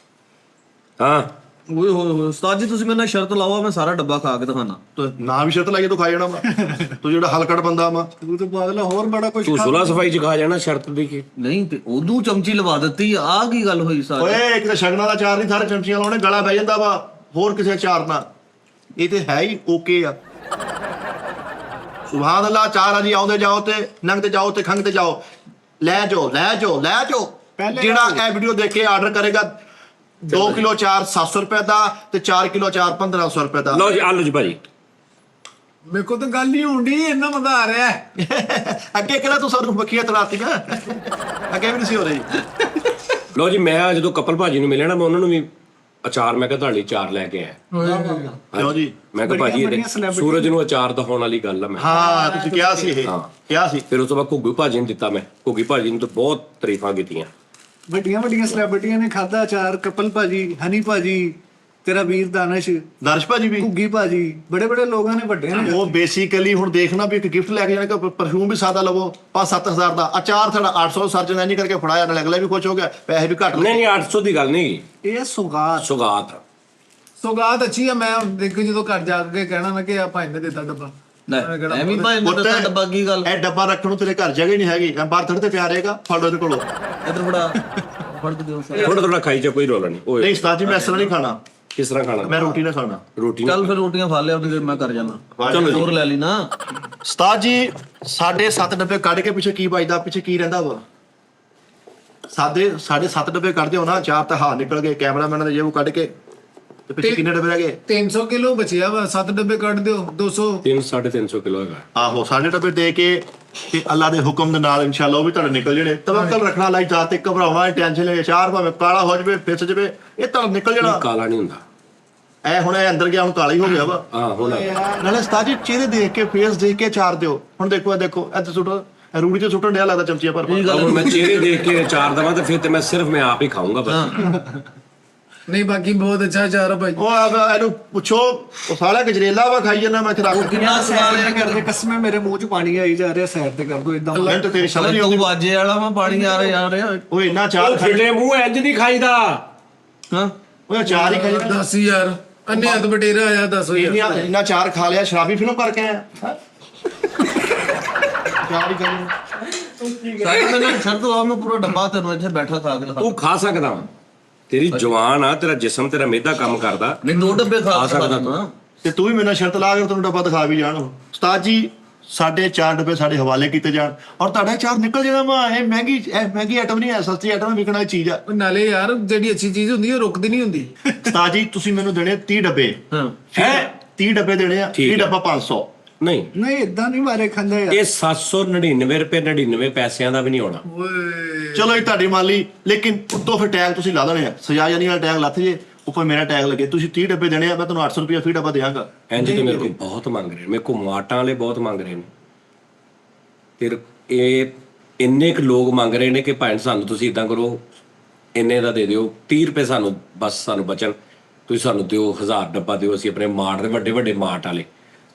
ਹਾਂ ਓਏ ਹੋਏ ਉਸਤਾਦ ਜੀ ਤੁਸੀਂ ਮੇਰੇ ਨਾਲ ਸ਼ਰਤ ਲਾਓ, ਮੈਂ ਸਾਰਾ ਡੱਬਾ ਖਾ ਕੇ ਦਿਖਾਣਾ। ਤੂੰ ਨਾ ਵੀ ਸ਼ਰਤ ਲਾਈਏ ਤੂੰ ਖਾ ਜਾਣਾ ਵਾ। ਤੂੰ ਜਿਹੜਾ ਹਲਕੜ ਬੰਦਾ ਵਾ। ਤੂੰ ਤਾਂ ਪਾਗਲਾ ਹੋਰ ਬੜਾ ਕੁਝ ਤੂੰ ਸੁਲਾ ਸਫਾਈ ਚ ਖਾ ਜਾਣਾ ਸ਼ਰਤ ਦੀ ਕੀ? ਨਹੀਂ ਤੇ ਉਦੋਂ ਚਮਚੀ ਲਵਾ ਦਿੱਤੀ, ਆ ਕੀ ਗੱਲ ਹੋਈ ਉਸਤਾਦ ਜੀ? ਓਏ ਇੱਕ ਤਾਂ ਸ਼ਗਨਾਂ ਦਾ ਚਾਰ ਨਹੀਂ, ਸਾਰੇ ਚਮਚੀਆਂ ਲਾਉਣੇ, ਗਲਾ ਬਹਿ ਜਾਂਦਾ ਵਾ ਹੋਰ ਕਿਸੇ ਚਾਰ ਨਾਲ। ਇਹ ਤੇ ਹੈ ਹੀ ਓਕੇ ਆ। ਸੁਭਾਨ ਅੱਲਾਹ। ਚਾਰ ਆ ਜੀ, ਆਉਂਦੇ ਜਾਓ ਤੇ ਲੰਘਦੇ ਜਾਓ ਤੇ ਖੰਘਦੇ ਜਾਓ। ਲੈ ਜਾਓ। ਜਿਹੜਾ ਇਹ ਵੀਡੀਓ ਦੇਖ ਕੇ ਆਰਡਰ ਕਰੇਗਾ 2 ਕਿਲੋ ਚਾਰ 700 ਰੁਪਏ ਦਾ ਤੇ 4 ਕਿਲੋ ਚਾਰ 1500 ਰੁਪਏ ਦਾ। ਲਓ ਜੀ ਆਲੂ ਜੀ ਭਾਜੀ। ਮੇਰੇ ਕੋਲ ਤਾਂ ਗੱਲ ਹੀ ਹੁੰਦੀ, ਇੰਨਾ ਮਜ਼ਾ ਆ ਰਿਹਾ ਹੈ। ਅੱਗੇ ਕਿਹੜਾ ਤੂੰ ਸਾਨੂੰ ਬੱਕੀਆਂ ਤੜਾਤੀਆਂ, ਅੱਗੇ ਵੀ ਨਹੀਂ ਸੀ ਹੋ ਰਹੀ। ਲਓ ਜੀ ਮੈਂ ਜਦੋਂ ਕਪਲ ਭਾਜੀ ਨੂੰ ਮਿਲਿਆ ਨਾ, ਮੈਂ ਉਹਨਾਂ ਨੂੰ ਵੀ ਅਚਾਰ ਮੈਂ ਕਿਹਾ ਤੁਹਾਡੇ ਲਈ 4 ਲੈ ਕੇ ਆਇਆ। ਕਿਉਂ ਜੀ? ਮੈਂ ਕਿਹਾ ਭਾਜੀ ਇਹਦੇ ਸੂਰਜ ਨੂੰ ਅਚਾਰ ਦਿਖਾਉਣ ਵਾਲੀ ਗੱਲ ਆ। ਮੈਂ ਹਾਂ ਤੁਸੀਂ ਕਿਹਾ ਸੀ ਇਹ, ਕਿਹਾ ਸੀ। ਫਿਰ ਉਸ ਤੋਂ ਬਾਅਦ ਘੁੱਗੀ ਭਾਜੀ ਨੂੰ ਦਿੱਤਾ ਮੈਂ। ਘੁੱਗੀ ਭਾਜੀ ਨੂੰ ਤਾਂ ਬਹੁਤ ਤਾਰੀਫਾਂ ਕੀਤੀਆਂ। ਵੱਡੀਆਂ ਸੈਲੀਬ੍ਰਿਟੀਆਂ ਨੇ ਖਾਦਾ ਅਚਾਰ। ਕਪਲ ਭਾਜੀ, ਹਨੀ ਭਾਜੀ, ਤੇਰਾ ਵੀਰ ਦਾਨਸ਼, ਦਰਸ਼ ਭਾਜੀ ਵੀ, ਘੁੱਗੀ ਭਾਜੀ, ਬੜੇ ਲੋਕਾਂ ਨੇ ਵੱਡਿਆਂ ਨੇ। ਉਹ ਬੇਸਿਕਲੀ ਹੁਣ ਦੇਖਣਾ ਵੀ ਇੱਕ ਗਿਫਟ ਲੈ ਕੇ ਜਾਣਾ ਕਿ ਪਰਫਿਊਮ ਵੀ ਸਾਦਾ ਲਵੋ 5-7 ਹਜ਼ਾਰ ਦਾ। ਅਚਾਰ ਤੁਹਾਡਾ 800 ਸਰਜਨ ਨਹੀਂ ਕਰਕੇ ਫੜਾਇਆ, ਨਾਲ ਅਗਲਾ ਵੀ ਖੁਸ਼ ਹੋ ਗਿਆ, ਪੈਸੇ ਵੀ ਘੱਟ ਨਹੀਂ 800 ਦੀ ਗੱਲ ਨਹੀਂ, ਇਹ ਸੁਗਾਤ ਸੁਗਾਤ। ਸੌਗਾਤ ਅੱਛੀ ਆ। ਮੈਂ ਦੇਖ ਜਦੋਂ ਘਰ ਜਾ ਕੇ ਕਹਿਣਾ ਨਾ ਕਿ ਆ ਭਾਈ ਨੇ ਦਿੱਤਾ ਡੱਬਾ, ਐਵੇਂ ਭਾਈ ਮੈਨੂੰ ਤਾਂ ਡੱਬਾ ਕੀ ਗੱਲ ਇਹ ਡੱਬਾ ਰੱਖਣ ਨੂੰ ਤੇਰੇ ਘਰ ਜਗ੍ਹਾ ਹੀ ਨਹੀਂ ਹੈਗੀ ਐ ਬਾਹਰ ਥੜ ਤੇ ਪਿਆ ਰਹੇਗਾ ਫੜ ਇਹਦੇ ਕੋਲੋਂ ਇੱਧਰ ਫੜਾ ਫੜ ਕੇ ਦਿਓ ਸਰ ਥੋੜਾ ਥੋੜਾ ਖਾਈ ਜਾ, ਕੋਈ ਰੋਲਾ ਨਹੀਂ। ਓਏ ਨਹੀਂ ਉਸਤਾਦ ਜੀ ਮੈਂ ਇਸ ਤਰ੍ਹਾਂ ਨਹੀਂ ਖਾਣਾ, ਕਿਸ ਤਰ੍ਹਾਂ ਖਾਣਾ? ਮੈਂ ਰੋਟੀ ਨਾ ਖਾਣਾ। ਰੋਟੀ ਚੱਲ ਫਿਰ ਰੋਟੀਆਂ ਖਾ ਲਿਆ ਉਹਨੇ, ਮੈਂ ਕਰ ਜਾਣਾ। ਚਲੋ ਹੋਰ ਲੈ ਲਈ ਨਾ। ਉਸਤਾਦ ਜੀ 7.5 ਡੱਬੇ ਕੱਢ ਕੇ ਪਿੱਛੇ ਕੀ ਬਚਦਾ, ਪਿੱਛੇ ਕੀ ਰਹਿੰਦਾ ਵਾ? 7.5 ਡੱਬੇ ਕੱਢਦੇ ਹੋ ਨਾ, 4 ਤਾਂ ਹਾਂ ਨਿਕਲ ਗਏ ਕੈਮਰਾਮੈਨ ਦੇ ਜੇਬੂ ਕੱਢ ਕੇ, ਤੇ ਪਿੱਛੇ ਕਿੰਨੇ ਡੱਬੇ ਰਹਿ ਗਏ? 300 ਕਿਲੋ ਬਚਿਆ ਵਾ, 7 ਡੱਬੇ ਕੱਢ ਦਿਓ 200। 350 ਕਿਲੋ ਹੈਗਾ। ਆਹੋ 6.5 ਡੱਬੇ ਦੇ ਕੇ ਤੇ ਅੱਲਾ ਦੇ ਹੁਕਮ ਦੇ ਨਾਲ ਇਨਸ਼ਾਅੱਲਾ ਉਹ ਵੀ ਤੁਹਾਡੇ ਨਿਕਲ ਜਣੇ। ਤਵੱਕਲ ਰੱਖਣਾ ਲਾਈ ਜਾ ਤੇ ਘਬਰਾਉਣਾ ਟੈਨਸ਼ਨ ਲੈ, ਚਾਰ ਭਾਵੇਂ ਕਾਲਾ ਹੋ ਜਾਵੇ ਫਿਸ ਜਾਵੇ, ਇਹ ਤੁਹਾਡਾ ਨਿਕਲ ਜਾਣਾ। ਕਾਲਾ ਨਹੀਂ ਹੁੰਦਾ ਐ ਹੁਣ ਇਹ ਅੰਦਰ ਗਿਆ ਹੁਣ ਕਾਲਾ ਹੀ ਹੋ ਗਿਆ ਵਾ। ਹਾਂ ਹੁਣ ਨਾਲੇ ਉਸਤਾਦ ਜੀ ਚਿਹਰੇ ਦੇਖ ਕੇ ਫੇਸ ਦੇਖ ਕੇ ਚਾਰ ਦਿਓ। ਹੁਣ ਦੇਖੋ ਇਹ ਦੇਖੋ ਇੱਥੇ ਸੁੱਟੋ, ਰੂੜੀ ਤੇ ਸੁੱਟਣ ਡਿਆ ਲੱਗਦਾ ਚਮਚੀਆਂ ਪਰ ਹੁਣ ਮੈਂ ਚਿਹਰੇ ਦੇਖ ਕੇ ਚਾਰ ਦਵਾਂ ਤੇ ਫਿਰ ਤੇ ਮੈਂ ਸਿਰਫ ਮੈਂ ਆਪ ਹੀ ਖਾਊਂਗਾ ਬਸ। ਨਹੀਂ ਬਾਕੀ ਬਹੁਤ ਅੱਛਾ ਅਚਾਰ ਆ ਭਾਈ। ਉਹ ਇਹਨੂੰ ਪੁੱਛੋ, ਉਹ ਸਾਲਾ ਗਜਰੇਲਾ ਵਾ ਖਾਈ ਜਾਂਦਾ ਮੈਂ ਇੱਥੇ ਰੱਖ ਕੇ। ਕਿੰਨਾ ਸਵਾਲ ਹੈ ਕਰਦੇ ਕਸਮੇ ਮੇਰੇ ਮੂੰਹ 'ਚ ਪਾਣੀ ਆਈ ਜਾ ਰਿਹਾ, ਸਾਈਡ ਤੇ ਕਰ ਦੋ ਇਦਾਂ। ਮੈਂ ਤਾਂ ਤੇਰੀ ਸਮਝ ਨਹੀਂ ਤੂੰ ਆਉਂਦੀ। ਬਾਜੇ ਵਾਲਾ ਮੈਂ ਪਾਣੀ ਆ ਰਿਹਾ ਉਹ ਇੰਨਾ ਚਾਰ ਖਾਈ, ਫਿੱਟੇ ਮੂੰਹ ਇੰਜ ਨਹੀਂ ਖਾਈਦਾ। ਹਾਂ ਉਹ ਚਾਰ ਹੀ ਖਾਈ। 10 ਯਾਰ ਅੰਨੇ ਹੱਥ ਬਟੇਰਾ ਆਇਆ 10 ਯਾਰ। ਇੰਨਾ ਚਾਰ ਖਾ ਲਿਆ, ਸ਼ਰਾਬੀ ਫਿਲਮ ਕਰਕੇ ਆਇਆ। ਹੈਂ? ਚਾਰ ਹੀ ਖਾਈ। ਸਾਡੇ ਨਾਲ ਛੱਡ ਦੋ, ਮੈਂ ਪੂਰਾ ਡੱਬਾ ਤੈਨੂੰ ਇੱਥੇ ਬੈਠਾ ਖਾ ਕੇ ਦਿਖਾ। ਤੂੰ ਖਾ ਸਕਦਾ ਵਾ, ਤੇਰੀ ਜਵਾਨ ਆ, ਤੇਰਾ ਜਿਸਮ ਤੇਰਾ ਮਿਹਦਾ ਕੰਮ ਕਰਦਾ। ਨਹੀਂ 2 ਡੱਬੇ ਖਾ ਸਕਦਾ ਤੂੰ। ਤੇ ਤੂੰ ਵੀ ਮੇਰੇ ਨਾਲ ਸ਼ਰਤ ਲਾ ਕੇ ਤੈਨੂੰ ਡੱਬਾ ਦਿਖਾ ਵੀ ਜਾਣ। ਉਸਤਾਦ ਜੀ 4.5 ਡੱਬੇ ਸਾਡੇ ਹਵਾਲੇ ਕੀਤੇ ਜਾਣ, ਔਰ ਤੁਹਾਡਾ ਚਾਰ ਨਿਕਲ ਜਾਣਾ ਵਾ। ਇਹ ਮਹਿੰਗੀ ਆਈਟਮ ਨਹੀਂ ਹੈ, ਸਸਤੀ ਆਈਟਮ ਵਿਕਣ ਵਾਲੀ ਚੀਜ਼ ਆ। ਨਾਲੇ ਯਾਰ ਜਿਹੜੀ ਅੱਛੀ ਚੀਜ਼ ਹੁੰਦੀ ਹੈ ਰੁਕਦੀ ਨਹੀਂ ਹੁੰਦੀ। ਉਸਤਾਦ ਜੀ ਤੁਸੀਂ ਮੈਨੂੰ ਦੇਣੇ 30 ਡੱਬੇ। ਹਾਂ ਹੈ 30 ਡੱਬੇ ਦੇਣੇ ਆ, ਠੀਕ 30 ਹੈ। ਡੱਬਾ 500। ਨਹੀਂ ਨਹੀਂ ਇਦਾਂ ਨਹੀਂ ਮਾਰੇ ਖਾਂਦਾ ਯਾਰ। ਇਹ 799 ਰੁਪਏ 99 ਪੈਸਿਆਂ ਦਾ ਵੀ ਨਹੀਂ ਹੋਣਾ। ਓਏ ਚਲੋ ਇਹ ਤੁਹਾਡੀ ਮੰਨ ਲਈ, ਲੇਕਿਨ ਉੱਤੋਂ ਫਿਰ ਟੈਗ ਤੁਸੀਂ ਲਾ ਦੇਣੇ ਆ, ਸਜਾ ਜਾਨੀ ਵਾਲਾ ਟੈਗ ਲੱਥ ਜੇ, ਉੱਪਰ ਮੇਰਾ ਟੈਗ ਲੱਗੇ। ਤੁਸੀਂ 30 ਡੱਬੇ ਦੇਣੇ ਆ, ਮੈਂ ਤੁਹਾਨੂੰ 800 ਰੁਪਏ ਫੀ ਡੱਬਾ ਦੇਵਾਂਗਾ। ਇੰਜ ਤੇ ਮੇਰੇ ਕੋਲ ਬਹੁਤ ਮੰਗ ਰਹੇ ਨੇ, ਮੇਰੇ ਕੋਲ ਮਾਟਾਂ ਵਾਲੇ ਬਹੁਤ ਮੰਗ ਰਹੇ ਨੇ। ਫਿਰ ਇਹ ਇੰਨੇ ਕੁ ਲੋਕ ਮੰਗ ਰਹੇ ਨੇ ਕਿ ਭਾਵੇਂ ਸਾਨੂੰ ਤੁਸੀਂ ਇਦਾਂ ਕਰੋ, ਇੰਨੇ ਦਾ ਦੇ ਦਿਓ, 30 ਰੁਪਏ ਸਾਨੂੰ ਬਸ ਸਾਨੂੰ ਬਚਣ, ਤੁਸੀਂ ਸਾਨੂੰ ਦਿਓ 1000 ਡੱਬਾ ਦਿਓ, ਅਸੀਂ ਆਪਣੇ ਮਾਟ ਦੇ ਵੱਡੇ ਵੱਡੇ ਮਾਟ ਵਾਲੇ।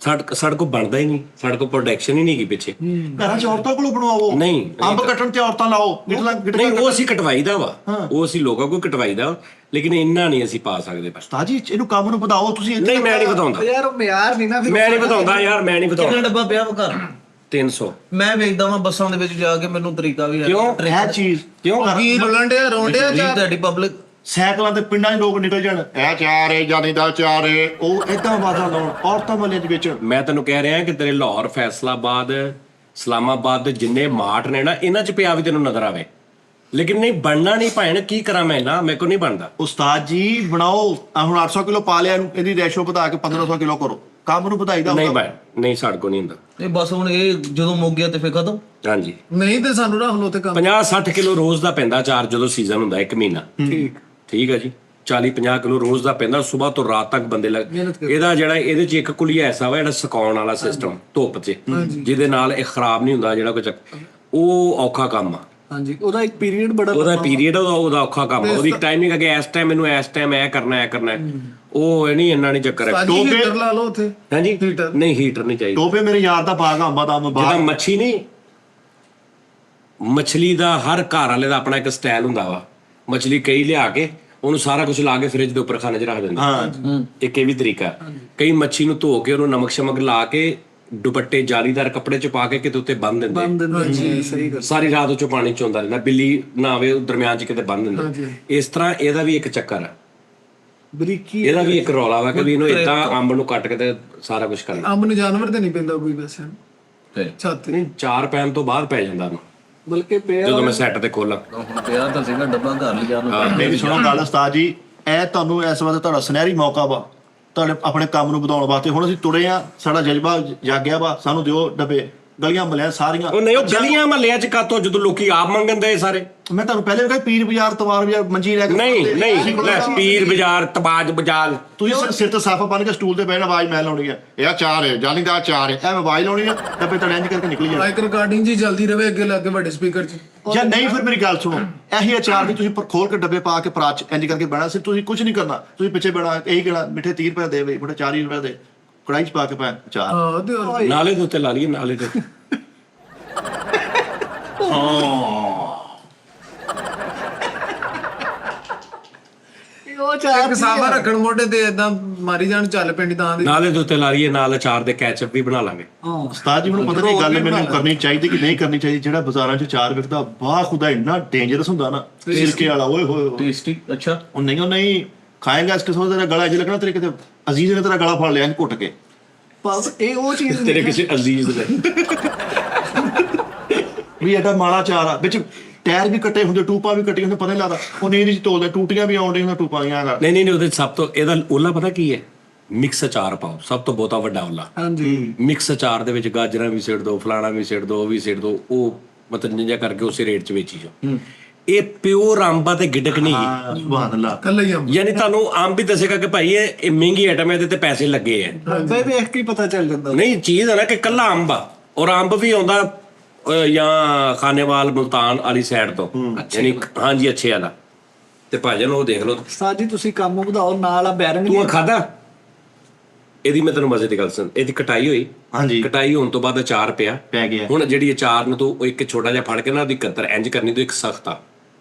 ਸਾਡੇ ਕੋਲ ਬਣਦਾ ਹੀ ਨਹੀਂ, ਸਾਡੇ ਕੋਲ ਪ੍ਰੋਡਕਸ਼ਨ ਹੀ ਨਹੀਂ ਗਈ ਪਿੱਛੇ। ਘਰਾਂ 'ਚ ਔਰਤਾਂ ਕੋਲੋਂ ਬਣਵਾਓ। ਨਹੀਂ ਅੰਬ ਕੱਟਣ ਤੇ ਔਰਤਾਂ ਲਾਓ। ਨਹੀਂ ਉਹ ਅਸੀਂ ਕਟਵਾਈਦਾ ਵਾ, ਉਹ ਅਸੀਂ ਲੋਕਾਂ ਕੋਲ ਕਟਵਾਈਦਾ, ਲੇਕਿਨ ਇੰਨਾ ਨਹੀਂ ਅਸੀਂ ਪਾ ਸਕਦੇ ਬਸ। ਉਸਤਾਦ ਜੀ ਇਹਨੂੰ ਕੰਮ ਨੂੰ ਵਧਾਓ ਤੁਸੀਂ। ਨਹੀਂ ਮੈਂ ਨਹੀਂ ਵਧਾਉਂਦਾ, ਯਾਰ ਉਹ ਮਿਆਰ ਨਹੀਂ ਨਾ ਫਿਰ। ਮੈਂ ਨਹੀਂ ਵਧਾਉਂਦਾ ਯਾਰ, ਮੈਂ ਨਹੀਂ ਕਿੰਨਾ ਵਧਾਉਂਦਾ। ਡੱਬਾ ਪਿਆ ਵਾ ਘਰ? 300 ਮੈਂ ਵੇਖਦਾ ਵਾਂ ਬੱਸਾਂ ਦੇ ਵਿੱਚ ਜਾ ਕੇ, ਮੈਨੂੰ ਤਰੀਕਾ ਵੀ ਹੈ। ਕਿਉਂ? ਇਹ ਚੀਜ਼ ਕਿਉਂ? ਕੀ ਰੋਲੰਡਿਆ ਰੋਂਡਿਆ ਚਾਰ। ਤੁਹਾਡੀ ਪਬਲਿਕ ਸਾਈਕਲਾਂ ਤੇ ਪਿੰਡਾਂ 'ਚ ਲੋਕ ਨਿਕਲ ਜਾਣ, ਇਹ ਚਾਰ ਏ ਜਾਨੀ ਦਾ ਚਾਰ ਏ, ਉਹ ਏਦਾਂ ਆਵਾਜ਼ਾਂ ਲਾਉਣ ਔਰਤਾਂ ਵਾਲੇ ਦੇ ਵਿੱਚ। ਮੈਂ ਤੈਨੂੰ ਕਹਿ ਰਿਹਾ ਕਿ ਤੇਰੇ ਲਾਹੌਰ, ਫੈਸਲਾਬਾਦ, ਇਸਲਾਮਾਬਾਦ ਦੇ ਜਿੰਨੇ ਮਾਰਟ ਨੇ ਨਾ, ਇਹਨਾਂ 'ਚ ਪਿਆ ਵੀ ਤੈਨੂੰ ਨਜ਼ਰ ਆਵੇ, ਲੇਕਿਨ ਨਹੀਂ ਬਣਨਾ ਨਹੀਂ ਭੈਣ, ਕੀ ਕਰਾਂ ਮੈਂ ਨਾ, ਮੇਰੇ ਕੋਲ ਨਹੀਂ ਬਣਦਾ। ਉਸਤਾਦ ਜੀ ਬਣਾਓ, ਆਹ ਹੁਣ 800 ਕਿਲੋ ਪਾ ਲਿਆ, ਇਹਨੂੰ ਇਹਦੀ ਰੇਸ਼ੋ ਵਧਾ ਕੇ 1500 ਕਿਲੋ ਕਰੋ, ਕੰਮ ਨੂੰ ਵਧਾਈਦਾ ਨਹੀਂ ਭੈਣ, ਨਹੀਂ ਸਾਡੇ ਕੋਲ ਨਹੀਂ ਹੁੰਦਾ। ਇਹ ਬਸ ਹੁਣ ਇਹ ਜਦੋਂ ਮੁੱਕ ਗਿਆ ਤੇ ਫਿਰ ਖਤਮ। ਹਾਂਜੀ ਨਹੀਂ ਤੇ ਸਾਨੂੰ ਰੱਖ ਲੋ ਤੇ ਕੰਮ। 50-60 ਕਿਲੋ ਰੋਜ਼ ਦਾ ਪੈਂਦਾ ਚਾਰ, ਜਦੋਂ ਸੀਜ਼ਨ ਹੁੰਦਾ 1 ਮਹੀਨਾ। ਠੀਕ ਹੈ ਜੀ, 40-50 ਕਿਲੋ ਰੋਜ਼ ਦਾ ਪੈਂਦਾ, ਸਵੇਰ ਤੋਂ ਰਾਤ ਤੱਕ ਬੰਦੇ ਲੱਗ। ਇਹਦਾ ਜਿਹੜਾ ਇਹਦੇ 'ਚ ਇੱਕ ਕੁਲੀਆ ਐਸਾ ਵਾ ਜਿਹੜਾ ਸੁਕਾਉਣ ਵਾਲਾ ਸਿਸਟਮ ਧੁੱਪ 'ਚ, ਜਿਹਦੇ ਨਾਲ ਇਹ ਖਰਾਬ ਨਹੀਂ ਹੁੰਦਾ, ਜਿਹੜਾ ਕੁਝ ਉਹ ਔਖਾ ਕੰਮ ਆ। ਹਾਂਜੀ ਉਹਦਾ ਇੱਕ ਪੀਰੀਅਡ ਬੜਾ ਉਹਦਾ ਪੀਰੀਅਡ ਉਹਦਾ ਔਖਾ ਕੰਮ ਆ। ਉਹਦੀ ਟਾਈਮਿੰਗ ਅਗੇ ਇਸ ਟਾਈਮ ਮੈਨੂੰ ਇਸ ਟਾਈਮ ਇਹ ਕਰਨਾ ਉਹ ਨਹੀਂ, ਇੰਨਾ ਨਹੀਂ ਚੱਕਰ ਹੈ। ਹੀਟਰ ਲਾ ਲਓ ਉੱਥੇ। ਹਾਂਜੀ ਨਹੀਂ ਹੀਟਰ ਨਹੀਂ ਚਾਹੀਦਾ। ਟੋਪੇ ਮੇਰੇ ਯਾਰ ਦਾ ਬਾਗ ਅੰਬਾਂ ਦਾ, ਅੰਬ ਜਿਹਦਾ ਮੱਛੀ ਨਹੀਂ, ਮੱਛਲੀ ਦਾ ਹਰ ਘਰ ਵਾਲੇ ਦਾ ਆਪਣਾ ਇੱਕ ਸਟਾਈਲ ਹੁੰਦਾ ਵਾ। ਮੱਛਲੀ ਕਈ ਲਿਆ ਕੇ ਉਹਨੂੰ ਸਾਰਾ ਕੁਝ ਲਾ ਕੇ ਫ੍ਰਿਜ ਦੇ ਉੱਪਰ ਖਾਣੇ 'ਚ ਰੱਖ ਦਿੰਦੇ। ਹਾਂ ਇੱਕ ਇਹ ਵੀ ਤਰੀਕਾ। ਕਈ ਮੱਛੀ ਨੂੰ ਧੋ ਕੇ ਉਹਨੂੰ ਨਮਕ ਸ਼ਮਕ ਲਾ ਕੇ ਦੁਪੱਟੇ ਜਾਲੀਦਾਰ ਕੱਪੜੇ 'ਚ ਪਾ ਕੇ ਕਿਤੇ ਉੱਤੇ ਬੰਨ ਦਿੰਦੇ। ਜੀ ਸਹੀ ਗੱਲ। ਸਾਰੀ ਰਾਤ ਉਹ 'ਚੋਂ ਪਾਣੀ ਚੋਂਦਾ ਰਹਿੰਦਾ, ਬਿੱਲੀ ਨਾ ਆਵੇ, ਉਹ ਦਰਮਿਆਨ 'ਚ ਕਿਤੇ ਬੰਨ ਦਿੰਦੇ। ਇਸ ਤਰ੍ਹਾਂ ਇਹਦਾ ਵੀ ਇੱਕ ਚੱਕਰ ਆ, ਬਰੀਕੀ। ਇਹਦਾ ਵੀ ਇੱਕ ਰੌਲਾ ਵਾ ਕਿ ਵੀ ਇਹਨੂੰ ਏਦਾਂ ਅੰਬ ਨੂੰ ਕੱਟ ਕੇ ਤੇ ਸਾਰਾ ਕੁਝ ਕਰਨਾ। ਅੰਬ ਨੂੰ ਜਾਨਵਰ ਤੇ ਨਹੀਂ ਪੈਂਦਾ ਕੋਈ ਵੈਸੇ ਛੱਤ ਨਹੀਂ 4 ਪੈਣ ਤੋਂ ਬਾਅਦ ਪੈ ਜਾਂਦਾ ਉਹਨੂੰ, ਬਲਕਿ ਪਿਆ ਜਦੋਂ ਮੈਂ ਸੈੱਟ ਤੇ ਖੋਲਾਂ। ਹੁਣ ਪਿਆ ਤਾਂ ਸੀਗਾ ਡੱਬਾ ਘਰ ਲਿਜਾ ਨੂੰ। ਮੇਰੀ ਸੁਣੋ ਗੱਲ ਉਸਤਾਦ ਜੀ, ਇਹ ਤੁਹਾਨੂੰ ਇਸ ਵਾਰ ਤੁਹਾਡਾ ਸੁਨਹਿਰੀ ਮੌਕਾ ਵਾ ਤੁਹਾਡੇ ਆਪਣੇ ਕੰਮ ਨੂੰ ਵਧਾਉਣ ਵਾਸਤੇ। ਹੁਣ ਅਸੀਂ ਤੁਰੇ ਆ, ਸਾਡਾ ਜਜ਼ਬਾ ਜਾਗਿਆ ਵਾ, ਸਾਨੂੰ ਦਿਓ ਡੱਬੇ। ਗਲੀਆਂ ਮਹੱਲਿਆਂ ਸਾਰੀਆਂ। ਉਹ ਨਹੀਂ, ਉਹ ਗਲੀਆਂ ਮਹੱਲਿਆਂ 'ਚ ਕਾਤੋਂ, ਜਦੋਂ ਲੋਕੀ ਆਪ ਮੰਗਣ ਦੇ ਸਾਰੇ। ਮੈਂ ਤੁਹਾਨੂੰ ਪਹਿਲੇ ਵੀ ਕਿਹਾ ਪੀਰ ਬਾਜ਼ਾਰ, ਤਵਾਰ ਬਾਜ਼ਾਰ, ਮੰਜੀ ਲੈ ਕੇ ਨਹੀਂ ਲੈ, ਪੀਰ ਬਾਜ਼ਾਰ, ਤਬਾਜ ਬਾਜ਼ਾਰ, ਤੁਸੀਂ ਸਿਰ ਤੇ ਸਾਫਾ ਬਣ ਕੇ ਸਟੂਲ ਤੇ ਬਹਿਣਾ, ਆਵਾਜ਼ ਮੈਂ ਲਾਉਣੀ ਆ, ਇਹ ਚਾਰ ਹੈ ਜਾਨੀ ਦਾ ਚਾਰ ਹੈ, ਐਵੇਂ ਆਵਾਜ਼ ਲਾਉਣੀ ਆ, ਡੱਬੇ ਤਾਂ ਇੰਜ ਕਰਕੇ ਨਿਕਲੀ ਜਾਣਾ। ਮਾਈਕ ਰਿਕਾਰਡਿੰਗ ਜੀ ਜਲਦੀ ਰਵੇ ਅੱਗੇ ਲੱਗੇ ਵੱਡੇ ਸਪੀਕਰ 'ਚ। ਜਾਂ ਨਹੀਂ ਫਿਰ ਮੇਰੀ ਗੱਲ ਸੁਣੋ, ਇਹੀ ਅਚਾਰ ਦੀ ਤੁਸੀਂ ਖੋਲ ਕੇ ਡੱਬੇ ਪਾ ਕੇ ਪਰਾਚ ਇੰਜ ਕਰਕੇ ਬਹਿਣਾ ਸੀ। ਤੁਸੀਂ ਕੁਝ ਨਹੀਂ ਕਰਨਾ, ਤੁਸੀਂ ਪਿੱਛੇ ਬਹਿਣਾ, ਇਹੀ ਕਹਿਣਾ ਮਿੱਠੇ 30 ਰੁਪਏ ਦੇ, ਮਿੱਠੇ 40 ਰੁਪਏ ਦੇ, ਕੜਾਈ 'ਚ ਪਾ ਕੇ ਪਾ ਅਚਾਰ। ਹਾਂ ਤੇ ਹੋਰ ਨਾਲੇ ਦੇ ਉੱਤੇ ਲਾ ਲਈਏ, ਨਾਲੇ ਦੇ। ਉਹ ਚਾਰ ਸਾਫਾ ਰੱਖਣ ਮੋਢੇ ਤੇ ਇਦਾਂ ਮਾਰੀ ਜਾਣ ਚੱਲ ਪਿੰਡ ਤਾਂ ਦੇ ਨਾਲੇ ਦੇ ਉੱਤੇ ਲਾ ਲਈਏ, ਨਾਲ ਅਚਾਰ ਦੇ ਕੈਚਅਪ ਵੀ ਬਣਾ ਲਾਂਗੇ। ਉਸਤਾਦ ਜੀ ਹੁਣ ਪਤਾ ਨਹੀਂ ਗੱਲ ਮੈਨੂੰ ਕਰਨੀ ਚਾਹੀਦੀ ਕਿ ਨਹੀਂ ਕਰਨੀ ਚਾਹੀਦੀ। ਜਿਹੜਾ ਬਾਜ਼ਾਰਾਂ 'ਚ ਚਾਰ ਵਿਕਦਾ ਵਾਹ ਖੁਦਾ ਇੰਨਾ ਡੇਂਜਰਸ ਹੁੰਦਾ ਨਾ, ਸਿਰਕੇ ਵਾਲਾ, ਓਏ ਹੋਏ ਹੋਏ। ਟੇਸਟੀ। ਅੱਛਾ ਉਹ ਨਹੀਂ ਖਾਏਗਾ ਇਸ ਕਿਸਮ ਦਾ ਤੇਰਾ ਗਲਾ ਅਜ ਲੱਗਣਾ, ਤੇਰੇ ਕਿਤੇ ਅਜ਼ੀਜ਼ ਨੇ ਤੇਰਾ ਗਲਾ ਫੜ ਲਿਆ ਘੁੱਟ ਕੇ। ਬਸ ਇਹ ਉਹ ਚੀਜ਼ ਤੇਰੇ ਕਿਸੇ ਅਜ਼ੀਜ਼ ਨੇ ਵੀ ਐਡਾ ਮਾੜਾ ਚਾਰ ਆ, ਵਿੱਚ ਟਾਇਰ ਵੀ ਕੱਟੇ ਹੁੰਦੇ, ਟੂਪਾਂ ਵੀ ਕੱਟੀਆਂ ਹੁੰਦੇ, ਪਤਾ ਨਹੀਂ ਲੱਗਦਾ। ਉਹ ਨਹੀਂ ਨਹੀਂ ਤੋਲਦੇ, ਟੂਟੀਆਂ ਵੀ ਆਉਣ ਡੀਆਂ ਟੂਪਾਂ ਦੀਆਂ। ਨਹੀਂ ਉਹਦੇ ਸਭ ਤੋਂ ਇਹਦਾ ਓਲਾ ਪਤਾ ਕੀ ਹੈ? ਮਿਕਸ ਅਚਾਰ ਪਾਓ, ਸਭ ਤੋਂ ਬਹੁਤਾ ਵੱਡਾ ਓਲਾ। ਹਾਂਜੀ ਮਿਕਸ ਅਚਾਰ ਦੇ ਵਿੱਚ ਗਾਜਰਾਂ ਵੀ ਸਿੱਟ ਦੋ, ਫਲਾਣਾ ਵੀ ਸਿੱਟ ਦੋ, ਉਹ ਵੀ ਸਿੱਟ ਦੋ, ਉਹ ਮਤਲਬ ਨਿੰਜਾ ਕਰਕੇ ਉਸੇ ਰੇਟ 'ਚ ਵੇਚੀ ਜਾਓ। ਇਹ ਪਿਓਰ ਅੰਬਾਂ ਤੇ ਗਿੱਡਕ ਨਹੀਂ ਹੈ। ਸੁਭਾਨ ਅੱਲਾਹ। ਕੱਲਾ ਹੀ ਯਾਨੀ ਤੁਹਾਨੂੰ ਅੰਬ ਵੀ ਦੱਸੇਗਾ ਕਿ ਭਾਈ ਇਹ ਮਹਿੰਗੀ ਆਈਟਮ ਹੈ, ਇਹਦੇ ਤੇ ਪੈਸੇ ਲੱਗੇ ਆ। ਅੰਬੇ ਵੇਖ ਕੇ ਹੀ ਪਤਾ ਚੱਲ ਜਾਂਦਾ। ਨਹੀਂ ਚੀਜ਼ ਹੈ ਨਾ ਕਿ ਕੱਲਾ ਅੰਬ ਆ, ਔਰ ਅੰਬ ਵੀ ਆਉਂਦਾ ਜਾਂ ਖਾਨੇਵਾਲ ਮੁਲਤਾਨ ਵਾਲੀ ਸਾਈਡ ਤੋਂ, ਯਾਨੀ ਹਾਂਜੀ ਅੱਛੇ ਵਾਲਾ। ਤੇ ਭਾਜਨ ਉਹ ਦੇਖ ਲਓ। ਉਸਤਾਦ ਜੀ ਤੁਸੀਂ ਕੰਮ ਵਧਾਓ, ਨਾਲ ਆ ਬੈਰੰਗ ਤੂੰ ਖਾਦਾ? ਇਹਦੀ ਮੈਂ ਤੈਨੂੰ ਮਜ਼ੇ ਦੀ ਗੱਲ ਸੁਣ, ਇਹਦੀ ਕਟਾਈ ਹੋਈ, ਹਾਂਜੀ ਕਟਾਈ ਹੋਣ ਤੋਂ ਬਾਅਦ ਅਚਾਰ ਪਿਆ ਪੈ ਗਿਆ। ਹੁਣ ਜਿਹੜੀ ਅਚਾਰ ਨੂੰ ਤੂੰ ਇੱਕ ਛੋਟਾ ਜਿਹਾ ਫੜ ਕੇ ਨਾ ਉਹਦੀ ਕਤਰ ਇੰਜ ਕਰਨੀ, ਤੂੰ ਇੱਕ ਸਖਤ ਆ,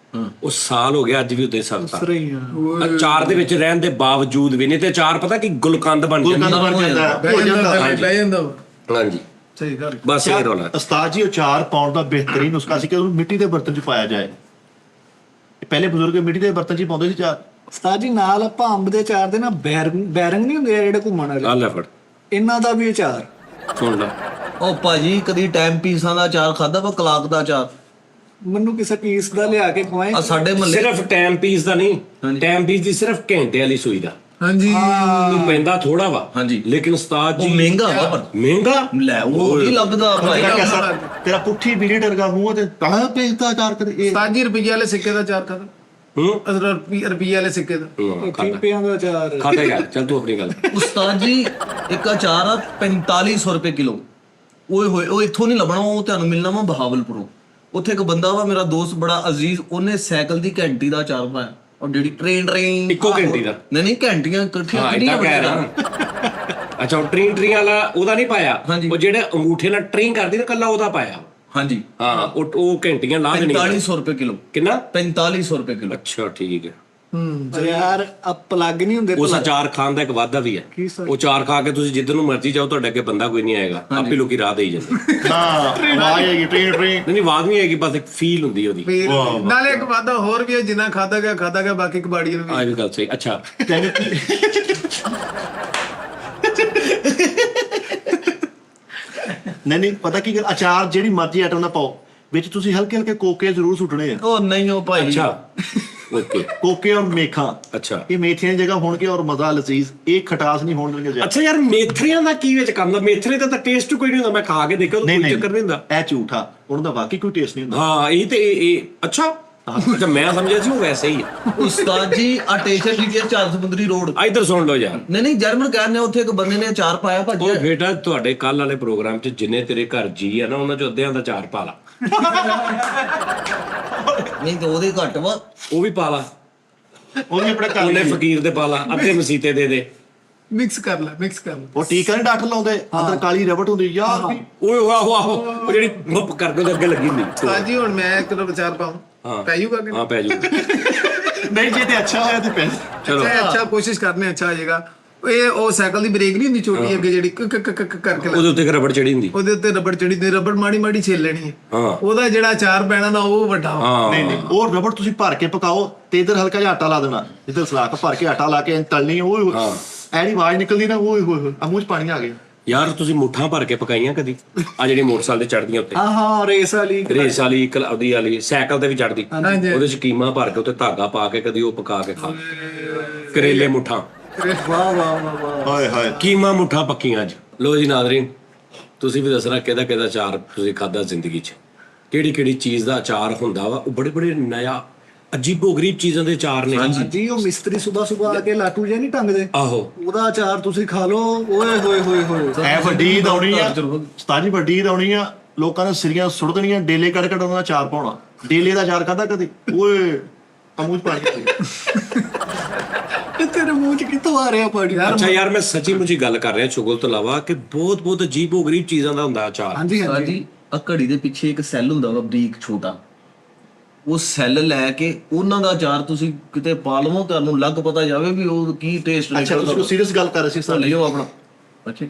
ਉਹ ਸਾਲ ਹੋ ਗਿਆ ਅੱਜ ਵੀ ਉਹਦੇ ਸਖਤ ਆ। ਅਚਾਰ ਦੇ ਵਿੱਚ ਰਹਿਣ ਦੇ ਬਾਵਜੂਦ ਵੀ। ਨਹੀਂ ਤੇ ਅਚਾਰ ਪਤਾ ਕਿ ਗੁਲਕੰਦ ਬਣ ਜਾਂਦਾ। ਬਣ ਜਾਂਦਾ, ਹੋ ਜਾਂਦਾ। ਹਾਂਜੀ ਸਹੀ ਗੱਲ। ਬਸ ਇਹ ਰੋਲਾ। ਉਸਤਾਦ ਜੀ ਅਚਾਰ ਪਾਉਣ ਦਾ ਬਿਹਤਰੀਨ ਨੁਸਖਾ ਸੀ ਕਿ ਉਹਨੂੰ ਮਿੱਟੀ ਦੇ ਬਰਤਨ 'ਚ ਪਾਇਆ ਜਾਏ। ਪਹਿਲੇ ਬਜ਼ੁਰਗ ਮਿੱਟੀ ਦੇ ਬਰਤਨ 'ਚ ਹੀ ਪਾਉਂਦੇ ਸੀ ਚਾਰ। ਉਸਤਾਦ ਜੀ ਨਾਲ ਆਪਾਂ ਅੰਬ ਦੇ ਅਚਾਰ ਦੇ ਨਾ ਬੈਰੰਗ ਨਹੀਂ ਹੁੰਦੇ ਜਿਹੜੇ ਘੁੰਮਣ ਆ ਵਾਲੇ, ਲੈ ਫੜ ਇਹਨਾਂ ਦਾ ਵੀ ਅਚਾਰ। ਸੁਣ ਲੈ। ਉਹ ਭਾਜੀ ਕਦੀ ਟਾਈਮ ਪੀਸਾਂ ਦਾ ਅਚਾਰ ਖਾਦਾ ਵਾ? ਕਲਾਕ ਦਾ ਅਚਾਰ ਮੈਨੂੰ ਕਿਸੇ ਪੀਸ ਦਾ ਲਿਆ ਕੇ ਖਵਾਏ। ਆ ਸਾਡੇ ਮਹੱਲੇ ਸਿਰਫ ਟਾਈਮ ਪੀਸ ਦਾ ਨਹੀਂ, ਟਾਈਮ ਪੀਸ ਦੀ ਸਿਰਫ ਘੰਟੇ ਵਾਲੀ ਸੂਈ ਦਾ ਹਾਂਜੀ ਤੂੰ ਪੈਂਦਾ ਥੋੜਾ ਵਾ। ਹਾਂਜੀ। ਲੇਕਿਨ ਉਸਤਾਦ ਉਹ ਜੀ ਮਹਿੰਗਾ ਵਾ ਪਰ ਮਹਿੰਗਾ ਲੈ ਉਹ ਨਹੀਂ ਲੱਭਦਾ ਭਾਈ। ਤੇਰਾ ਪੁੱਠੀ ਬੀੜੀ ਟਰਗਾ ਮੂੰਹ ਤੇ ਤਾਂ ਪੇਸਦਾ ਅਚਾਰ ਕਦੇ ਇਹ। ਉਸਤਾਦ ਜੀ ਰੁਪਈਏ ਵਾਲੇ ਸਿੱਕੇ ਦਾ ਅਚਾਰ ਖਾਦਾ? ਰੁਪਈਏ ਵਾਲੇ ਸਿੱਕੇ ਦਾ ਰੁਪਈਆਂ ਦਾ ਅਚਾਰ ਖਾਦਾ ਯਾਰ। ਚੱਲ ਤੂੰ ਆਪਣੀ ਗੱਲ। ਉਸਤਾਦ ਜੀ ਇੱਕ ਅਚਾਰ ਆ 4500 ਰੁਪਏ ਕਿਲੋ। ਓਏ ਹੋਏ ਉਹ ਇੱਥੋਂ ਨਹੀਂ ਲੱਭਣਾ, ਉਹ ਤੁਹਾਨੂੰ ਮਿਲਣਾ ਵਾ ਬਹਾਵਲਪੁਰੋਂ। ਉੱਥੇ ਇੱਕ ਬੰਦਾ ਵਾ ਮੇਰਾ ਦੋਸਤ ਬੜਾ ਅਜ਼ੀਜ਼, ਉਹਨੇ ਸਾਈਕਲ ਦੀ ਘੰਟੀ ਦਾ ਅਚਾਰ ਪਾਇਆ, ਔਰ ਜਿਹੜੀ ਟ੍ਰੇਨ ਇੱਕੋ ਘੰਟੀ ਦਾ? ਨਹੀਂ ਘੰਟੀਆਂ ਇਕੱਠੀਆਂ ਹਾਂ ਇਦਾਂ ਕਹਿ ਰਿਹਾ। ਅੱਛਾ ਉਹ ਟ੍ਰੀ ਵਾਲਾ ਉਹਦਾ ਨਹੀਂ ਪਾਇਆ, ਉਹ ਜਿਹੜੇ ਅੰਗੂਠੇ ਨਾਲ ਟ੍ਰੀ ਕਰਦੀ ਨਾ ਕੱਲਾ ਉਹਦਾ ਪਾਇਆ। ਹਾਂਜੀ ਹਾਂ ਉਹ ਘੰਟੀਆਂ ਲਾ ਦੇਣੀ। 4500 ਰੁਪਏ ਕਿਲੋ। ਕਿੰਨਾ? 4500 ਰੁਪਏ ਕਿਲੋ। ਅੱਛਾ ਠੀਕ ਹੈ। ਯਾਰ ਆ ਪਲੱਗ ਨਹੀਂ ਹੁੰਦੇ। ਉਸ ਅਚਾਰ ਖਾਣ ਦਾ ਇੱਕ ਵਾਧਾ ਵੀ ਹੈ। ਉਹ ਅਚਾਰ ਖਾ ਕੇ ਤੁਸੀਂ ਜਿੱਧਰ ਨੂੰ ਮਰਜ਼ੀ ਜਾਓ, ਤੁਹਾਡੇ ਅੱਗੇ ਬੰਦਾ ਕੋਈ ਨਹੀਂ ਆਏਗਾ, ਆਪੇ ਲੋਕੀ ਰਾਹ ਦੇਈ ਜਾਂਦੇ। ਹਾਂ ਆਵਾਜ਼ ਆਏਗੀ ਟ੍ਰੇਨ। ਨਹੀਂ ਆਵਾਜ਼ ਨਹੀਂ ਆਏਗੀ, ਬਸ ਇੱਕ ਫੀਲ ਹੁੰਦੀ ਉਹਦੀ। ਨਾਲੇ ਇੱਕ ਵਾਦਾ ਹੋਰ ਵੀ ਹੈ, ਜਿੰਨਾ ਖਾਦਾ ਗਿਆ ਬਾਕੀ ਕਬਾੜੀਆਂ ਨੂੰ ਆ ਵੀ ਗੱਲ ਸਹੀ। ਅੱਛਾ ਨਹੀਂ ਪਤਾ ਕੀ ਗੱਲ, ਅਚਾਰ ਜਿਹੜੀ ਮਰਜ਼ੀ ਆਈਟਮ ਨਾ ਪਾਓ, ਵਿੱਚ ਤੁਸੀਂ ਹਲਕੇ ਹਲਕੇ ਕੋਕੇ ਜ਼ਰੂਰ ਸੁੱਟਣੇ ਆ। ਉਹ ਨਹੀਂ ਉਹ ਭਾਈ। ਅੱਛਾ ਓਕੇ। ਕੋਕੇ ਔਰ ਮੇਥਾਂ। ਅੱਛਾ ਇਹ ਮੇਥੀਆਂ ਦੀ ਜਗ੍ਹਾ ਹੋਣਗੇ ਔਰ ਮਜ਼ਾ ਲਜ਼ੀਜ਼, ਇਹ ਖਟਾਸ ਨਹੀਂ ਹੋਣ ਦੇਣਗੇ। ਅੱਛਾ ਯਾਰ ਮੇਥਰਿਆਂ ਦਾ ਕੀ ਵਿੱਚ ਕੰਮ ਦਾ? ਮੇਥਰੇ ਦਾ ਤਾਂ ਟੇਸਟ ਕੋਈ ਨਹੀਂ ਹੁੰਦਾ, ਮੈਂ ਖਾ ਕੇ ਦੇਖਿਆ ਕੋਈ ਚੱਕਰ ਨਹੀਂ ਹੁੰਦਾ। ਇਹ ਝੂਠਾ, ਉਹਨਾਂ ਦਾ ਵਾਕਈ ਕੋਈ ਟੇਸਟ ਨਹੀਂ ਹੁੰਦਾ। ਹਾਂ ਇਹ ਤੇ ਇਹ ਅੱਛਾ ਅੱਛਾ ਮੈਂ ਸਮਝਿਆ ਸੀ ਉਹ ਵੈਸੇ ਹੀ ਹੈ। ਉਸਤਾਦ ਜੀ ਅਟੇਸ਼ਨ ਲਿਖਿਆ 4 ਸਮੁੰਦਰੀ ਰੋਡ। ਇੱਧਰ ਸੁਣ ਲਓ ਯਾਰ। ਨਹੀਂ ਜਰਮਨ ਕਹਿੰਦੇ ਉੱਥੇ ਇੱਕ ਬੰਦੇ ਨੇ ਅਚਾਰ ਪਾਇਆ ਭਾਜੀ। ਉਹ ਬੇਟਾ ਤੁਹਾਡੇ ਕੱਲ ਵਾਲੇ ਪ੍ਰੋਗਰਾਮ 'ਚ ਜਿੰਨੇ ਤੇਰੇ ਘਰ ਜੀ ਆ ਨਾ, ਉਹਨਾਂ 'ਚ ਅੱਧਿਆਂ ਦਾ ਚਾਰ ਪਾ ਲਾ। ਨਹੀਂ ਤੇ ਉਹਦੇ ਘੱਟ ਵਾ। ਉਹ ਵੀ ਪਾ ਲਾ, ਉਹਨੇ ਆਪਣੇ ਘਰ ਉਹਨੇ ਫਕੀਰ ਦੇ ਪਾ ਲਾ, ਅੱਧੇ ਮਸੀਤੇ ਦੇ ਦੇ। ਮਿਕਸ ਕਰ ਲੈ। ਉਹ ਟੀਕਾ ਨਹੀਂ ਡੱਠ ਲਾਉਂਦੇ, ਅੰਦਰ ਕਾਲੀ ਰਬਟ ਹੁੰਦੀ ਯਾਰ। ਓਏ ਆਹੋ ਆਹੋ ਉਹ ਜਿਹੜੀ ਮੁੱਪ ਕਰਕੇ ਉਹਦੇ ਅੱਗੇ ਲੱਗੀ ਹੁੰਦੀ। ਉਸਤਾਦ ਜੀ ਹੁਣ ਮੈਂ ਇੱਕ ਵਿਚਾਰ ਪਾਉਂ, ਪੈ ਜੂਗਾ ਕਿ ਹਾਂ ਪੈ ਜੂ। ਨਹੀਂ ਜੇ ਤੇ ਅੱਛਾ ਹੋਇਆ ਤੇ ਪੈ। ਚਲੋ ਅੱਛਾ ਕੋਸ਼ਿਸ਼ ਕਰਨੇ ਅੱਛਾ ਆ ਜਾਏਗਾ। ਇਹ ਉਹ ਸਾਈਕਲ ਦੀ ਬ੍ਰੇਕ ਨਹੀਂ ਹੁੰਦੀ ਛੋਟੀ ਅੱਗੇ ਜਿਹੜੀ ਕਰਕੇ ਉਹਦੇ ਉੱਤੇ ਰਬੜ ਚੜੀ ਹੁੰਦੀ, ਉਹਦੇ ਉੱਤੇ ਰਬੜ ਚੜੀ ਤੇ ਰਬੜ ਮਾੜੀ ਮਾੜੀ ਛੇਲ ਲੈਣੀ ਹੈ। ਹਾਂ ਉਹਦਾ ਜਿਹੜਾ ਅਚਾਰ ਪੈਣਾ ਨਾ ਉਹ ਵੱਡਾ ਨਹੀਂ ਉਹ ਰਬੜ ਤੁਸੀਂ ਭਰ ਕੇ ਪਕਾਓ ਤੇ ਇਧਰ ਹਲਕਾ ਜਿਹਾ ਆਟਾ ਲਾ ਦੇਣਾ, ਇਧਰ ਸਲਾਕ ਭਰ ਕੇ ਆਟਾ ਲਾ ਕੇ ਤਲਣੀ। ਓਏ ਹੋਏ ਐਡੀ ਆਵਾਜ਼ ਨਿਕਲਦੀ ਨਾ, ਓਏ ਹੋਏ ਆ ਮੂੰਹ 'ਚ ਪਾਣੀ ਆ ਗਿਆ। ਯਾਰ ਤੁਸੀਂ ਮੁੱਠਾਂ ਭਰ ਕੇ ਪਕਾਈਆਂ ਕਦੀ? ਆ ਜਿਹੜੀ ਮੋਟਰਸਾਈਕਲ ਤੇ ਚੜਦੀਆਂ ਉੱਤੇ, ਹਾਂ ਰੇਸ ਵਾਲੀ ਉਹਦੀ ਵਾਲੀ ਸਾਈਕਲ ਤੇ ਵੀ ਚੜਦੀ, ਉਹਦੇ 'ਚ ਕੀਮਾ ਭਰ ਕੇ ਉੱਤੇ ਧਾਗਾ ਪਾ ਕੇ ਕਦੀ ਉਹ ਪਕਾ ਕੇ ਖਾ। ਕਰੇਲੇ ਮੁੱਠਾਂ, ਵਾਹ ਵਾਹ ਵਾਹ। ਹਾਏ ਹਾਏ ਕੀਮਾ ਮੁੱਠਾਂ ਪੱਕੀਆਂ ਅੱਜ। ਲੋ ਜੀ ਨਾਜ਼ਰੀਨ, ਤੁਸੀਂ ਵੀ ਦੱਸਣਾ ਕਿਹਦਾ ਕਿਹਦਾ ਅਚਾਰ ਤੁਸੀਂ ਖਾਦਾ ਜ਼ਿੰਦਗੀ 'ਚ, ਕਿਹੜੀ ਕਿਹੜੀ ਚੀਜ਼ ਦਾ ਅਚਾਰ ਹੁੰਦਾ ਵਾ। ਉਹ ਬੜੇ ਬੜੇ ਨਇਆ ਅਜੀਬੋ ਗਰੀਬ ਚੀਜ਼ਾਂ ਦੇ ਅਚਾਰ ਨੇ। ਜੀ ਉਹ ਮਿਸਤਰੀ ਸੁਬਾ ਆ ਕੇ ਲਾਟੂ ਜੇ ਨਹੀਂ ਟੰਗਦੇ, ਆਹੋ ਉਹਦਾ ਅਚਾਰ ਤੁਸੀਂ ਖਾ ਲਓ। ਓਏ ਹੋਏ ਹੋਏ ਹੋਏ। ਐ ਵੱਡੀ ਦੌਣੀ ਆ ਉਸਤਾਦ ਜੀ, ਵੱਡੀ ਦੌਣੀ ਆ। ਲੋਕਾਂ ਨੇ ਸਿਰੀਆਂ ਸੁੱਟ ਦੇਣੀਆਂ, ਡੇਲੇ ਕੱਢ ਕੱਢ ਉਹਨਾਂ ਦਾ ਅਚਾਰ ਪਾਉਣਾ। ਡੇਲੇ ਦਾ ਅਚਾਰ ਖਾਦਾ ਕਦੀ? ਓਏ ਮੂੰਹ 'ਚ ਪਾਣੀ। ਤੇਰੇ ਮੂੰਹ 'ਚ ਕਿੱਥੋਂ ਆ ਰਿਹਾ ਪਾਣੀ? ਅੱਛਾ ਯਾਰ ਮੈਂ ਸੱਚੀ ਮੁੱਚੀ ਗੱਲ ਕਰ ਰਿਹਾ ਚੁਗਲ ਤੋਂ ਇਲਾਵਾ, ਕਿ ਬਹੁਤ ਬਹੁਤ ਅਜੀਬੋ ਗਰੀਬ ਚੀਜ਼ਾਂ ਦਾ ਹੁੰਦਾ ਅਚਾਰ। ਹਾਂਜੀ ਜੀ ਆ ਘੜੀ ਦੇ ਪਿੱਛੇ ਇੱਕ ਸੈੱਲ ਹੁੰਦਾ ਵਾ ਬਰੀਕ ਛੋਟਾ, ਉਹ ਸੈੱਲ ਲੈ ਕੇ ਉਹਨਾਂ ਦਾ ਅਚਾਰ ਤੁਸੀਂ ਕਿਤੇ ਪਾ ਲਵੋ, ਤੁਹਾਨੂੰ ਲੱਗ ਪਤਾ ਜਾਵੇ ਵੀ ਉਹ ਕੀ ਟੇਸਟ ਅੱਛਾ ਤੁਸੀਂ ਕੋਈ ਸੀਰੀਅਸ ਗੱਲ ਕਰ ਰਹੇ ਸੀ ਸਰ? ਲਿਓ ਆਪਣਾ। ਅੱਛਾ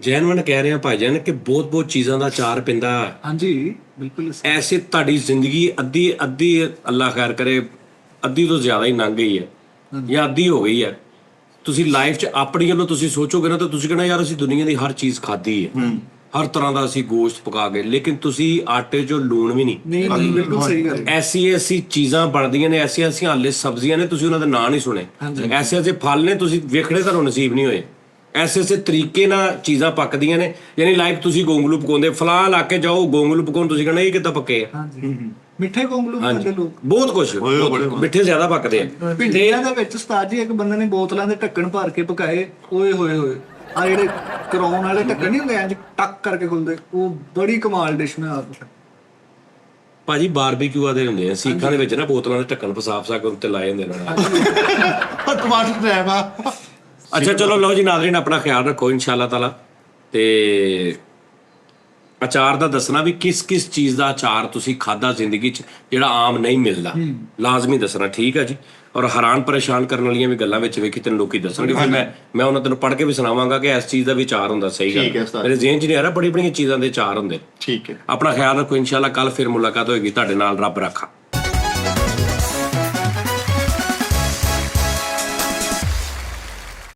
ਜੈਨਵਨ ਕਹਿ ਰਿਹਾ ਭਾਈਜਾਨ ਕਿ ਬਹੁਤ ਬਹੁਤ ਚੀਜ਼ਾਂ ਦਾ ਚਾਰ ਪਿੰਦਾ। ਹਾਂਜੀ ਬਿਲਕੁਲ ਐਸੇ ਤੁਹਾਡੀ ਜ਼ਿੰਦਗੀ ਅੱਧੀ ਅੱਧੀ ਅੱਲਾ ਖੈਰ ਕਰੇ ਅੱਧੀ ਤੋਂ ਜ਼ਿਆਦਾ ਹੀ ਲੰਘ ਗਈ ਹੈ ਜਾਂ ਅੱਧੀ ਹੋ ਗਈ ਹੈ। ਤੁਸੀਂ ਲਾਈਫ 'ਚ ਆਪਣੀ ਵੱਲੋਂ ਤੁਸੀਂ ਸੋਚੋਗੇ ਨਾ ਤਾਂ ਤੁਸੀਂ ਕਹਿਣਾ ਯਾਰ ਅਸੀਂ ਦੁਨੀਆ ਦੀ ਹਰ ਚੀਜ਼ ਖਾਧੀ ਹੈ, ਹਰ ਤਰ੍ਹਾਂ ਦਾ ਅਸੀਂ ਗੋਸ਼ਤ ਪਕਾ ਕੇ, ਲੇਕਿਨ ਤੁਸੀਂ ਆਟੇ 'ਚੋਂ ਲੂਣ ਵੀ ਨਹੀਂ। ਨਹੀਂ ਬਿਲਕੁਲ ਸਹੀ ਗੱਲ ਐਸੀ ਐਸੀ ਚੀਜ਼ਾਂ ਬਣਦੀਆਂ ਨੇ, ਐਸੀਆਂ ਐਸੀਆਂ ਹਾਲੇ ਸਬਜ਼ੀਆਂ ਨੇ ਤੁਸੀਂ ਉਹਨਾਂ ਦੇ ਨਾਂ ਨਹੀਂ ਸੁਣੇ, ਐਸੇ ਐਸੇ ਫਲ ਨੇ ਤੁਸੀਂ ਵੇਖਣੇ ਤੁਹਾਨੂੰ ਨਸੀਬ ਨਹੀਂ ਹੋਏ। ਐਸੇ ਐਸੇ ਤਰੀਕੇ ਨਾਲ ਚੀਜ਼ਾਂ ਪੱਕਦੀਆਂ ਨੇ, ਯਾਨੀ ਲਾਈਕ ਤੁਸੀਂ ਗੋਂਗਲੂ ਪਕਾਉਂਦੇ, ਫਲਾਂ ਇਲਾਕੇ ਜਾਓ ਗੋਂਗਲੂ ਪਕਾਉਣ, ਤੁਸੀਂ ਕਹਿਣਾ ਇਹ ਕਿੱਦਾਂ ਪੱਕੇ ਆ। ਹਾਂਜੀ ਮਿੱਠੇ ਗੋਂਗਲੂ ਖਾਂਦੇ ਲੋਕ ਬਹੁਤ ਕੁਝ ਮਿੱਠੇ ਜ਼ਿਆਦਾ ਪੱਕਦੇ ਆ। ਭਿੰਡੀਆਂ ਦੇ ਵਿੱਚ ਉਸਤਾਦ ਜੀ ਇੱਕ ਬੰਦੇ ਨੇ ਬੋਤਲਾਂ ਦੇ ਢੱਕਣ ਭਰ ਕੇ ਪਕਾਏ, ਓਏ ਹੋਏ ਹੋਏ। ਆ ਜਿਹੜੇ ਕਰਾਉਣ ਵਾਲੇ ਢੱਕਣ ਨਹੀਂ ਹੁੰਦੇ ਇੰਜ ਟੱਕ ਕਰਕੇ ਖੁੱਲਦੇ, ਉਹ ਬੜੀ ਕਮਾਲ ਡਿਸ਼ ਮੈਂ ਆਪ ਭਾਜੀ ਬਾਰਬੀਕਿਊ ਆਦੇ ਹੁੰਦੇ ਆ ਸਿੱਖਾਂ ਦੇ ਵਿੱਚ ਨਾ, ਬੋਤਲਾਂ ਦੇ ਢੱਕਣ ਫਸਾ ਫਸਾ ਕੇ ਉੱਤੇ ਲਾਏ ਹੁੰਦੇ ਨੇ। ਟਮਾਟਰ ਟ੍ਰੈਪ ਆ। ਅੱਛਾ ਚਲੋ ਲਓ ਜੀ ਨਾਜ਼ਰੀਨ, ਆਪਣਾ ਖਿਆਲ ਰੱਖੋ ਇਨਸ਼ਾਅੱਲਾ ਤਾਲਾ। ਤੇ ਅਚਾਰ ਦਾ ਦੱਸਣਾ ਵੀ ਕਿਸ ਕਿਸ ਚੀਜ਼ ਦਾ ਅਚਾਰ ਤੁਸੀਂ ਖਾਦਾ ਜ਼ਿੰਦਗੀ 'ਚ ਜਿਹੜਾ ਆਮ ਨਹੀਂ ਮਿਲਦਾ, ਲਾਜ਼ਮੀ ਦੱਸਣਾ, ਠੀਕ ਹੈ ਜੀ। ਔਰ ਹੈਰਾਨ ਪਰੇਸ਼ਾਨ ਕਰਨ ਵਾਲੀਆਂ ਵੀ ਗੱਲਾਂ ਵਿੱਚ ਵੇਖੀ ਤੈਨੂੰ ਲੋਕੀ ਦੱਸਣਗੇ, ਫਿਰ ਮੈਂ ਉਹਨਾਂ ਤੈਨੂੰ ਪੜ੍ਹ ਕੇ ਵੀ ਸੁਣਾਵਾਂਗਾ ਕਿ ਇਸ ਚੀਜ਼ ਦਾ ਵੀ ਅਚਾਰ ਹੁੰਦਾ। ਸਹੀ ਗੱਲ ਮੇਰੇ ਜ਼ਿਹਨ 'ਚ ਨਹੀਂ ਆ ਰਿਹਾ, ਬੜੀ ਬੜੀਆਂ ਚੀਜ਼ਾਂ ਦੇ ਅਚਾਰ ਹੁੰਦੇ। ਠੀਕ ਹੈ, ਆਪਣਾ ਖਿਆਲ ਰੱਖੋ, ਇਨਸ਼ਾਅੱਲਾ ਕੱਲ ਫਿਰ ਮੁਲਾਕਾਤ ਹੋਏਗੀ ਤੁਹਾਡੇ ਨਾਲ। ਰੱਬ ਰੱਖਾ।